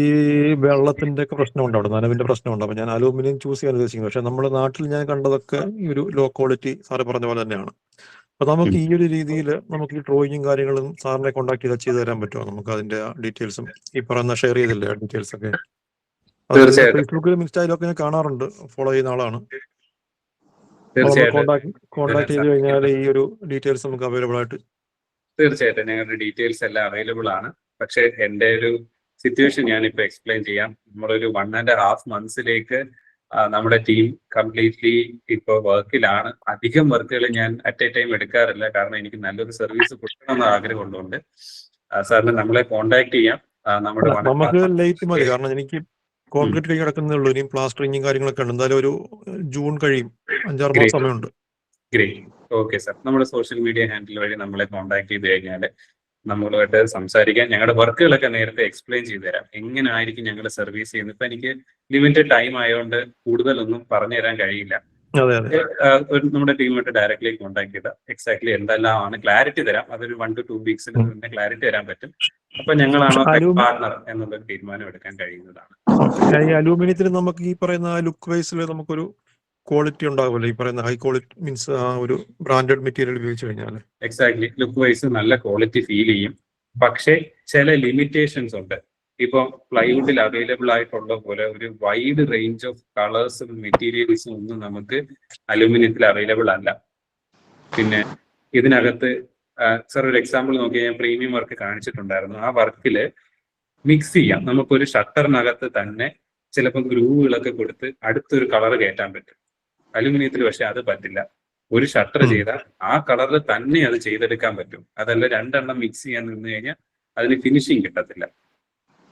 വെള്ളത്തിന്റെ ഒക്കെ പ്രശ്നമുണ്ട്, അവിടെ നനവിന്റെ പ്രശ്നമുണ്ട്. അപ്പൊ ഞാൻ അലൂമിനിയം ചൂസ് ചെയ്യാൻ ഉദ്ദേശിക്കുന്നത്. പക്ഷെ നമ്മുടെ നാട്ടിൽ ഞാൻ കണ്ടതൊക്കെ ഈ ഒരു ലോ ക്വാളിറ്റി സാറ് പറഞ്ഞ പോലെ തന്നെയാണ്. അപ്പൊ നമുക്ക് ഈ ഒരു രീതിയിൽ നമുക്ക് ഈ ഡ്രോയിങ്ങും കാര്യങ്ങളും സാറിനെ കോൺടാക്ട് ചെയ്താൽ ചെയ്തു തരാൻ പറ്റുമോ? നമുക്ക് അതിന്റെ ഡീറ്റെയിൽസും ഈ പറയുന്ന ഷെയർ ചെയ്തില്ലേ ഡീറ്റെയിൽസ് ഒക്കെ? ഫേസ്ബുക്കിലും ഇൻസ്റ്റയിലും ഒക്കെ ഞാൻ കാണാറുണ്ട്, ഫോളോ ചെയ്യുന്ന ആളാണ്. കോൺടാക്ട് ചെയ്ത് കഴിഞ്ഞാൽ ഈ ഒരു ഡീറ്റെയിൽസ് നമുക്ക് അവൈലബിൾ ആയിട്ട്. തീർച്ചയായിട്ടും ഞങ്ങളുടെ ഡീറ്റെയിൽസ് എല്ലാം അവൈലബിൾ ആണ്. പക്ഷെ എന്റെ ഒരു സിറ്റുവേഷൻ ഞാനിപ്പോ എക്സ്പ്ലെയിൻ ചെയ്യാം. നമ്മളൊരു 1.5 മന്ത്സിലേക്ക് നമ്മുടെ ടീം കംപ്ലീറ്റ്ലി ഇപ്പൊ വർക്കിലാണ്. അധികം വർക്കുകൾ ഞാൻ അറ്റ് എ ടൈം എടുക്കാറില്ല, കാരണം എനിക്ക് നല്ലൊരു സർവീസ് കൊടുക്കണമെന്ന് ആഗ്രഹമുള്ളതുകൊണ്ട് സാറിന് നമ്മളെ കോൺടാക്ട് ചെയ്യാം. നമുക്ക് ലേറ്റ് മതി, കാരണം എനിക്ക് കോൺക്രീറ്റ് കഴിഞ്ഞ് കിടക്കുന്നേ ഉള്ളൂ. ഇനിയും പ്ലാസ്റ്ററിങ്ങും കാര്യങ്ങളൊക്കെ ഉണ്ട്. എന്തായാലും ഒരു ജൂൺ കഴിയും, 5-6 മാസം സമയമുണ്ട്. Great, okay sir. നമ്മുടെ സോഷ്യൽ മീഡിയ ഹാൻഡിൽ വഴി നമ്മളെ കോൺടാക്ട് ചെയ്ത് കഴിഞ്ഞാൽ നമ്മളുമായിട്ട് സംസാരിക്കാൻ, ഞങ്ങളുടെ വർക്കുകളൊക്കെ നേരത്തെ എക്സ്പ്ലെയിൻ ചെയ്തു തരാം, എങ്ങനെ ആയിരിക്കും ഞങ്ങൾ സർവീസ് ചെയ്യുന്നത്. ഇപ്പൊ എനിക്ക് ലിമിറ്റഡ് ടൈം ആയതുകൊണ്ട് കൂടുതലൊന്നും പറഞ്ഞു തരാൻ കഴിയില്ല. നമ്മുടെ ടീമുമായിട്ട് ഡയറക്ട്ലി കോൺടാക്ട് ചെയ്താൽ എക്സാക്ട്ലി എന്തെല്ലാമാണ് ക്ലാരിറ്റി തരാം. അതൊരു 1 to 2 വീക്സിൽ തന്നെ ക്ലാരിറ്റി തരാൻ പറ്റും. അപ്പൊ ഞങ്ങളാണോ പാർട്ണർ എന്നുള്ളൊരു തീരുമാനം എടുക്കാൻ കഴിയുന്നതാണ്. ഈ അലൂമിനിയത്തിന് നമുക്ക് ഈ പറയുന്ന ലുക്ക് വൈസിൽ നമുക്കൊരു ക്വാളിറ്റി ഉണ്ടാവുമല്ലോ, ഈ പറയുന്ന ഹൈ ക്വാളിറ്റി മീൻസ് ഒരു ബ്രാൻഡഡ് മെറ്റീരിയൽ ഉപയോഗിച്ച് കഴിഞ്ഞാൽ? എക്സാക്ട്ലി, ലുക്ക് വൈസ് നല്ല ക്വാളിറ്റി ഫീൽ ചെയ്യും. പക്ഷേ ചില ലിമിറ്റേഷൻസ് ഉണ്ട്. ഇപ്പൊ പ്ലൈവുഡിൽ അവൈലബിൾ ആയിട്ടുള്ള പോലെ ഒരു വൈഡ് റേഞ്ച് ഓഫ് കളേഴ്സും മെറ്റീരിയൽസും ഒന്നും നമുക്ക് അലൂമിനിയത്തിൽ അവൈലബിൾ അല്ല. പിന്നെ ഇതിനകത്ത് സർ ഒരു എക്സാമ്പിൾ നോക്കി, ഞാൻ പ്രീമിയം വർക്ക് കാണിച്ചിട്ടുണ്ടായിരുന്നു. ആ വർക്കില് മിക്സ് ചെയ്യാം. നമുക്കൊരു ഷട്ടറിനകത്ത് തന്നെ ചിലപ്പോൾ ഗ്രൂവുകളൊക്കെ കൊടുത്ത് അടുത്തൊരു കളർ കയറ്റാൻ പറ്റും. അലുമിനിയത്തിൽ പക്ഷെ അത് പറ്റില്ല. ഒരു ഷട്ടർ ചെയ്താൽ ആ കളറിൽ തന്നെ അത് ചെയ്തെടുക്കാൻ പറ്റും. അതല്ല 2 എണ്ണം മിക്സ് ചെയ്യാൻ നിന്ന് കഴിഞ്ഞാൽ അതിന് ഫിനിഷിങ് കിട്ടത്തില്ല.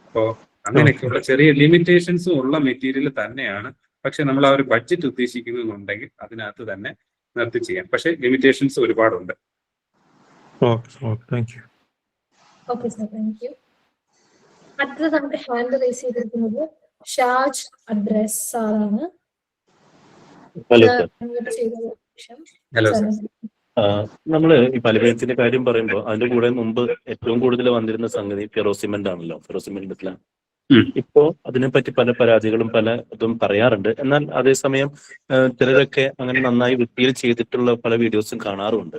അപ്പോൾ അങ്ങനെയൊക്കെയുള്ള ചെറിയ ലിമിറ്റേഷൻസും ഉള്ള മെറ്റീരിയൽ തന്നെയാണ്. പക്ഷെ നമ്മൾ ആ ഒരു ബഡ്ജറ്റ് ഉദ്ദേശിക്കുന്നുണ്ടെങ്കിൽ അതിനകത്ത് തന്നെ നിർത്തി ചെയ്യാം. പക്ഷെ ലിമിറ്റേഷൻസ് ഒരുപാടുണ്ട്. Okay sir, thank U. അടുത്തത് നമുക്ക് ഹാൻഡ് റൈസ് ചെയ്തിരിക്കുന്നത് ഷാജ് അഡ്രസ് സാറാണ്. Hello sir. നമ്മള് ഈ പലവേത്തിന്റെ കാര്യം പറയുമ്പോൾ അതിന്റെ കൂടെ മുമ്പ് ഏറ്റവും കൂടുതൽ വന്നിരുന്ന സംഗതി ഫെറോസിമെന്റ് ആണല്ലോ, ഫെറോസിമെന്റ് സ്ലാം. ഇപ്പോ അതിനെപ്പറ്റി പല പരാതികളും പല ഇതും പറയാറുണ്ട്. എന്നാൽ അതേസമയം ചിലരൊക്കെ അങ്ങനെ നന്നായി വൃത്തിയിൽ ചെയ്തിട്ടുള്ള പല വീഡിയോസും കാണാറുണ്ട്.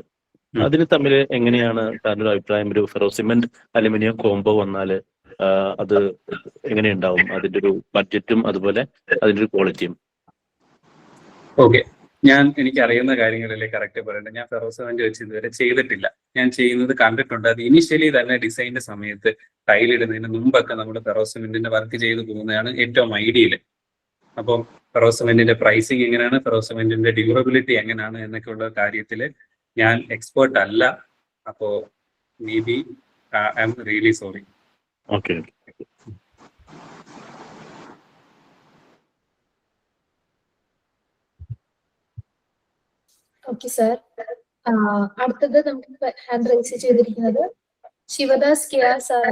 അതിന് തമ്മിൽ എങ്ങനെയാണ് സാറിന്റെ അഭിപ്രായം? ഒരു ഫെറോസിമെന്റ് അലുമിനിയം കോംബോ വന്നാല് അത് എങ്ങനെയുണ്ടാവും? അതിന്റെ ഒരു ബഡ്ജറ്റും അതുപോലെ അതിന്റെ ഒരു ക്വാളിറ്റിയും. ഓക്കെ, എനിക്ക് അറിയുന്ന കാര്യങ്ങളല്ലേ കറക്റ്റ് പറയണ്ടേ. ഞാൻ ഫെറോസിമെന്റ് വെച്ച് ഇതുവരെ ചെയ്തിട്ടില്ല. ഞാൻ ചെയ്യുന്നത് കണ്ടിട്ടുണ്ട്. അത് ഇനിഷ്യലി തന്നെ ഡിസൈനിന്റെ സമയത്ത് ടൈലിടുന്നതിന് മുമ്പൊക്കെ നമ്മൾ ഫെറോസിമെന്റിന്റെ വർക്ക് ചെയ്ത് പോകുന്നതാണ് ഏറ്റവും ഐഡിയൽ. അപ്പം ഫെറോസിമെന്റിന്റെ പ്രൈസിങ് എങ്ങനെയാണ്, ഫെറോസിമെന്റിന്റെ ഡ്യൂറബിലിറ്റി എങ്ങനെയാണ് എന്നൊക്കെയുള്ള കാര്യത്തിൽ ഞാൻ എക്സ്പേർട്ട് അല്ല. അപ്പോ may be I am really sorry. Okay. Okay sir. അടുത്തത് നമുക്ക് ഹാൻഡ് റൈസ് ചെയ്തിരിക്കുന്നത് Shivadas K R sir.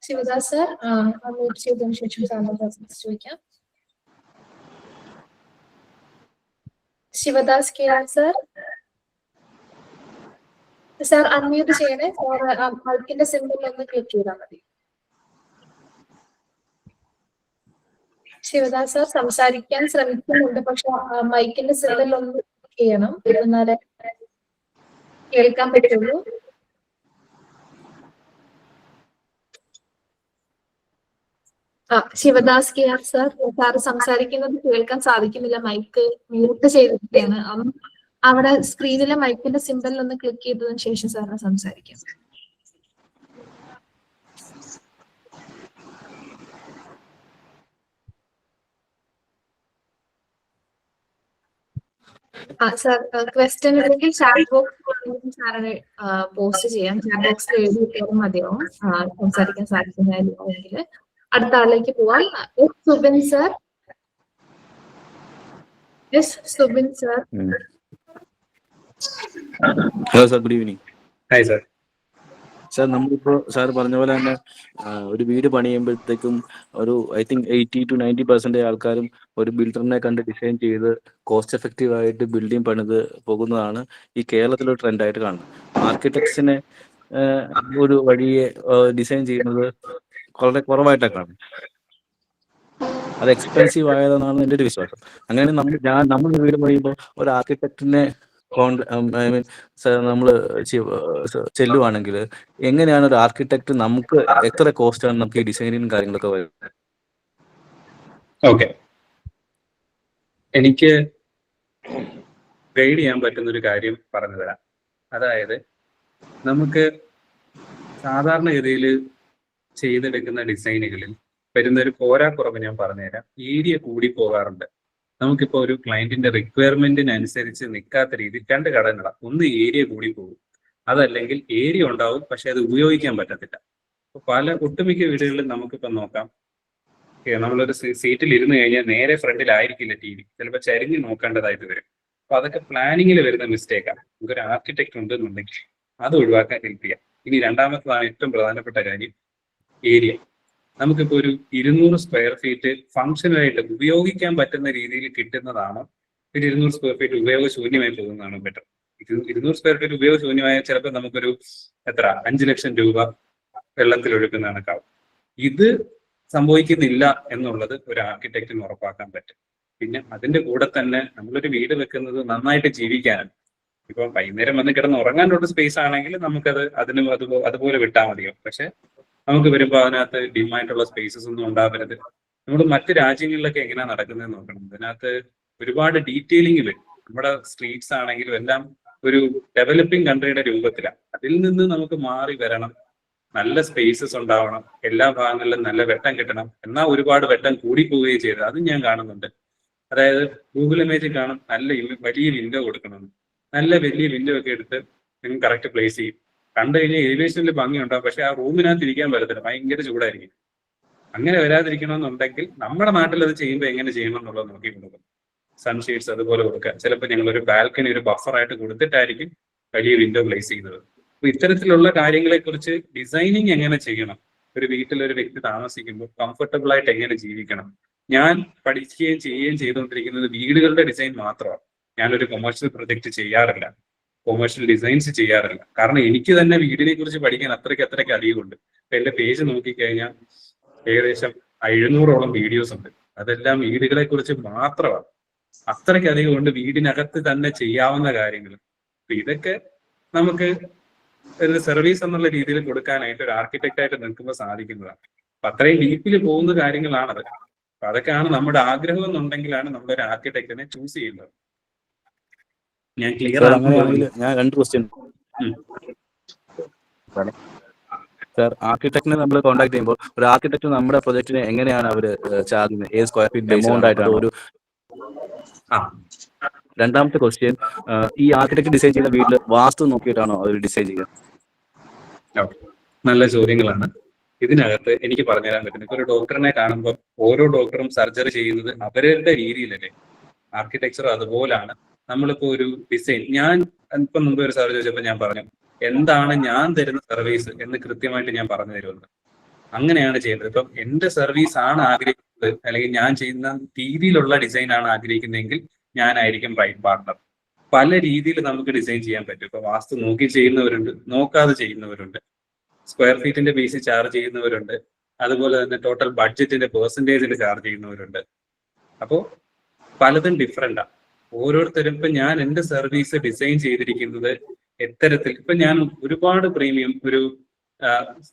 Shivadas sir unmute ചെയ്തതിനു ശേഷം സാറിന് ചോദിക്കാം. Shivadas K R sir. Sir unmute ചെയ്യണേ. മൈക്കിന്റെ സിമ്പിൾ ഒന്ന് ക്ലിക്ക് ചെയ്താൽ മതി. ശിവദാസ് സാർ സംസാരിക്കാൻ ശ്രമിക്കുന്നുണ്ട്, പക്ഷെ മൈക്കിന്റെ സിമ്പിൾ ഒന്ന് ക്ലിക്ക് ചെയ്യണം, എന്നാലേ കേൾക്കാൻ പറ്റുള്ളൂ. Shivadas K R sir, sir സംസാരിക്കുന്നത് കേൾക്കാൻ സാധിക്കുന്നില്ല, മൈക്ക് മ്യൂട്ട് ചെയ്തിട്ടാണ്. അവിടെ സ്ക്രീനിലെ മൈക്കിന്റെ സിമ്പിളിൽ ഒന്ന് ക്ലിക്ക് ചെയ്തതിനു ശേഷം സാറിന് സംസാരിക്കാം. സാർ ക്വസ്റ്റ്യൻ ഉണ്ടെങ്കിൽ ചാറ്റ് ബോക്സ് സാറിന് പോസ്റ്റ് ചെയ്യാം. ചാറ്റ് ബോക്സിൽ എഴുതിയിട്ടാലും മതിയാവും സംസാരിക്കാൻ സാധിക്കുന്നതിൽ. അടുത്ത ആളിലേക്ക് പോവാം. Subin sir. Subin sir. Hello sir, good evening. Hi sir. Sir, നമ്മളിപ്പോ സാർ പറഞ്ഞ പോലെ തന്നെ ഒരു വീട് പണിയുമ്പോഴത്തേക്കും ഒരു ഐ തിങ്ക് 80 to 90% ആൾക്കാരും ഒരു ബിൽഡറിനെ കണ്ട് ഡിസൈൻ ചെയ്ത് കോസ്റ്റ് എഫക്റ്റീവ് ആയിട്ട് ബിൽഡിംഗ് പണിത് പോകുന്നതാണ് ഈ കേരളത്തിലൊരു ട്രെൻഡായിട്ട് കാണുന്നത്. ആർക്കിടെക്ട്സിനെ ഒരു വഴിയെ ഡിസൈൻ ചെയ്യുന്നത് വളരെ കുറവായിട്ടാണ് കാണുന്നത്. അത് എക്സ്പെൻസീവ് ആയതെന്നാണ് എൻ്റെ ഒരു വിശ്വാസം. അങ്ങനെ നമ്മൾ വീട് പണിയുമ്പോൾ ഒരു ആർക്കിടെക്റ്റിനെ നമ്മൾ ചെല്ലുവാണെങ്കിൽ എങ്ങനെയാണ് ഒരു ആർക്കിടെക്ട് നമുക്ക് എത്ര കോസ്റ്റ് ആണ് നമുക്ക് ഈ ഡിസൈനിങ് കാര്യങ്ങളൊക്കെ വരുന്നത്? ഓക്കെ, എനിക്ക് ഗൈഡ് ചെയ്യാൻ പറ്റുന്ന ഒരു കാര്യം പറഞ്ഞു തരാം. അതായത് നമുക്ക് സാധാരണഗതിയിൽ ചെയ്തെടുക്കുന്ന ഡിസൈനുകളിൽ വരുന്ന ഒരു പോരാക്കുറവ് ഞാൻ പറഞ്ഞുതരാം. ഏരിയ കൂടി പോകാറുണ്ട്. നമുക്കിപ്പോൾ ഒരു ക്ലയന്റിന്റെ റിക്വയർമെന്റിനനുസരിച്ച് നിൽക്കാത്ത രീതിയിൽ രണ്ട് ഘടകങ്ങളാണ്. ഒന്ന് ഏരിയ കൂടി പോകും, അതല്ലെങ്കിൽ ഏരിയ ഉണ്ടാവും പക്ഷെ അത് ഉപയോഗിക്കാൻ പറ്റത്തില്ല. ഒട്ടുമിക്ക വീടുകളിലും നമുക്കിപ്പോൾ നോക്കാം, നമ്മളൊരു സീറ്റിൽ ഇരുന്ന് കഴിഞ്ഞാൽ നേരെ ഫ്രണ്ടിലായിരിക്കില്ല TV, ചിലപ്പോൾ ചരിഞ്ഞ് നോക്കേണ്ടതായിട്ട് വരും. അപ്പൊ അതൊക്കെ പ്ലാനിങ്ങിൽ വരുന്ന മിസ്റ്റേക്കാണ്. നമുക്കൊരു ആർക്കിടെക്ട് ഉണ്ടെന്നുണ്ടെങ്കിൽ അത് ഒഴിവാക്കാൻ ഹെൽപ്പ് ചെയ്യാം. ഇനി രണ്ടാമത്തതാണ് ഏറ്റവും പ്രധാനപ്പെട്ട കാര്യം, ഏരിയ. നമുക്കിപ്പോൾ ഒരു 200 സ്ക്വയർ ഫീറ്റ് ഫംഗ്ഷനായിട്ട് ഉപയോഗിക്കാൻ പറ്റുന്ന രീതിയിൽ കിട്ടുന്നതാണോ, ഒരു 200 സ്ക്വയർ ഫീറ്റ് ഉപയോഗശൂന്യമായി പോകുന്നതാണോ ബെറ്റർ? 200 സ്ക്വയർ ഫീറ്റ് ഉപയോഗശൂന്യമായ ചിലപ്പോൾ നമുക്കൊരു 5 ലക്ഷം രൂപ വെള്ളത്തിൽ ഒഴുക്കുന്ന കണക്കാവും. ഇത് സംഭവിക്കുന്നില്ല എന്നുള്ളത് ഒരു ആർക്കിടെക്റ്റിന് ഉറപ്പാക്കാൻ പറ്റും. പിന്നെ അതിന്റെ കൂടെ തന്നെ നമ്മളൊരു വീട് വെക്കുന്നത് നന്നായിട്ട് ജീവിക്കാനാണ്. ഇപ്പം വൈകുന്നേരം വന്ന് കിടന്ന് ഉറങ്ങാനുള്ള സ്പേസ് ആണെങ്കിൽ നമുക്കത് അതുപോലെ വിട്ടാൽ മതിയോ. പക്ഷെ നമുക്ക് വരുമ്പോൾ അതിനകത്ത് ഡിമായിട്ടുള്ള സ്പേസസ് ഒന്നും ഉണ്ടാവരുത്. നമ്മൾ മറ്റ് രാജ്യങ്ങളിലൊക്കെ എങ്ങനെയാണ് നടക്കുന്നതെന്ന് നോക്കണം. അതിനകത്ത് ഒരുപാട് ഡീറ്റെയിലിംഗ് വരും. നമ്മുടെ സ്ട്രീറ്റ്സ് ആണെങ്കിലും എല്ലാം ഒരു ഡെവലപ്പിംഗ് കൺട്രിയുടെ രൂപത്തിലാണ്. അതിൽ നിന്ന് നമുക്ക് മാറി വരണം. നല്ല സ്പേസസ് ഉണ്ടാവണം, എല്ലാ ഭാഗങ്ങളിലും നല്ല വെട്ടം കിട്ടണം. എന്നാൽ ഒരുപാട് വെട്ടം കൂടിപ്പോവുകയും ചെയ്ത് അതും ഞാൻ കാണുന്നുണ്ട്. അതായത് ഗൂഗിൾ ഇമേജിൽ കാണും നല്ല വലിയ വിൻഡോ കൊടുക്കണം. നല്ല വലിയ വിൻഡോ ഒക്കെ എടുത്ത് നിങ്ങൾ കറക്റ്റ് പ്ലേസ് ചെയ്യും. കണ്ടു കഴിഞ്ഞാൽ എലിവേഷനിൽ ഭംഗിയുണ്ടാവും, പക്ഷെ ആ റൂമിനകത്ത് ഇരിക്കാൻ പറ്റത്തില്ല, ഭയങ്കര ചൂടായിരിക്കും. അങ്ങനെ വരാതിരിക്കണമെന്നുണ്ടെങ്കിൽ നമ്മുടെ നാട്ടിൽ അത് ചെയ്യുമ്പോൾ എങ്ങനെ ചെയ്യണം എന്നുള്ളത് നോക്കി കൊടുക്കും. സൺഷെയ്ഡ്സ് അതുപോലെ കൊടുക്കുക. ചിലപ്പോൾ ഞങ്ങൾ ഒരു ബാൽക്കണി ഒരു ബഫറായിട്ട് കൊടുത്തിട്ടായിരിക്കും വലിയ വിൻഡോ പ്ലേസ് ചെയ്യുന്നത്. അപ്പൊ ഇത്തരത്തിലുള്ള കാര്യങ്ങളെ കുറിച്ച് ഡിസൈനിങ് എങ്ങനെ ചെയ്യണം, ഒരു വീട്ടിൽ ഒരു വ്യക്തി താമസിക്കുമ്പോൾ കംഫർട്ടബിൾ ആയിട്ട് എങ്ങനെ ജീവിക്കണം. ഞാൻ പഠിക്കുകയും ചെയ്യുകയും ചെയ്തുകൊണ്ടിരിക്കുന്നത് വീടുകളുടെ ഡിസൈൻ മാത്രമാണ്. ഞാനൊരു കൊമേഴ്ഷ്യൽ പ്രൊജക്ട് ചെയ്യാറില്ല, കൊമേഴ്ഷ്യൽ ഡിസൈൻസ് ചെയ്യാറില്ല. കാരണം എനിക്ക് തന്നെ വീടിനെ കുറിച്ച് പഠിക്കാൻ അത്രയ്ക്ക് അധികമുണ്ട്. ഇപ്പൊ എന്റെ പേജ് നോക്കിക്കഴിഞ്ഞാൽ ഏകദേശം 700ഓളം വീഡിയോസ് ഉണ്ട്. അതെല്ലാം വീടുകളെ കുറിച്ച് മാത്രമാണ്. അത്രയ്ക്ക് അധികം ഉണ്ട് വീടിനകത്ത് തന്നെ ചെയ്യാവുന്ന കാര്യങ്ങൾ. അപ്പൊ ഇതൊക്കെ നമുക്ക് ഒരു സർവീസ് എന്നുള്ള രീതിയിൽ കൊടുക്കാനായിട്ട് ഒരു ആർക്കിടെക്റ്റ് ആയിട്ട് നിൽക്കുമ്പോൾ സാധിക്കുന്നതാണ്. അപ്പൊ അത്രയും ഡീപ്പിൽ പോകുന്ന കാര്യങ്ങളാണത്. അപ്പൊ അതൊക്കെയാണ് നമ്മുടെ ആഗ്രഹം എന്നുണ്ടെങ്കിലാണ് നമ്മളൊരു ആർക്കിടെക്റ്റിനെ ചൂസ് ചെയ്യുന്നത്. ഞാൻ ക്ലിയർ ഞാൻ 2 ക്വസ്റ്റ്യൻ സാർ. ആർക്കിടെക്റ്റിനെ നമ്മൾ കോൺടാക്ട് ചെയ്യുമ്പോൾ ഒരു ആർക്കിടെക്ട് നമ്മുടെ പ്രൊജക്ടിനെ എങ്ങനെയാണ് അവര് ചാർജ്, ഏത് സ്ക്വയർ ഫീറ്റ് എമൗണ്ട് ആയിട്ടാണ് ഒരു? രണ്ടാമത്തെ ക്വസ്റ്റ്യൻ, ഈ ആർക്കിടെക്ട് ഡിസൈൻ ചെയ്യുന്ന വീട്ടിൽ വാസ്തു നോക്കിയിട്ടാണോ അവർ ഡിസൈൻ ചെയ്യുക? നല്ല ചോദ്യങ്ങളാണ്. ഇതിനകത്ത് എനിക്ക് പറഞ്ഞുതരാൻ പറ്റും. ഇപ്പൊ ഒരു ഡോക്ടറിനെ കാണുമ്പോൾ ഓരോ ഡോക്ടറും സർജറി ചെയ്യുന്നത് അവരുടെ രീതിയിലല്ലേ. ആർക്കിടെക്ചർ അതുപോലാണ്. നമ്മളിപ്പോ ഒരു ഡിസൈൻ, ഞാൻ ഇപ്പം മുമ്പ് ഒരു സാർ ചോദിച്ചപ്പോൾ ഞാൻ പറഞ്ഞു എന്താണ് ഞാൻ തരുന്ന സർവീസ് എന്ന് കൃത്യമായിട്ട് ഞാൻ പറഞ്ഞു തരുന്നത്. അങ്ങനെയാണ് ചെയ്യുന്നത്. ഇപ്പം എന്റെ സർവീസ് ആണ് ആഗ്രഹിക്കുന്നത്, അല്ലെങ്കിൽ ഞാൻ ചെയ്യുന്ന രീതിയിലുള്ള ഡിസൈൻ ആണ് ആഗ്രഹിക്കുന്നതെങ്കിൽ ഞാനായിരിക്കും റൈറ്റ് പാർട്ണർ. പല രീതിയിൽ നമുക്ക് ഡിസൈൻ ചെയ്യാൻ പറ്റും. ഇപ്പൊ വാസ്തു നോക്കി ചെയ്യുന്നവരുണ്ട്, നോക്കാതെ ചെയ്യുന്നവരുണ്ട്, സ്ക്വയർ ഫീറ്റിന്റെ ബേസിൽ ചാർജ് ചെയ്യുന്നവരുണ്ട്, അതുപോലെ തന്നെ ടോട്ടൽ ബഡ്ജറ്റിന്റെ പെർസെൻറ്റേജിൽ ചാർജ് ചെയ്യുന്നവരുണ്ട്. അപ്പോൾ പലതും ഡിഫറെന്റാണ്. ഓരോരുത്തരും ഇപ്പൊ ഞാൻ എന്റെ സർവീസ് ഡിസൈൻ ചെയ്തിരിക്കുന്നത് എത്തരത്തിൽ, ഇപ്പൊ ഞാൻ ഒരുപാട് പ്രീമിയം ഒരു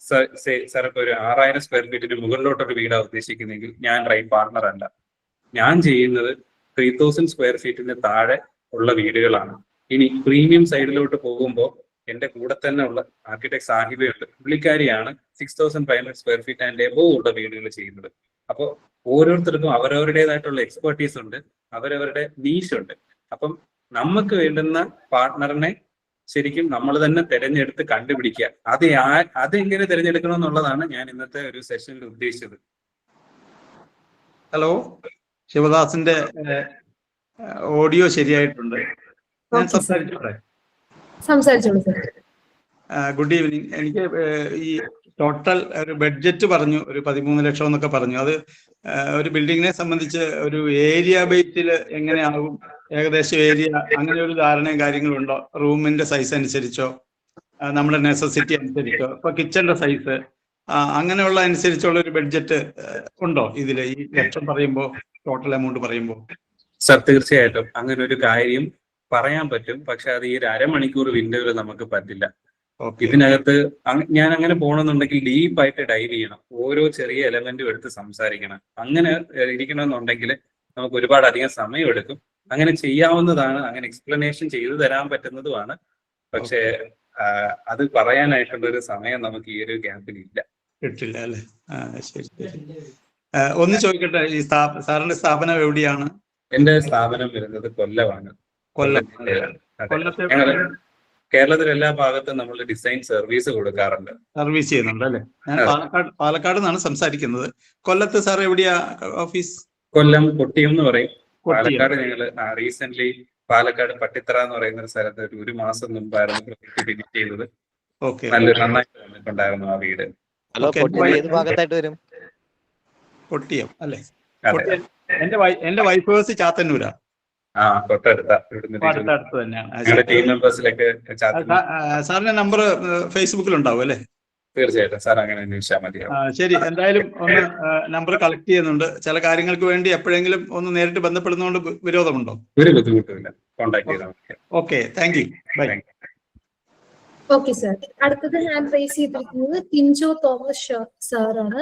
സാർ ഇപ്പൊ ഒരു 6000 സ്ക്വയർ ഫീറ്റിന് മുകളിലോട്ടൊരു വീടാണ് ഉദ്ദേശിക്കുന്നെങ്കിൽ ഞാൻ റൈറ്റ് പാർട്ണർ അല്ല. ഞാൻ ചെയ്യുന്നത് 3000 സ്ക്വയർ ഫീറ്റിന് താഴെ ഉള്ള വീടുകളാണ്. ഇനി പ്രീമിയം സൈഡിലോട്ട് പോകുമ്പോൾ എന്റെ കൂടെ തന്നെ ഉള്ള ആർക്കിടെക്ട് സാഹിബയുണ്ട്, പുള്ളിക്കാരിയാണ് 6500 സ്ക്വയർ ഫീറ്റ് ആൻഡ് എബോവ് ഉള്ള വീടുകൾ ചെയ്യുന്നത്. അപ്പോൾ ഓരോരുത്തർക്കും അവരവരുടേതായിട്ടുള്ള എക്സ്പെർട്ടീസ് ഉണ്ട്, അവരവരുടെ നീഷ് ഉണ്ട്. അപ്പം നമുക്ക് വേണ്ടുന്ന പാർട്ട്ണറിനെ ശരിക്കും നമ്മൾ തന്നെ തിരഞ്ഞെടുത്ത് കണ്ടുപിടിക്കുക. അതെങ്ങനെ തിരഞ്ഞെടുക്കണം എന്നുള്ളതാണ് ഞാൻ ഇന്നത്തെ ഒരു സെഷനിൽ ഉദ്ദേശിച്ചത്. ഹലോ, ശിവദാസിന്റെ ഓഡിയോ ശരിയായിട്ടുണ്ട്. ഞാൻ സംസാരിച്ചോളൂ. Good evening. എനിക്ക് ഈ ടോട്ടൽ ഒരു ബഡ്ജറ്റ് പറഞ്ഞു, ഒരു 13 ലക്ഷം എന്നൊക്കെ പറഞ്ഞു. അത് ഒരു ബിൽഡിങ്ങിനെ സംബന്ധിച്ച് ഒരു ഏരിയ ബേസിൽ എങ്ങനെയാകും, ഏകദേശം ഏരിയ അങ്ങനെ ഒരു ധാരണയും കാര്യങ്ങളും ഉണ്ടോ? റൂമിന്റെ സൈസ് അനുസരിച്ചോ നമ്മുടെ നെസസിറ്റി അനുസരിച്ചോ, ഇപ്പൊ കിച്ചന്റെ സൈസ് അങ്ങനെയുള്ള അനുസരിച്ചുള്ള ഒരു ബഡ്ജറ്റ് ഉണ്ടോ ഇതിൽ ഈ ലക്ഷം പറയുമ്പോൾ, ടോട്ടൽ എമൗണ്ട് പറയുമ്പോൾ? സർ, തീർച്ചയായിട്ടും അങ്ങനെ ഒരു കാര്യം പറയാൻ പറ്റും. പക്ഷെ അത് ഈ ഒരു അരമണിക്കൂർ വിൻഡോയിൽ നമുക്ക് പറ്റില്ല. ഇതിനകത്ത് ഞാൻ അങ്ങനെ പോകണമെന്നുണ്ടെങ്കിൽ ഡീപ്പായിട്ട് ഡൈവ് ചെയ്യണം, ഓരോ ചെറിയ എലമെന്റും എടുത്ത് സംസാരിക്കണം. അങ്ങനെ ഇരിക്കണമെന്നുണ്ടെങ്കിൽ നമുക്ക് ഒരുപാട് അധികം സമയം എടുക്കും. അങ്ങനെ ചെയ്യാവുന്നതാണ്, അങ്ങനെ എക്സ്പ്ലനേഷൻ ചെയ്തു തരാൻ പറ്റുന്നതുമാണ്. പക്ഷേ അത് പറയാനായിട്ടുള്ള ഒരു സമയം നമുക്ക് ഈ ഒരു ക്യാമ്പിൽ ഇല്ല. കിട്ടില്ല അല്ലേ? ശരി ശരി. ഒന്ന് ചോദിക്കട്ടെ, ഈ സാറിന്റെ സ്ഥാപനം എവിടെയാണ്? എന്റെ സ്ഥാപനം വരുന്നത് കൊല്ലമാണ്. കൊല്ലം. കേരളത്തിലെ എല്ലാ ഭാഗത്തും നമ്മൾ ഡിസൈൻ സർവീസ് കൊടുക്കാറുണ്ട്. സർവീസ് ചെയ്യുന്നുണ്ട് അല്ലേ? ഞാൻ പാലക്കാട് നിന്നാണ് സംസാരിക്കുന്നത്. കൊല്ലത്ത് സാർ എവിടെയാ ഓഫീസ്? കൊല്ലം കൊട്ടിയം എന്ന് പറയും. പാലക്കാട് ഞങ്ങള് റീസെന്റ് പാലക്കാട് പട്ടിത്തറ എന്ന് പറയുന്ന ഒരു സ്ഥലത്ത് ഒരു മാസം മുമ്പായിരുന്നു പ്രൊജക്ട് ഫിനിഷ് ചെയ്തത്. നന്നായിട്ട് വന്നിട്ടുണ്ടായിരുന്നു ആ വീട്. കൊട്ടിയം അല്ലേ? എന്റെ വൈഫ് ഹൗസ് ചാത്തന്നൂരാ. തൊട്ടടുത്ത് തന്നെയാണ്. ടീം മെമ്പേഴ്സിലൊക്കെ സാറിന്റെ നമ്പർ ഫേസ്ബുക്കിൽ ഉണ്ടാവും അല്ലേ? തീർച്ചയായിട്ടും സാർ, അങ്ങനെ അന്വേഷിച്ചാൽ മതി. ശരി, എന്തായാലും ഒന്ന് നമ്പർ കളക്ട് ചെയ്യുന്നുണ്ട്. ചില കാര്യങ്ങൾക്ക് വേണ്ടി എപ്പോഴെങ്കിലും ഒന്ന് നേരിട്ട് ബന്ധപ്പെടുന്നതുകൊണ്ട് വിരോധമുണ്ടോ? ഒരു ബുദ്ധിമുട്ടില്ല, കോൺടാക്ട് ചെയ്താൽ. Okay, thank you. Bye. Okay sir, അടുത്തത് ഹാൻഡ് റൈസ് ചെയ്തിരിക്കുന്നത് തിൻജോ തോമസ് സാറാണ്.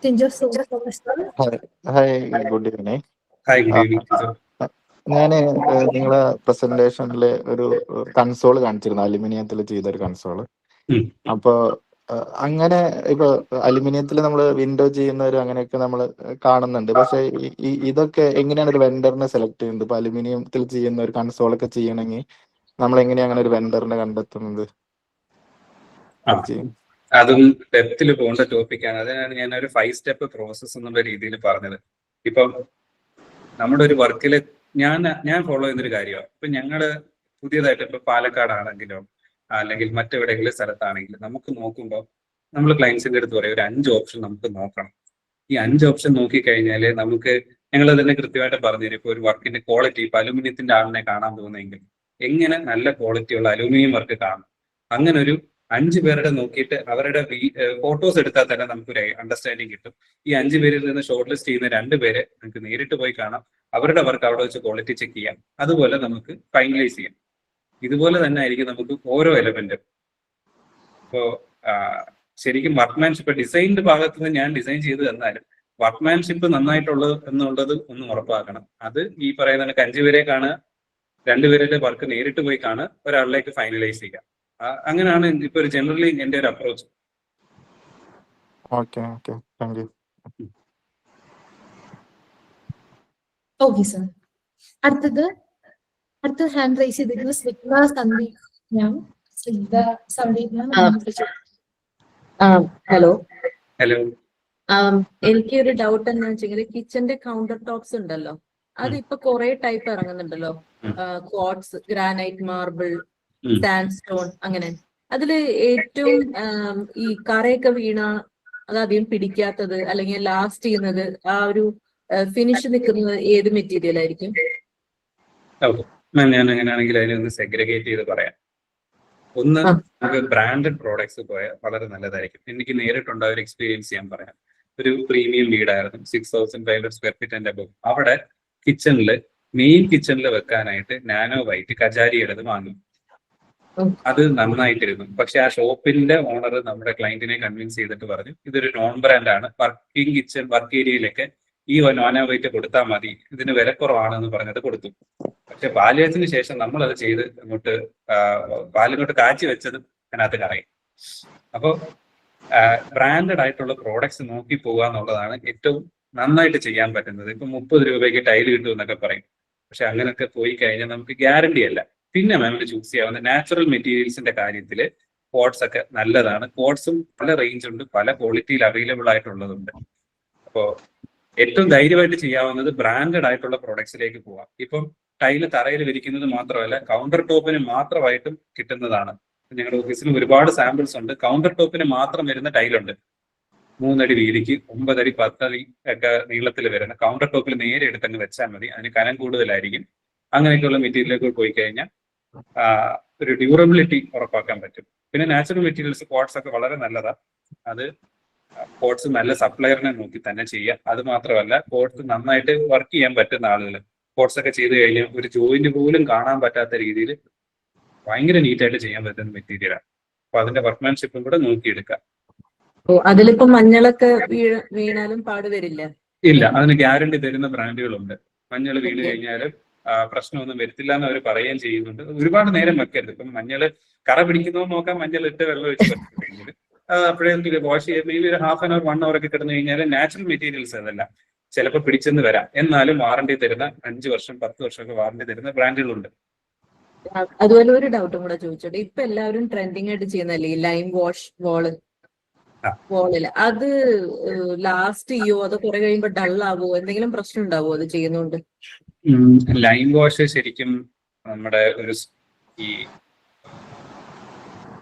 Thinjo Thomas sir. Hi, good evening. Hi, good evening. ഞാന് നിങ്ങളെ പ്രസന്റേഷനില് ഒരു കൺസോൾ കാണിച്ചിരുന്നു, അലുമിനിയത്തിൽ ചെയ്തൊരു കൺസോള്. അപ്പൊ അങ്ങനെ ഇപ്പൊ അലുമിനിയത്തിൽ നമ്മൾ വിൻഡോ ചെയ്യുന്നവരും അങ്ങനെയൊക്കെ നമ്മൾ കാണുന്നുണ്ട്. പക്ഷെ ഇതൊക്കെ എങ്ങനെയാണ് ഒരു വെണ്ടറിനെ സെലക്ട് ചെയ്യുന്നത്? ഇപ്പൊ അലുമിനിയത്തിൽ ചെയ്യുന്ന ഒരു കൺസോളൊക്കെ ചെയ്യണമെങ്കിൽ നമ്മൾ എങ്ങനെയാണ് അങ്ങനെ ഒരു വെണ്ടറിനെ കണ്ടെത്തുന്നത്? അതും ഡെപ്തിൽ പോകേണ്ട ടോപ്പിക്കാണ്. അതിനാണ് ഞാൻ ഒരു 5 സ്റ്റെപ്പ് പ്രോസസ് എന്നുള്ള രീതിയിൽ പറഞ്ഞത്. ഇപ്പം നമ്മുടെ ഒരു വർക്കില് ഞാൻ ഫോളോ ചെയ്യുന്നൊരു കാര്യമാണ്. ഇപ്പൊ ഞങ്ങള് പുതിയതായിട്ട് ഇപ്പൊ പാലക്കാടാണെങ്കിലോ അല്ലെങ്കിൽ മറ്റെവിടെയെങ്കിലും സ്ഥലത്താണെങ്കിലും നമുക്ക് നോക്കുമ്പോൾ നമ്മൾ ക്ലയൻസിന്റെ അടുത്ത് പറയും ഒരു 5 ഓപ്ഷൻ നമുക്ക് നോക്കണം. ഈ 5 ഓപ്ഷൻ നോക്കിക്കഴിഞ്ഞാല് നമുക്ക് ഞങ്ങൾ തന്നെ കൃത്യമായിട്ട് പറഞ്ഞുതരും. ഇപ്പൊ ഒരു വർക്കിന്റെ ക്വാളിറ്റി, ഇപ്പൊ അലുമിനിയത്തിന്റെ ആളിനെ കാണാൻ പോകുന്നെങ്കിൽ എങ്ങനെ നല്ല ക്വാളിറ്റിയുള്ള അലൂമിനിയം വർക്ക് കാണും. അങ്ങനെ ഒരു 5 പേരുടെ നോക്കിയിട്ട് അവരുടെ ഫോട്ടോസ് എടുത്താൽ തന്നെ നമുക്കൊരു അണ്ടർസ്റ്റാൻഡിങ് കിട്ടും. ഈ 5 പേരിൽ നിന്ന് ഷോർട്ട് ലിസ്റ്റ് ചെയ്യുന്ന 2 പേരെ നമുക്ക് നേരിട്ട് പോയി കാണാം, അവരുടെ വർക്ക് അവിടെ വെച്ച് ക്വാളിറ്റി ചെക്ക് ചെയ്യാം, അതുപോലെ നമുക്ക് ഫൈനലൈസ് ചെയ്യാം. ഇതുപോലെ തന്നെ ആയിരിക്കും നമുക്ക് ഓരോ എലമെന്റും. ഇപ്പോ ശരിക്കും വർക്ക്മാൻഷിപ്പ് ഡിസൈനിന്റെ ഭാഗത്ത് നിന്ന് ഞാൻ ഡിസൈൻ ചെയ്ത് തന്നാലും വർക്ക്മാൻഷിപ്പ് നന്നായിട്ടുള്ളത് എന്നുള്ളത് ഒന്ന് ഉറപ്പാക്കണം. അത് ഈ പറയുന്ന 5 പേരെ കാണുക, 2 പേരുടെ വർക്ക് നേരിട്ട് പോയി കാണുക, ഒരാളിലേക്ക് ഫൈനലൈസ് ചെയ്യുക. അങ്ങനെയാണ് ഇപ്പൊ ഒരു ജനറലി എന്റെ ഒരു approach. Okay, thank you. Okay sir, അടുത്ത ഹാൻഡ് റൈസ് ചെയ്തിരിക്കുന്നത് സന്ദീപ്. ഹലോ. ഹലോ. എനിക്കൊരു ഡൗട്ട് എന്താ വെച്ചെങ്കിൽ കിച്ചന്റെ കൗണ്ടർ ടോപ്സ് ഉണ്ടല്ലോ, അതിപ്പോ കുറെ ടൈപ്പ് ഇറങ്ങുന്നുണ്ടല്ലോ. ക്വാർട്സ്, ഗ്രാനൈറ്റ്, മാർബിൾ, സാൻഡ്സ്റ്റോൺ, അങ്ങനെ. അതില് ഏറ്റവും ഈ കറയൊക്കെ വീണ അതധികം പിടിക്കാത്തത് അല്ലെങ്കിൽ ലാസ്റ്റ് ചെയ്യുന്നത്, ആ ഒരു ഫിനിഷ് നിൽക്കുന്നത് ഏത് മെറ്റീരിയൽ ആയിരിക്കും? ഞാൻ അങ്ങനെയാണെങ്കിൽ അതിനൊന്ന് സെഗ്രിഗേറ്റ് ചെയ്ത് പറയാം. ഒന്ന്, നമുക്ക് ബ്രാൻഡഡ് പ്രോഡക്ട്സ് പോയാൽ വളരെ നല്ലതായിരിക്കും. എനിക്ക് നേരിട്ടുണ്ടായ ഒരു എക്സ്പീരിയൻസ് ഞാൻ പറയാം. ഒരു പ്രീമിയം വീടായിരുന്നു, 6500 സ്ക്വയർ ഫീറ്റ് ആൻഡ് അബവ്. അവിടെ കിച്ചണില്, മെയിൻ കിച്ചണിൽ വെക്കാനായിട്ട് നാനോ വൈറ്റ് കജാരിയുടേത് വാങ്ങി. അത് നന്നായിട്ടിരുന്നു. പക്ഷെ ആ ഷോപ്പിന്റെ ഓണർ നമ്മുടെ ക്ലയന്റിനെ കൺവിൻസ് ചെയ്തിട്ട് പറഞ്ഞു, ഇതൊരു നോൺ ബ്രാൻഡ് ആണ്, വർക്കിംഗ് കിച്ചൺ വർക്ക് ഏരിയയിലൊക്കെ ഈ നാനോ വൈറ്റ് കൊടുത്താൽ മതി, ഇതിന് വില കുറവാണെന്ന് പറഞ്ഞത് കൊടുത്തു. പക്ഷെ പാലുകാച്ചിന് ശേഷം നമ്മൾ അത് ചെയ്ത് പാലിങ്ങോട്ട് കാച്ചി വെച്ചത് അതിനകത്ത് കറയും. അപ്പോൾ ബ്രാൻഡഡ് ആയിട്ടുള്ള പ്രോഡക്ട്സ് നോക്കി പോകുക എന്നുള്ളതാണ് ഏറ്റവും നന്നായിട്ട് ചെയ്യാൻ പറ്റുന്നത്. ഇപ്പൊ 30 രൂപയ്ക്ക് ടൈല് കിട്ടും എന്നൊക്കെ പറയും. പക്ഷെ അങ്ങനെയൊക്കെ പോയി കഴിഞ്ഞാൽ നമുക്ക് ഗ്യാരണ്ടി അല്ല. പിന്നെ മാമിന് ചൂസ് ചെയ്യാവുന്ന നാച്ചുറൽ മെറ്റീരിയൽസിന്റെ കാര്യത്തിൽ കോട്സ് ഒക്കെ നല്ലതാണ്. കോട്സും പല റേഞ്ച് ഉണ്ട്, പല ക്വാളിറ്റിയിൽ അവൈലബിൾ ആയിട്ടുള്ളതുണ്ട്. അപ്പോൾ ഏറ്റവും ധൈര്യമായിട്ട് ചെയ്യാവുന്നത് ബ്രാൻഡഡ് ആയിട്ടുള്ള പ്രോഡക്ട്സിലേക്ക് പോവാം. ഇപ്പം ടൈല് തറയിൽ വിരിക്കുന്നത് മാത്രമല്ല, കൗണ്ടർ ടോപ്പിന് മാത്രമായിട്ടും കിട്ടുന്നതാണ്. ഞങ്ങളുടെ ഓഫീസിൽ ഒരുപാട് സാമ്പിൾസ് ഉണ്ട്. കൗണ്ടർ ടോപ്പിന് മാത്രം വരുന്ന ടൈലുണ്ട്, 3 അടി വീതിക്ക് 9 അടി 10 അടി ഒക്കെ നീളത്തിൽ വരുന്ന. കൗണ്ടർ ടോപ്പിൽ നേരെ എടുത്തങ്ങ് വെച്ചാൽ മതി, അതിന് കനം കൂടുതലായിരിക്കും. അങ്ങനെയൊക്കെയുള്ള മെറ്റീരിയലൊക്കെ പോയി കഴിഞ്ഞാൽ ഒരു ഡ്യൂറബിലിറ്റി ഉറപ്പാക്കാൻ പറ്റും. പിന്നെ നാച്ചുറൽ മെറ്റീരിയൽസ് കോട്സ് ഒക്കെ വളരെ നല്ലതാണ്. അത് കോട്സ് നല്ല സപ്ലയറിനെ നോക്കി തന്നെ ചെയ്യാം. അത് മാത്രമല്ല, കോട്സ് നന്നായിട്ട് വർക്ക് ചെയ്യാൻ പറ്റുന്ന ആളുകൾ കോട്സ് ഒക്കെ ചെയ്ത് കഴിഞ്ഞാൽ ഒരു ജോയിന്റ് പോലും കാണാൻ പറ്റാത്ത രീതിയിൽ ഭയങ്കര നീറ്റായിട്ട് ചെയ്യാൻ പറ്റുന്ന മെറ്റീരിയലാണ്. അപ്പൊ അതിന്റെ വർക്ക്മാൻഷിപ്പും കൂടെ നോക്കിയെടുക്കാം. അതിലിപ്പോ മഞ്ഞളൊക്കെ വീണാലും പാട് വരില്ല? ഇല്ല, അതിന് ഗ്യാരണ്ടി തരുന്ന ബ്രാൻഡുകളുണ്ട്. മഞ്ഞൾ വീണ് കഴിഞ്ഞാലും പ്രശ്നമൊന്നും വരുത്തില്ല എന്ന് അവർ പറയുകയും ചെയ്യുന്നുണ്ട്. ഒരുപാട് നേരം വെക്കരുത്. ഇപ്പം മഞ്ഞൾ കറ പിടിക്കുന്നോ നോക്കാൻ മഞ്ഞൾ ഇട്ട് വെള്ളം ഒഴിച്ച് വെച്ചിട്ടുണ്ടെങ്കിൽ അപ്പോഴേക്കും വാഷ് ചെയ്യുമ്പോൾ ഒരു 1/2 hour 1 hour ഒക്കെ കിടന്നു കഴിഞ്ഞാൽ നാച്ചുറൽ മെറ്റീരിയൽസ് അതല്ല, ചിലപ്പോൾ പിടിച്ചെന്ന് വരാം. എന്നാലും വാറണ്ടി തരുന്ന 5 വർഷം 10 വർഷമൊക്കെ വാറണ്ടി തരുന്ന ബ്രാൻഡുകളുണ്ട്. അതുപോലെ ഒരു ഡൗട്ടും കൂടെ ചോദിച്ചോട്ടെ. ഇപ്പൊ എല്ലാവരും ട്രെൻഡിങ് ആയിട്ട് ചെയ്യുന്നല്ലേ ഈ ലൈം വാഷ് വോളില്, അത് ലാസ്റ്റ് ചെയ്യോ അതോ കുറെ കഴിയുമ്പോ ഡൾ ആവോ, എന്തെങ്കിലും പ്രശ്നം ഉണ്ടാവോ അത് ചെയ്യുന്നോണ്ട്? ലൈം വാഷ് ശരിക്കും നമ്മുടെ ഒരു ഈ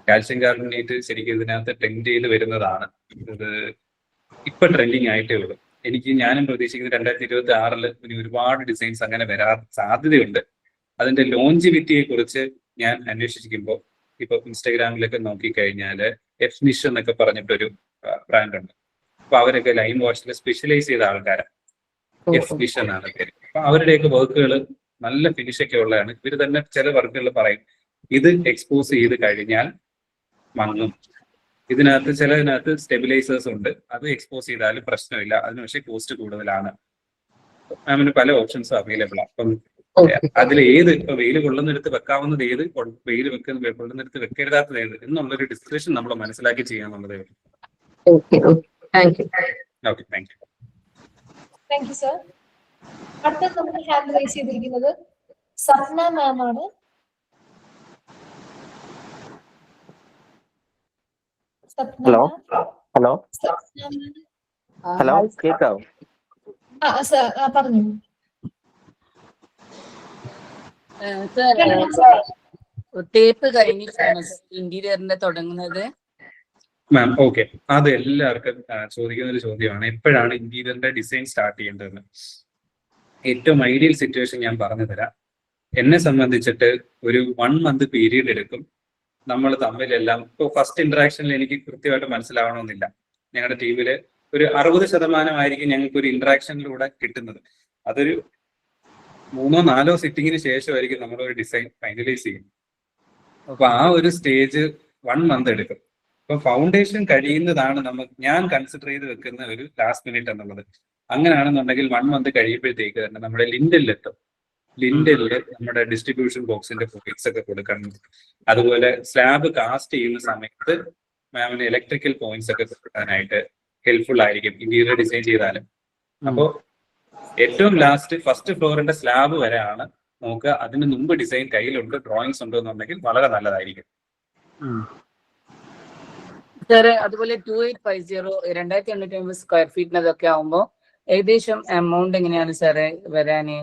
കാൽസ്യം കാർബണേറ്റ് ശരിക്കും ഇതിനകത്ത് ട്രെൻഡ് ചെയ്ത് വരുന്നതാണ്. ഇത് ഇപ്പൊ ട്രെൻഡിങ് ആയിട്ടേ ഉള്ളൂ. ഞാനും പ്രതീക്ഷിക്കുന്നത് 2026 ഇനി ഒരുപാട് ഡിസൈൻസ് അങ്ങനെ വരാൻ സാധ്യതയുണ്ട്. അതിന്റെ ലോഞ്ചിവിറ്റിയെ കുറിച്ച് ഞാൻ അന്വേഷിക്കുമ്പോൾ ഇപ്പൊ ഇൻസ്റ്റാഗ്രാമിലൊക്കെ നോക്കിക്കഴിഞ്ഞാല് എഫ്നിഷ് എന്നൊക്കെ പറഞ്ഞിട്ടൊരു ബ്രാൻഡ് ഉണ്ട്. അപ്പൊ അവരൊക്കെ ലൈം വാഷിൽ സ്പെഷ്യലൈസ് ചെയ്ത ആൾക്കാരാണ്. എഫ്നിഷ് എന്നാണ് പേര്. അപ്പൊ അവരുടെയൊക്കെ വർക്കുകൾ നല്ല ഫിനിഷൊക്കെ ഉള്ളതാണ്. ഇവര് തന്നെ ചില വർക്കുകൾ പറയും, ഇത് എക്സ്പോസ് ചെയ്ത് കഴിഞ്ഞാൽ മങ്ങും. ചിലതിനകത്ത് സ്റ്റെബിലൈസേഴ്സ് ഉണ്ട്, അത് എക്സ്പോസ് ചെയ്താലും പ്രശ്നമില്ല. അതിന് പക്ഷേ കോസ്റ്റ് കൂടുതലാണ്. മാമിന് പല ഓപ്ഷൻസും അവൈലബിൾ ആണ്. അപ്പം അതിൽ ഏത് ഇപ്പൊ വെയിൽ കൊള്ളുന്നിടത്ത് വെക്കാവുന്നത് ഏത്, വെയിൽ കൊള്ളുന്നിടത്ത് വെക്കരുതാത്തത് ഏത് എന്നുള്ളൊരു ഡിസ്കഷൻ നമ്മൾ മനസ്സിലാക്കി ചെയ്യാന്നുള്ളതേ ഉള്ളൂ. Okay, thank you. Okay, thank U. Thank you sir. അടുത്ത നമ്മൾ ഹാൻഡ് റൈസ് ചെയ്തിരിക്കുന്നത് സപ്ന മാം ആണ്. ഹലോ ഹലോ ഹലോ, കേൾക്കാവോ? പറഞ്ഞു. ടേപ്പ് കഴിഞ്ഞിട്ടാണ് ഇന്റീരിയറിന്റെ തുടങ്ങുന്നത്? മാം ഓക്കെ, അത് എല്ലാവർക്കും ചോദിക്കുന്ന ഒരു ചോദ്യമാണ്, എപ്പോഴാണ് ഇന്റീരിയറിന്റെ ഡിസൈൻ സ്റ്റാർട്ട് ചെയ്യേണ്ടതെന്ന്. ഏറ്റവും ഐഡിയൽ സിറ്റുവേഷൻ ഞാൻ പറഞ്ഞു തരാം. എന്നെ സംബന്ധിച്ചിട്ട് ഒരു 1 month പീരീഡ് എടുക്കും. നമ്മൾ തമ്മിലെല്ലാം ഇപ്പോൾ ഫസ്റ്റ് ഇന്ററാക്ഷനിൽ എനിക്ക് കൃത്യമായിട്ട് മനസ്സിലാവണമെന്നില്ല. ഞങ്ങളുടെ ടീമില് ഒരു 60% ഞങ്ങൾക്ക് ഒരു ഇന്ററാക്ഷനിലൂടെ കിട്ടുന്നത്. അതൊരു 3 or 4 സിറ്റിങ്ങിന് ശേഷമായിരിക്കും നമ്മളൊരു ഡിസൈൻ ഫൈനലൈസ് ചെയ്യുന്നത്. അപ്പൊ ആ ഒരു സ്റ്റേജ് 1 month എടുക്കും. ഇപ്പൊ ഫൗണ്ടേഷൻ കഴിയുന്നതാണ് ഞാൻ കൺസിഡർ ചെയ്ത് വെക്കുന്ന ഒരു ലാസ്റ്റ് മിനിറ്റ് എന്നുള്ളത്. അങ്ങനെയാണെന്നുണ്ടെങ്കിൽ 1 month കഴിയുമ്പോഴത്തേക്ക് തന്നെ നമ്മുടെ ലിൻഡലിലെത്തും. ലിൻഡലില് നമ്മുടെ ഡിസ്ട്രിബ്യൂഷൻ ബോക്സിന്റെ പോയിന്റ്സ് ഒക്കെ കൊടുക്കണം. അതുപോലെ സ്ലാബ് കാസ്റ്റ് ചെയ്യുന്ന സമയത്ത് മാമിന് ഇലക്ട്രിക്കൽ പോയിന്റ്സ് ഒക്കെ കൊടുക്കാനായിട്ട് ഹെൽപ്ഫുൾ ആയിരിക്കും ഇന്റീരിയർ ഡിസൈൻ ചെയ്താലും. അപ്പോൾ ഏറ്റവും ലാസ്റ്റ് ഫസ്റ്റ് ഫ്ലോറിന്റെ സ്ലാബ് വരെയാണ് നോക്കുക. അതിന് മുമ്പ് ഡിസൈൻ കയ്യിലുണ്ട്, ഡ്രോയിങ്സ് ഉണ്ടോ എന്നുണ്ടെങ്കിൽ വളരെ നല്ലതായിരിക്കും. സാറ് അതുപോലെ 2850 2850 സ്ക്വയർ ഫീറ്റിനതൊക്കെ ആവുമ്പോ ഏകദേശം എമൗണ്ട് എങ്ങനെയാണ് സാറ് വരാന്?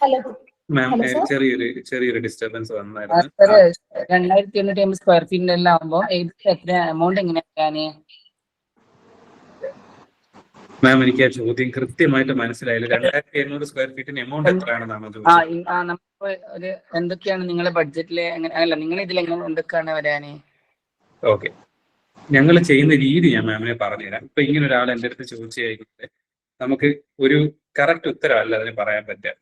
ഹലോ മാം, ചെറിയൊരു ഡിസ്റ്റർബൻസ് വന്നായിരുന്നു. 2850 സ്ക്വയർ ഫീറ്റിനെല്ലാം ആവുമ്പോ ഏകദേശം എത്ര എമൗണ്ട് എങ്ങനെയാണ് വരാന്? മാം എനിക്ക് ആ ചോദ്യം കൃത്യമായിട്ട് മനസ്സിലായില്ല. 2700 സ്ക്വയർ ഫീറ്റിന് എമൗണ്ട് എത്രയാണെന്നാണ് ചോദിച്ചത്. നമുക്ക് ഒരു എന്തൊക്കെയാണ് നിങ്ങളുടെ ബഡ്ജറ്റില് അല്ല നിങ്ങൾ ഇതിൽ എങ്ങനെ എന്തൊക്കെയാണ് വരാന്? ഓക്കെ, ഞങ്ങൾ ചെയ്യുന്ന രീതി ഞാൻ മാമിനെ പറഞ്ഞുതരാം. ഇപ്പൊ ഇങ്ങനെ ഒരാൾ എൻ്റെ അടുത്ത് ചോദിച്ചു കഴിഞ്ഞാൽ നമുക്ക് ഒരു കറക്റ്റ് ഉത്തരവല്ല അതിന് പറയാൻ പറ്റുക.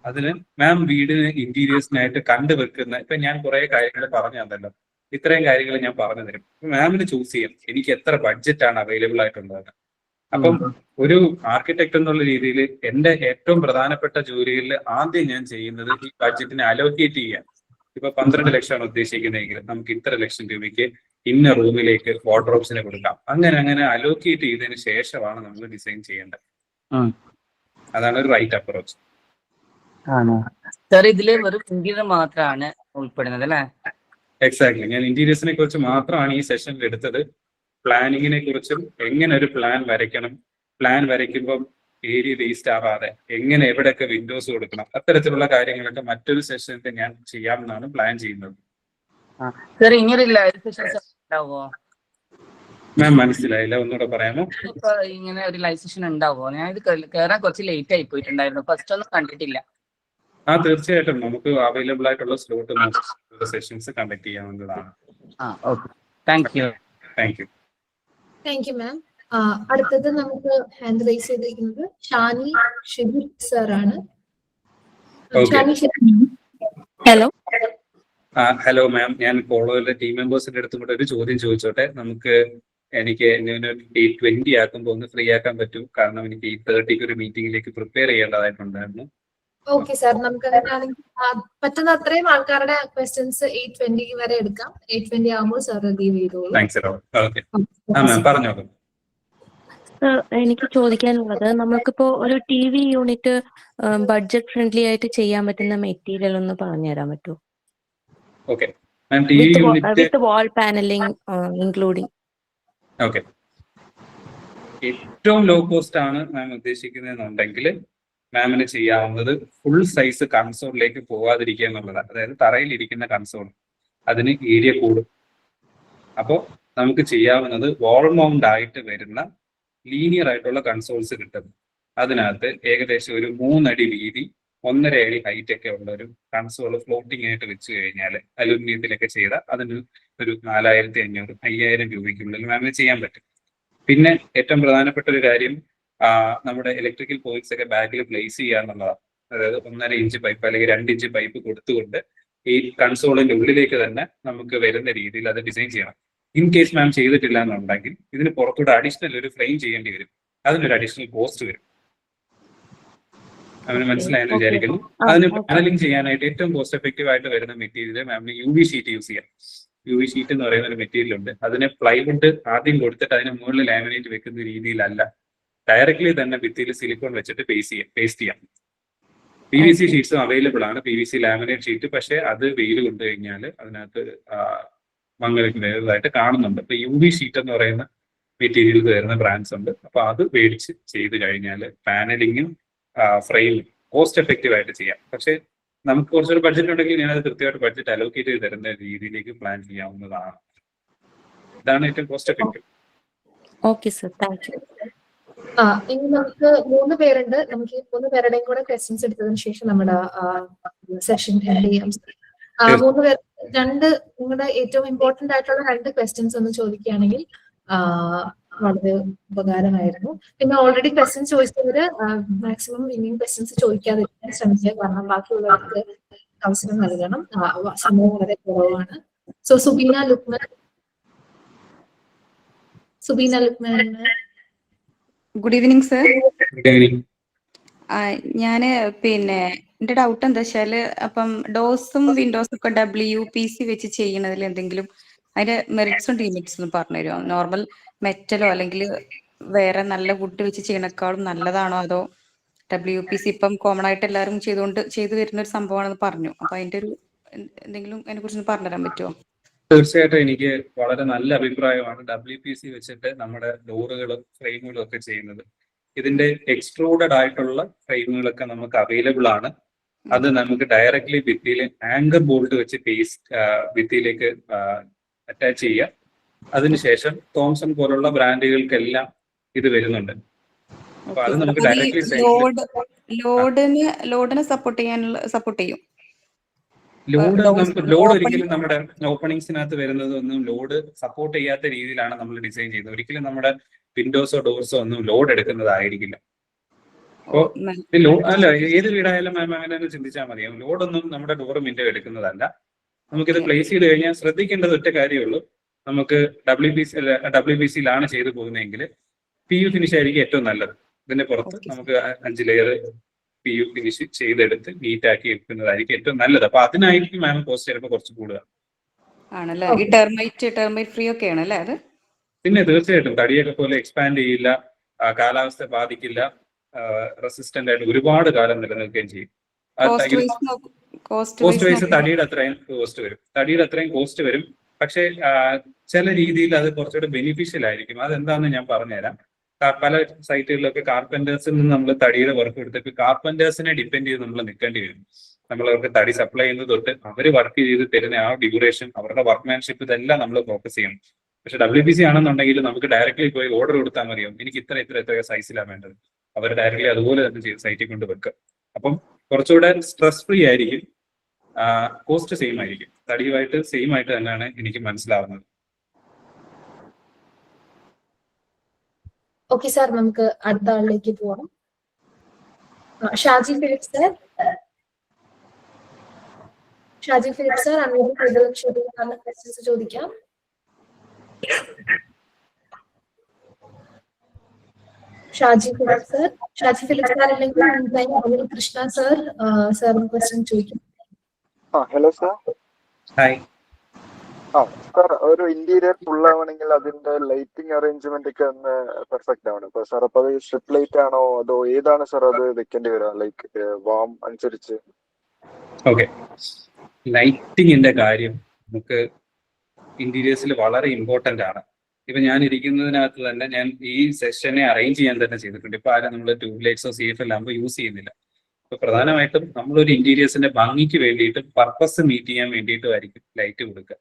അതിന് മാം വീടിന് ഇന്റീരിയേഴ്സിനായിട്ട് കണ്ടുവെക്കുന്ന ഇപ്പൊ ഞാൻ കുറെ കാര്യങ്ങൾ പറഞ്ഞു തന്നല്ലോ, ഇത്രയും കാര്യങ്ങൾ ഞാൻ പറഞ്ഞു തരും. മാമിന് ചൂസ് ചെയ്യാം എനിക്ക് എത്ര ബഡ്ജറ്റ് ആണ് അവൈലബിൾ ആയിട്ടുള്ളത്. അപ്പം ഒരു ആർക്കിടെക്ട് എന്നുള്ള രീതിയിൽ എന്റെ ഏറ്റവും പ്രധാനപ്പെട്ട ജോലികളിൽ ആദ്യം ഞാൻ ചെയ്യുന്നത് ഈ ബഡ്ജറ്റിനെ അലോക്കേറ്റ് ചെയ്യാം. ഇപ്പൊ 12 ലക്ഷമാണ് ഉദ്ദേശിക്കുന്നതെങ്കിൽ നമുക്ക് ഇത്ര ലക്ഷം രൂപയ്ക്ക് ഇന്ന റൂമിലേക്ക് വാർഡ്രോബ്സിനെ കൊടുക്കാം. അങ്ങനെ അലോക്കേറ്റ് ചെയ്തതിന് ശേഷമാണ് നമ്മൾ ഡിസൈൻ ചെയ്യേണ്ടത്. അതാണ് ഒരു റൈറ്റ് അപ്രോച്ച്. സാർ ഇതില് വെറും ഇന്റീരിയർ മാത്രമാണ് ഉൾപ്പെടുന്നത് അല്ലേ? എക്സാക്ട്ലി. ഞാൻ ഇന്റീരിയേഴ്സിനെ കുറിച്ച് മാത്രമാണ് ഈ സെഷനിൽ എടുത്തത്. പ്ലാനിങ്ങിനെ കുറിച്ചും എങ്ങനെ ഒരു പ്ലാൻ വരയ്ക്കണം, പ്ലാൻ വരയ്ക്കുമ്പം ഏരിയ വേസ്റ്റ് ആവാതെ എങ്ങനെ എവിടെയൊക്കെ വിൻഡോസ് കൊടുക്കണം, അത്തരത്തിലുള്ള കാര്യങ്ങളൊക്കെ മറ്റൊരു സെഷനിൽ ഞാൻ ചെയ്യാമെന്നാണ് പ്ലാൻ ചെയ്യുന്നത്. മാം മനസ്സിലായില്ല, ഒന്നുകൂടെ പറയാമോ? ഇങ്ങനെ ഒരു ലൈവ് സെഷൻ ഉണ്ടാവോ? ഞാൻ ഇത് കേറാൻ കുറച്ച് ലേറ്റ് ആയി പോയിട്ടുണ്ടായിരുന്നു, ഫസ്റ്റ് ഒന്നും കണ്ടിട്ടില്ല. തീർച്ചയായിട്ടും നമുക്ക് അവൈലബിൾ ആയിട്ടുള്ള സ്ലോട്ട് സെഷൻസ് കണ്ടക്ട് ചെയ്യാവുന്നതാണ്. Thank you. Thank you ma'am. അടുത്തത് നമുക്ക് ഹാൻഡ് റൈസ് ചെയ്തിരിക്കുന്നത് ഷാനി ഷിബിർ സർ ആണ്. ഹലോ മാം, ഞാൻ പോളോയിലെ ടീം മെമ്പേഴ്സിന്റെ അടുത്തും കൂടെ ഒരു ചോദ്യം ചോദിച്ചോട്ടെ. എനിക്ക് 8:20 ആക്കുമ്പോൾ ഒന്ന് ഫ്രീ ആക്കാൻ പറ്റും, കാരണം എനിക്ക് 8:30 ഒരു മീറ്റിംഗിലേക്ക് പ്രിപ്പയർ ചെയ്യേണ്ടതായിട്ടുണ്ടായിരുന്നു. ഓക്കെ സാർ, നമുക്ക് പറ്റുന്ന അത്രയും ആൾക്കാരുടെ ക്വസ്റ്റ്യൻസ് 8:20 വരെ എടുക്കാം. 8:20 ആകുമ്പോൾ സാർ ലീവ് ചെയ്തോളൂ. പറഞ്ഞോളൂ. എനിക്ക് ചോദിക്കാനുള്ളത്, നമുക്കിപ്പോ ഒരു TV യൂണിറ്റ് ബഡ്ജറ്റ് ഫ്രണ്ട്ലി ആയിട്ട് ചെയ്യാൻ പറ്റുന്ന മെറ്റീരിയൽ ഒന്ന് പറഞ്ഞു തരാൻ പറ്റുമോ? വിത്ത് വാൾ പാനലിംഗ് ഇൻക്ലൂഡിങ്. ഓക്കെ, ഏറ്റവും ലോ കോസ്റ്റ് ആണ് മാം ഉദ്ദേശിക്കുന്നതെന്നുണ്ടെങ്കിൽ മാമിന് ചെയ്യാവുന്നത് ഫുൾ സൈസ് കൺസോളിലേക്ക് പോകാതിരിക്കുക എന്നുള്ളതാണ്. അതായത് തറയിലിരിക്കുന്ന കൺസോൾ, അതിന് ഏരിയ കൂടും. അപ്പോൾ നമുക്ക് ചെയ്യാവുന്നത് വാൾ മൗണ്ട് ആയിട്ട് വരുന്ന ലീനിയർ ആയിട്ടുള്ള കൺസോൾസ് കിട്ടും. അതിനകത്ത് ഏകദേശം ഒരു 3 അടി വീതി 1.5 അടി ഹൈറ്റ് ഒക്കെ ഉള്ള ഒരു കൺസോൾ ഫ്ലോട്ടിംഗ് ആയിട്ട് വെച്ച് കഴിഞ്ഞാൽ അലുമിനിയത്തിലൊക്കെ ചെയ്ത അതിന് ഒരു 4500 5000 രൂപയ്ക്കുള്ളിൽ മാമിന് ചെയ്യാൻ പറ്റും. പിന്നെ ഏറ്റവും പ്രധാനപ്പെട്ട ഒരു കാര്യം, നമ്മുടെ ഇലക്ട്രിക്കൽ പോയിന്റ്സ് ഒക്കെ ബാക്കിൽ പ്ലേസ് ചെയ്യുക എന്നുള്ളതാണ്. അതായത് 1.5 ഇഞ്ച് പൈപ്പ് അല്ലെങ്കിൽ 2 ഇഞ്ച് പൈപ്പ് കൊടുത്തുകൊണ്ട് ഈ കൺസോളിന്റെ ഉള്ളിലേക്ക് തന്നെ നമുക്ക് വരുന്ന രീതിയിൽ അത് ഡിസൈൻ ചെയ്യണം. ഇൻ കേസ് മാം ചെയ്തിട്ടില്ല എന്നുണ്ടെങ്കിൽ ഇതിന് പുറത്തൂടെ അഡീഷണൽ ഒരു ഫ്രെയിം ചെയ്യേണ്ടി വരും. അതിനൊരു അഡീഷണൽ കോസ്റ്റ് വരും. അവന് മനസ്സിലായെന്ന് വിചാരിക്കുന്നു. അതിന് പാനലിംഗ് ചെയ്യാനായിട്ട് ഏറ്റവും കോസ്റ്റ് എഫക്റ്റീവ് ആയിട്ട് വരുന്ന മെറ്റീരിയൽ മാമിന് UV ഷീറ്റ് യൂസ് ചെയ്യാം. UV ഷീറ്റ് എന്ന് പറയുന്ന ഒരു മെറ്റീരിയൽ ഉണ്ട്. അതിനെ പ്ലൈവുഡ് ആദ്യം കൊടുത്തിട്ട് അതിന് മുകളിൽ ലാമിനേറ്റ് വെക്കുന്ന രീതിയിലല്ല, ഡയറക്ട്ലി തന്നെ ഭിത്തിയിൽ സിലിക്കോൺ വെച്ചിട്ട് പേസ്റ്റ് ചെയ്യാം. PVC ഷീറ്റ്സും അവൈലബിൾ ആണ്, PVC ലാമിനേറ്റ് ഷീറ്റ്. പക്ഷെ അത് വെയിൽ കൊണ്ടു കഴിഞ്ഞാൽ അതിനകത്ത് മങ്ങലായിട്ട് കാണുന്നുണ്ട്. ഇപ്പൊ UV ഷീറ്റ് എന്ന് പറയുന്ന മെറ്റീരിയൽസ് വരുന്ന ബ്രാൻഡ്സ് ഉണ്ട്. അപ്പൊ അത് മേടിച്ച് ചെയ്ത് കഴിഞ്ഞാൽ പാനലിങ്ങും ഫ്രെയിമും കോസ്റ്റ് എഫക്റ്റീവ് ആയിട്ട് ചെയ്യാം. പക്ഷെ നമുക്ക് കുറച്ചൊരു ബഡ്ജറ്റ് ഉണ്ടെങ്കിൽ ഞാനത് കൃത്യമായിട്ട് ബഡ്ജറ്റ് അലോക്കേറ്റ് ചെയ്ത് തരുന്ന രീതിയിലേക്ക് പ്ലാൻ ചെയ്യാവുന്നതാണ്. ഇതാണ് ഏറ്റവും cost effective. Okay sir, thank U. ഇനി നമുക്ക് 3 പേരുണ്ട്. നമുക്ക് ഈ 3 പേരുടെയും കൂടെ ക്വസ്റ്റ്യൻസ് എടുത്തതിന് ശേഷം നമ്മുടെ സെഷൻ എൻഡ് ചെയ്യാം. 3 പേർ നിങ്ങളുടെ ഏറ്റവും ഇമ്പോർട്ടന്റ് ആയിട്ടുള്ള 2 ക്വസ്റ്റ്യൻസ് ഒന്ന് ചോദിക്കുകയാണെങ്കിൽ വളരെ ഉപകാരമായിരുന്നു. പിന്നെ ഓൾറെഡി ക്വസ്റ്റ്യൻസ് ചോദിച്ചവര് മാക്സിമം ഇനിയും ക്വസ്റ്റ്യൻസ് ചോദിക്കാതിരിക്കാൻ ശ്രമിക്കുക, കാരണം ബാക്കിയുള്ളവർക്ക് അവസരം നൽകണം. സമയം വളരെ കുറവാണ്. So Subeena Luqman. Good evening sir. ഞാന് എന്റെ ഡൗട്ട് എന്താ വെച്ചാല്, അപ്പം ഡോസും വിൻഡോസും ഒക്കെ WPC വെച്ച് ചെയ്യണതിൽ എന്തെങ്കിലും അതിന്റെ മെറിറ്റ്സും ഡിമെറിറ്റ്സും പറഞ്ഞുതരുമോ? നോർമൽ മെറ്റലോ അല്ലെങ്കിൽ വേറെ നല്ല വുഡ് വെച്ച് ചെയ്യണേക്കാളും നല്ലതാണോ, അതോ WPC ഇപ്പം കോമൺ ആയിട്ട് എല്ലാവരും ചെയ്തു വരുന്ന ഒരു സംഭവമാണെന്ന് പറഞ്ഞു. അപ്പൊ അതിന്റെ ഒരു എന്തെങ്കിലും അതിനെ കുറിച്ച് പറഞ്ഞുതരാൻ പറ്റുമോ? തീർച്ചയായിട്ടും എനിക്ക് വളരെ നല്ല അഭിപ്രായമാണ് WPC വെച്ചിട്ട് നമ്മുടെ ഡോറുകളും ഫ്രെയിമുകളും ഒക്കെ ചെയ്യുന്നത്. ഇതിന്റെ എക്സ്ട്രൂഡഡ് ആയിട്ടുള്ള ഫ്രെയിമുകളൊക്കെ നമുക്ക് അവൈലബിൾ ആണ്. അത് നമുക്ക് ഡയറക്ട്ലി ഭിത്തിയിൽ ആങ്കർ ബോൾട്ട് വെച്ച് ഭിത്തിയിലേക്ക് അറ്റാച്ച് ചെയ്യാം. അതിനുശേഷം തോംസൺ പോലുള്ള ബ്രാൻഡുകൾക്കെല്ലാം ഇത് വരുന്നുണ്ട്. അപ്പൊ അത് നമുക്ക് ഡയറക്ട്ലി ലോഡിനെ സപ്പോർട്ട് ചെയ്യും. ലോഡ് ഒരിക്കലും നമ്മുടെ ഓപ്പണിങ്സിനകത്ത് വരുന്നതൊന്നും ലോഡ് സപ്പോർട്ട് ചെയ്യാത്ത രീതിയിലാണ് നമ്മൾ ഡിസൈൻ ചെയ്യുന്നത്. ഒരിക്കലും നമ്മുടെ വിൻഡോസോ ഡോർസോ ഒന്നും ലോഡ് എടുക്കുന്നതായിരിക്കില്ല. അപ്പോ അല്ല, ഏത് വീടായാലും മാം അങ്ങനെ തന്നെ ചിന്തിച്ചാൽ മതിയാവും. ലോഡൊന്നും നമ്മുടെ ഡോറും വിൻഡോ എടുക്കുന്നതല്ല. നമുക്കിത് പ്ലേസ് ചെയ്ത് കഴിഞ്ഞാൽ ശ്രദ്ധിക്കേണ്ടത് ഒറ്റ കാര്യമുള്ളൂ. നമുക്ക് WPC-യിലാണ് ചെയ്തു പോകുന്നതെങ്കിൽ PU ഫിനിഷ് ആയിരിക്കും ഏറ്റവും നല്ലത്. ഇതിന്റെ പുറത്ത് നമുക്ക് 5 ലെയർ PU ഫിനിഷ് ചെയ്തെടുത്ത് നീറ്റാക്കി എടുക്കുന്നതായിരിക്കും ഏറ്റവും നല്ലത്. അപ്പൊ അതിനായിരിക്കും മാം കോസ്റ്റ് ചിലപ്പോൾ കുറച്ച് കൂടുതൽ ആണല്ലേ. ഈ ടെർമൈറ്റ് ഫ്രീ ഒക്കെ ആണല്ലേ അത്? പിന്നെ തീർച്ചയായിട്ടും തടിയൊക്കെ പോലെ എക്സ്പാൻഡ് ചെയ്യില്ല, കാലാവസ്ഥ ബാധിക്കില്ല, റെസിസ്റ്റന്റ് ആയിട്ട് ഒരുപാട് കാലം നിലനിൽക്കുകയും ചെയ്യും. കോസ്റ്റ് വൈസ് തടിയുടെ അത്രയും കോസ്റ്റ് വരും. പക്ഷേ ചില രീതിയിൽ അത് കുറച്ചുകൂടെ ബെനിഫിഷ്യൽ ആയിരിക്കും. അതെന്താണെന്ന് ഞാൻ പറഞ്ഞുതരാം. പല സൈറ്റുകളിലൊക്കെ കാർപ്പന്റേഴ്സിൽ നിന്ന് നമ്മൾ തടിയുടെ വർക്ക് എടുത്തിട്ട് കാർപ്പന്റേഴ്സിനെ ഡിപ്പെൻഡ് ചെയ്ത് നമ്മൾ നിൽക്കേണ്ടി വരും. നമ്മൾ അവർക്ക് തടി സപ്ലൈ ചെയ്യുന്നത് തൊട്ട് അവർ വർക്ക് ചെയ്ത് തരുന്ന ആ ഡ്യൂറേഷൻ, അവരുടെ വർക്ക്മാൻഷിപ്പ്, ഇതെല്ലാം നമ്മൾ ഫോക്കസ് ചെയ്യണം. പക്ഷെ WPC ആണെന്നുണ്ടെങ്കിൽ നമുക്ക് ഡയറക്റ്റ്ലി പോയി ഓർഡർ കൊടുത്താൽ മതിയാവും. എനിക്ക് ഇത്ര സൈസിലാണ് വേണ്ടത്. അവർ ഡയറക്റ്റ്ലി അതുപോലെ തന്നെ ചെയ്ത് സൈറ്റിൽ കൊണ്ട് വെക്കുക. അപ്പം കുറച്ചുകൂടെ സ്ട്രെസ് ഫ്രീ ആയിരിക്കും, കോസ്റ്റ് സെയിം ആയിരിക്കും. തടിയുമായിട്ട് സെയിം ആയിട്ട് തന്നെയാണ് എനിക്ക് മനസ്സിലാവുന്നത്. ഓക്കെ സാർ, നമുക്ക് അടുത്ത ആളിലേക്ക് പോവാം. Shaji Philip sir. ക്വസ്റ്റ്യൻസ് ചോദിക്കാം. ഷാജി ഫിലിപ്പ് സാർ അല്ലെങ്കിൽ കൃഷ്ണ സാർ ക്വസ്റ്റ്യൻ ചോദിക്കും. Hello sir. ഹായ് സാർ, ഒരു ഇന്റീരിയർ ഫുൾ ആവണമെങ്കിൽ അതിന്റെ ലൈറ്റിംഗ് അറേഞ്ച്മെന്റ് ഒക്കെ ഒന്ന് പെർഫെക്റ്റ് ആവണം. ഇപ്പൊ സാർ അപ്പൊ അത് സ്ട്രിപ്പ് ലൈറ്റ് ആണോ അതോ ഏതാണ് സാർ അത് വെക്കേണ്ടി വരിക, ലൈക്ക് വാം അനുസരിച്ച്? ഓക്കെ, ലൈറ്റിങ്ങിന്റെ കാര്യം നമുക്ക് ഇന്റീരിയേഴ്സിൽ വളരെ ഇമ്പോർട്ടന്റ് ആണ്. ഇപ്പൊ ഞാൻ ഇരിക്കുന്നതിനകത്ത് തന്നെ ഞാൻ ഈ സെഷനെ അറേഞ്ച് ചെയ്യാൻ തന്നെ ചെയ്തിട്ടുണ്ട്. ഇപ്പൊ ആരും നമ്മൾ ട്യൂബ് ലൈറ്റ്സോ CFL ലാമ്പോ യൂസ് ചെയ്യുന്നില്ല. ഇപ്പൊ പ്രധാനമായിട്ടും നമ്മളൊരു ഇന്റീരിയേഴ്സിന്റെ ഭംഗിക്ക് വേണ്ടിയിട്ടും പർപ്പസ് മീറ്റ് ചെയ്യാൻ വേണ്ടിയിട്ടുമായിരിക്കും ലൈറ്റ് കൊടുക്കുക.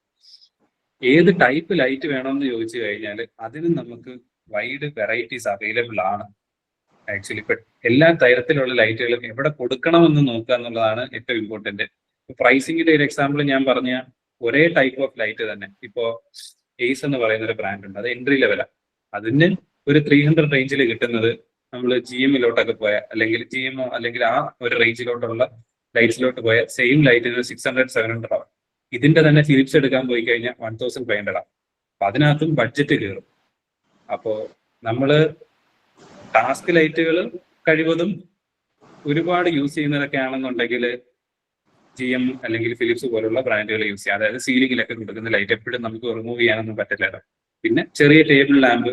ഏത് ടൈപ്പ് ലൈറ്റ് വേണമെന്ന് ചോദിച്ചു കഴിഞ്ഞാൽ അതിന് നമുക്ക് വൈഡ് വെറൈറ്റീസ് അവൈലബിൾ ആണ്. ആക്ച്വലി ഇപ്പൊ എല്ലാ തരത്തിലുള്ള ലൈറ്റുകളും എവിടെ കൊടുക്കണമെന്ന് നോക്കുക എന്നുള്ളതാണ് ഏറ്റവും ഇമ്പോർട്ടന്റ്. പ്രൈസിങ്ങിന്റെ ഒരു എക്സാമ്പിൾ ഞാൻ പറഞ്ഞ ഒരേ ടൈപ്പ് ഓഫ് ലൈറ്റ് തന്നെ ഇപ്പോ ഏസ് എന്ന് പറയുന്ന ഒരു ബ്രാൻഡ് ഉണ്ട്, അത് എൻട്രി ലെവലാണ്. അതിന് ഒരു 300 റേഞ്ചിൽ കിട്ടുന്നത് നമ്മൾ GM-ലോട്ടൊക്കെ പോയാൽ അല്ലെങ്കിൽ GM അല്ലെങ്കിൽ ആ ഒരു റേഞ്ചിലോട്ടുള്ള ലൈറ്റ്സിലോട്ട് പോയാൽ സെയിം ലൈറ്റിന് 600-700 ആവും. ഇതിന്റെ തന്നെ ഫിലിപ്സ് എടുക്കാൻ പോയി കഴിഞ്ഞാൽ 1500 ആവും. അപ്പൊ അതിനകത്തും ബഡ്ജറ്റ് കയറും. അപ്പോ നമ്മള് ടാസ്ക് ലൈറ്റുകൾ കഴിവതും ഒരുപാട് യൂസ് ചെയ്യുന്നതൊക്കെ ആണെന്നുണ്ടെങ്കിൽ GM അല്ലെങ്കിൽ ഫിലിപ്സ് പോലുള്ള ബ്രാൻഡുകൾ യൂസ് ചെയ്യാം. അതായത് സീലിംഗിലൊക്കെ കൊടുക്കുന്ന ലൈറ്റ് എപ്പോഴും നമുക്ക് റിമൂവ് ചെയ്യാനൊന്നും പറ്റില്ലല്ലോ. പിന്നെ ചെറിയ ടേബിൾ ലാമ്പ്,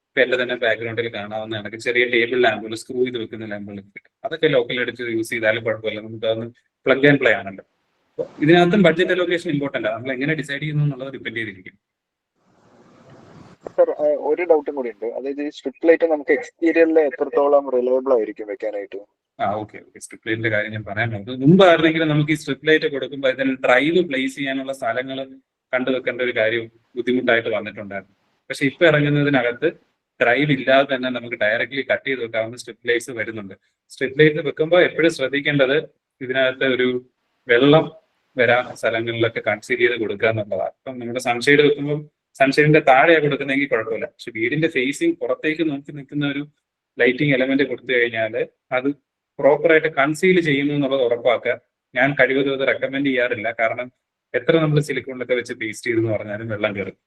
ഇപ്പൊ എന്റെ തന്നെ ബാക്ക്ഗ്രൗണ്ടിൽ കാണാവുന്ന കണക്ക് ചെറിയ ടേബിൾ ലാമ്പുകൾ, സ്ക്രൂ ചെയ്ത് വെക്കുന്ന ലാമ്പുകൾ കിട്ടും. അതൊക്കെ ലോക്കൽ എടുത്ത് യൂസ് ചെയ്താലും കുഴപ്പമില്ല, നമുക്ക് അതൊന്ന് പ്ലഗ് ആൻഡ് പ്ലേ ആണല്ലോ. ഇതിനകത്തും ബഡ്ജറ്റ് അലോക്കേഷൻ ഇമ്പോർട്ടന്റ് ആണ്. നമ്മൾ എങ്ങനെ ഡിസൈഡ് ചെയ്യുന്നു എന്നുള്ളത് ഡിപ്പെൻഡ് ചെയ്തിരിക്കും. സാർ, ഒരു ഡൗട്ടും കൂടി ഉണ്ട്. അതായത് ഈ സ്ട്രിപ്പ് ലൈറ്റ് നമുക്ക് എക്സ്റ്റീരിയറിൽ എത്രത്തോളം റിലയബിൾ ആയിരിക്കും വെക്കാനായിട്ട്? ഓക്കെ, സ്ട്രിപ്പ് ലൈറ്റിന്റെ കാര്യം ഞാൻ പറയാൻ പോകുന്നത്, മുമ്പ് ആയിരുന്നെങ്കിൽ നമുക്ക് ഈ സ്ട്രിപ്പ് ലൈറ്റ് കൊടുക്കുമ്പോൾ ഇതിന് ഡ്രൈവ് പ്ലേസ് ചെയ്യാനുള്ള സ്ഥലങ്ങൾ കണ്ടുവെക്കേണ്ട ഒരു കാര്യം ബുദ്ധിമുട്ടായിട്ട് വന്നിട്ടുണ്ടായിരുന്നു. പക്ഷെ ഇപ്പൊ ഇറങ്ങുന്നതിനകത്ത് ഡ്രൈവ് ഇല്ലാതെ തന്നെ നമുക്ക് ഡയറക്ട്ലി കട്ട് ചെയ്ത് വെക്കാവുന്ന സ്ട്രിപ്പ് ലൈറ്റ്സ് വരുന്നുണ്ട്. സ്ട്രിപ്പ് ലൈറ്റ് വെക്കുമ്പോൾ എപ്പോഴും ശ്രദ്ധിക്കേണ്ടത് ഇതിനകത്ത് ഒരു വെള്ളം വരാൻ സ്ഥലങ്ങളിലൊക്കെ കൺസീൽ ചെയ്ത് കൊടുക്കുക എന്നുള്ളതാണ്. ഇപ്പം നമ്മുടെ സൺഷെയ്ഡ് വെക്കുമ്പോൾ സൺഷെയ്ഡിന്റെ താഴെയാണ് കൊടുക്കുന്നതെങ്കിൽ കുഴപ്പമില്ല. പക്ഷെ വീടിന്റെ ഫേസിങ് പുറത്തേക്ക് നോക്കി നിൽക്കുന്ന ഒരു ലൈറ്റിംഗ് എലമെന്റ് കൊടുത്തു കഴിഞ്ഞാൽ അത് പ്രോപ്പറായിട്ട് കൺസീൽ ചെയ്യുന്നു എന്നുള്ളത് ഉറപ്പാക്കുക. ഞാൻ കഴിവതും അത് റെക്കമെൻഡ് ചെയ്യാറില്ല. കാരണം എത്ര നമ്മൾ സിലിക്കോണിലൊക്കെ വെച്ച് പേസ്റ്റ് ചെയ്തെന്ന് പറഞ്ഞാലും വെള്ളം കയറും.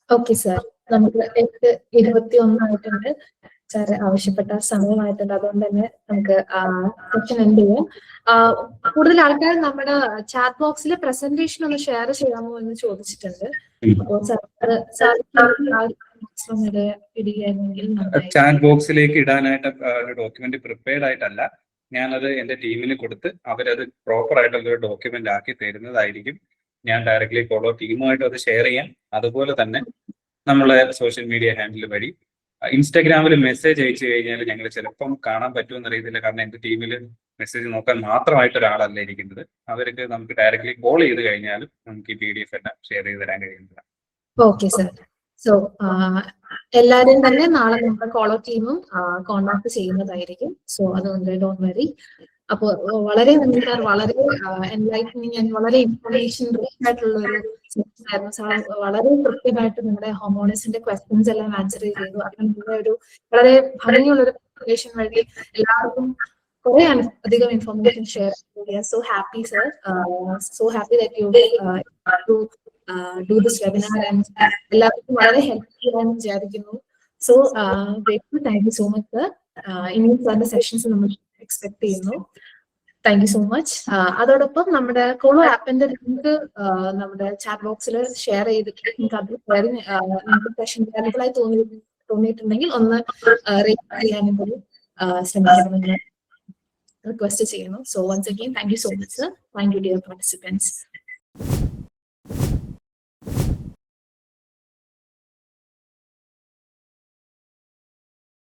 ഓക്കെ സാർ, നമുക്ക് 8:21 ആയിട്ടുണ്ട്. സാർ ആവശ്യപ്പെട്ട സമയമായിട്ടുണ്ട്. അതുകൊണ്ട് തന്നെ നമുക്ക് സെക്ഷൻ എൻഡ് ചെയ്യാം. കൂടുതൽ ആൾക്കാർ നമ്മുടെ ചാറ്റ് ബോക്സിൽ പ്രസന്റേഷൻ ഒന്ന് ഷെയർ ചെയ്യാമോ എന്ന് ചോദിച്ചിട്ടുണ്ട്. അപ്പോൾ ചാറ്റ് ബോക്സിലേക്ക് ഇടാനായിട്ട് ഒരു ഡോക്യുമെന്റ് പ്രിപ്പയർഡ് ആയിട്ടല്ല, ഞാനത് എന്റെ ടീമിന് കൊടുത്ത് അവരത് പ്രോപ്പർ ആയിട്ടുള്ള ഒരു ഡോക്യുമെന്റ് ആക്കി തരുന്നതായിരിക്കും. ഞാൻ ഡയറക്ട്ലി ഫോളോ ടീമുമായിട്ട് അത് ഷെയർ ചെയ്യാം. അതുപോലെ തന്നെ നമ്മളെ സോഷ്യൽ മീഡിയ ഹാൻഡിൽ വഴി ഇൻസ്റ്റാഗ്രാമിൽ മെസ്സേജ് അയച്ചു കഴിഞ്ഞാൽ ഞങ്ങൾ ചിലപ്പം കാണാൻ പറ്റുമെന്ന് അറിയത്തില്ല. കാരണം എന്റെ ടീമിൽ മെസ്സേജ് നോക്കാൻ മാത്രമായിട്ട് ഒരാളല്ല ഇരിക്കുന്നത്. അവർക്ക് നമുക്ക് ഡയറക്ട്ലി കോൾ ചെയ്ത് കഴിഞ്ഞാലും നമുക്ക് ഈ PDF എല്ലാം ഷെയർ ചെയ്ത് തരാൻ കഴിയുന്നതാണ്. ഓക്കെ സാർ, സോ എല്ലാവരെയും തന്നെ നാളെ നമ്മുടെ കോളർ ടീമും കോൺടാക്ട് ചെയ്യുന്നതായിരിക്കും. സോ അതുകൊണ്ട് ഡോണ്ട് വെറി. അപ്പോൾ വളരെ നന്ദി സാർ, വളരെ എൻലൈറ്റനിങ് ആൻഡ് വളരെ ഇൻഫർമേഷൻ റിച്ച് ആയിട്ടുള്ള ഒരു സെഷൻ ആയിരുന്നു സാർ. വളരെ കൃത്യമായിട്ട് നമ്മുടെ ഹോമോണസിന്റെ ക്വസ്റ്റ്യൻസ് എല്ലാം ആൻസർ ചെയ്തു. അതിനുള്ള ഒരു വളരെ ഭംഗിയുള്ള ഒരു പ്രസന്റേഷൻ വഴി എല്ലാവർക്കും കുറെ അധികം ഇൻഫർമേഷൻ ഷെയർ ചെയ്തു. We are so happy sir, so happy that you do this webinar and എല്ലാവർക്കും വളരെ ഹെൽപ്പ് ചെയ്യാൻ വിചാരിക്കുന്നു. So thank you so much sir. ഇനിയും സാറിന്റെ സെഷൻസ് നമ്മൾ എക്സ്പെക്ട് ചെയ്യുന്നു. Thank you so much. അതോടൊപ്പം നമ്മുടെ കോളോ ആപ്പിന്റെ ലിങ്ക് നമ്മുടെ ചാറ്റ് ബോക്സിൽ ഷെയർ ചെയ്തിട്ട് നിങ്ങൾക്ക് അത് നിങ്ങൾക്ക് സെഷൻ വാല്യുബിൾ ആയി തോന്നിയിട്ടുണ്ടെങ്കിൽ ഒന്ന് റേറ്റ് ചെയ്യാനും കൂടി ശ്രമിക്കണമെന്ന് റിക്വസ്റ്റ് ചെയ്യുന്നു. So once again thank you so much sir. Thank you dear participants.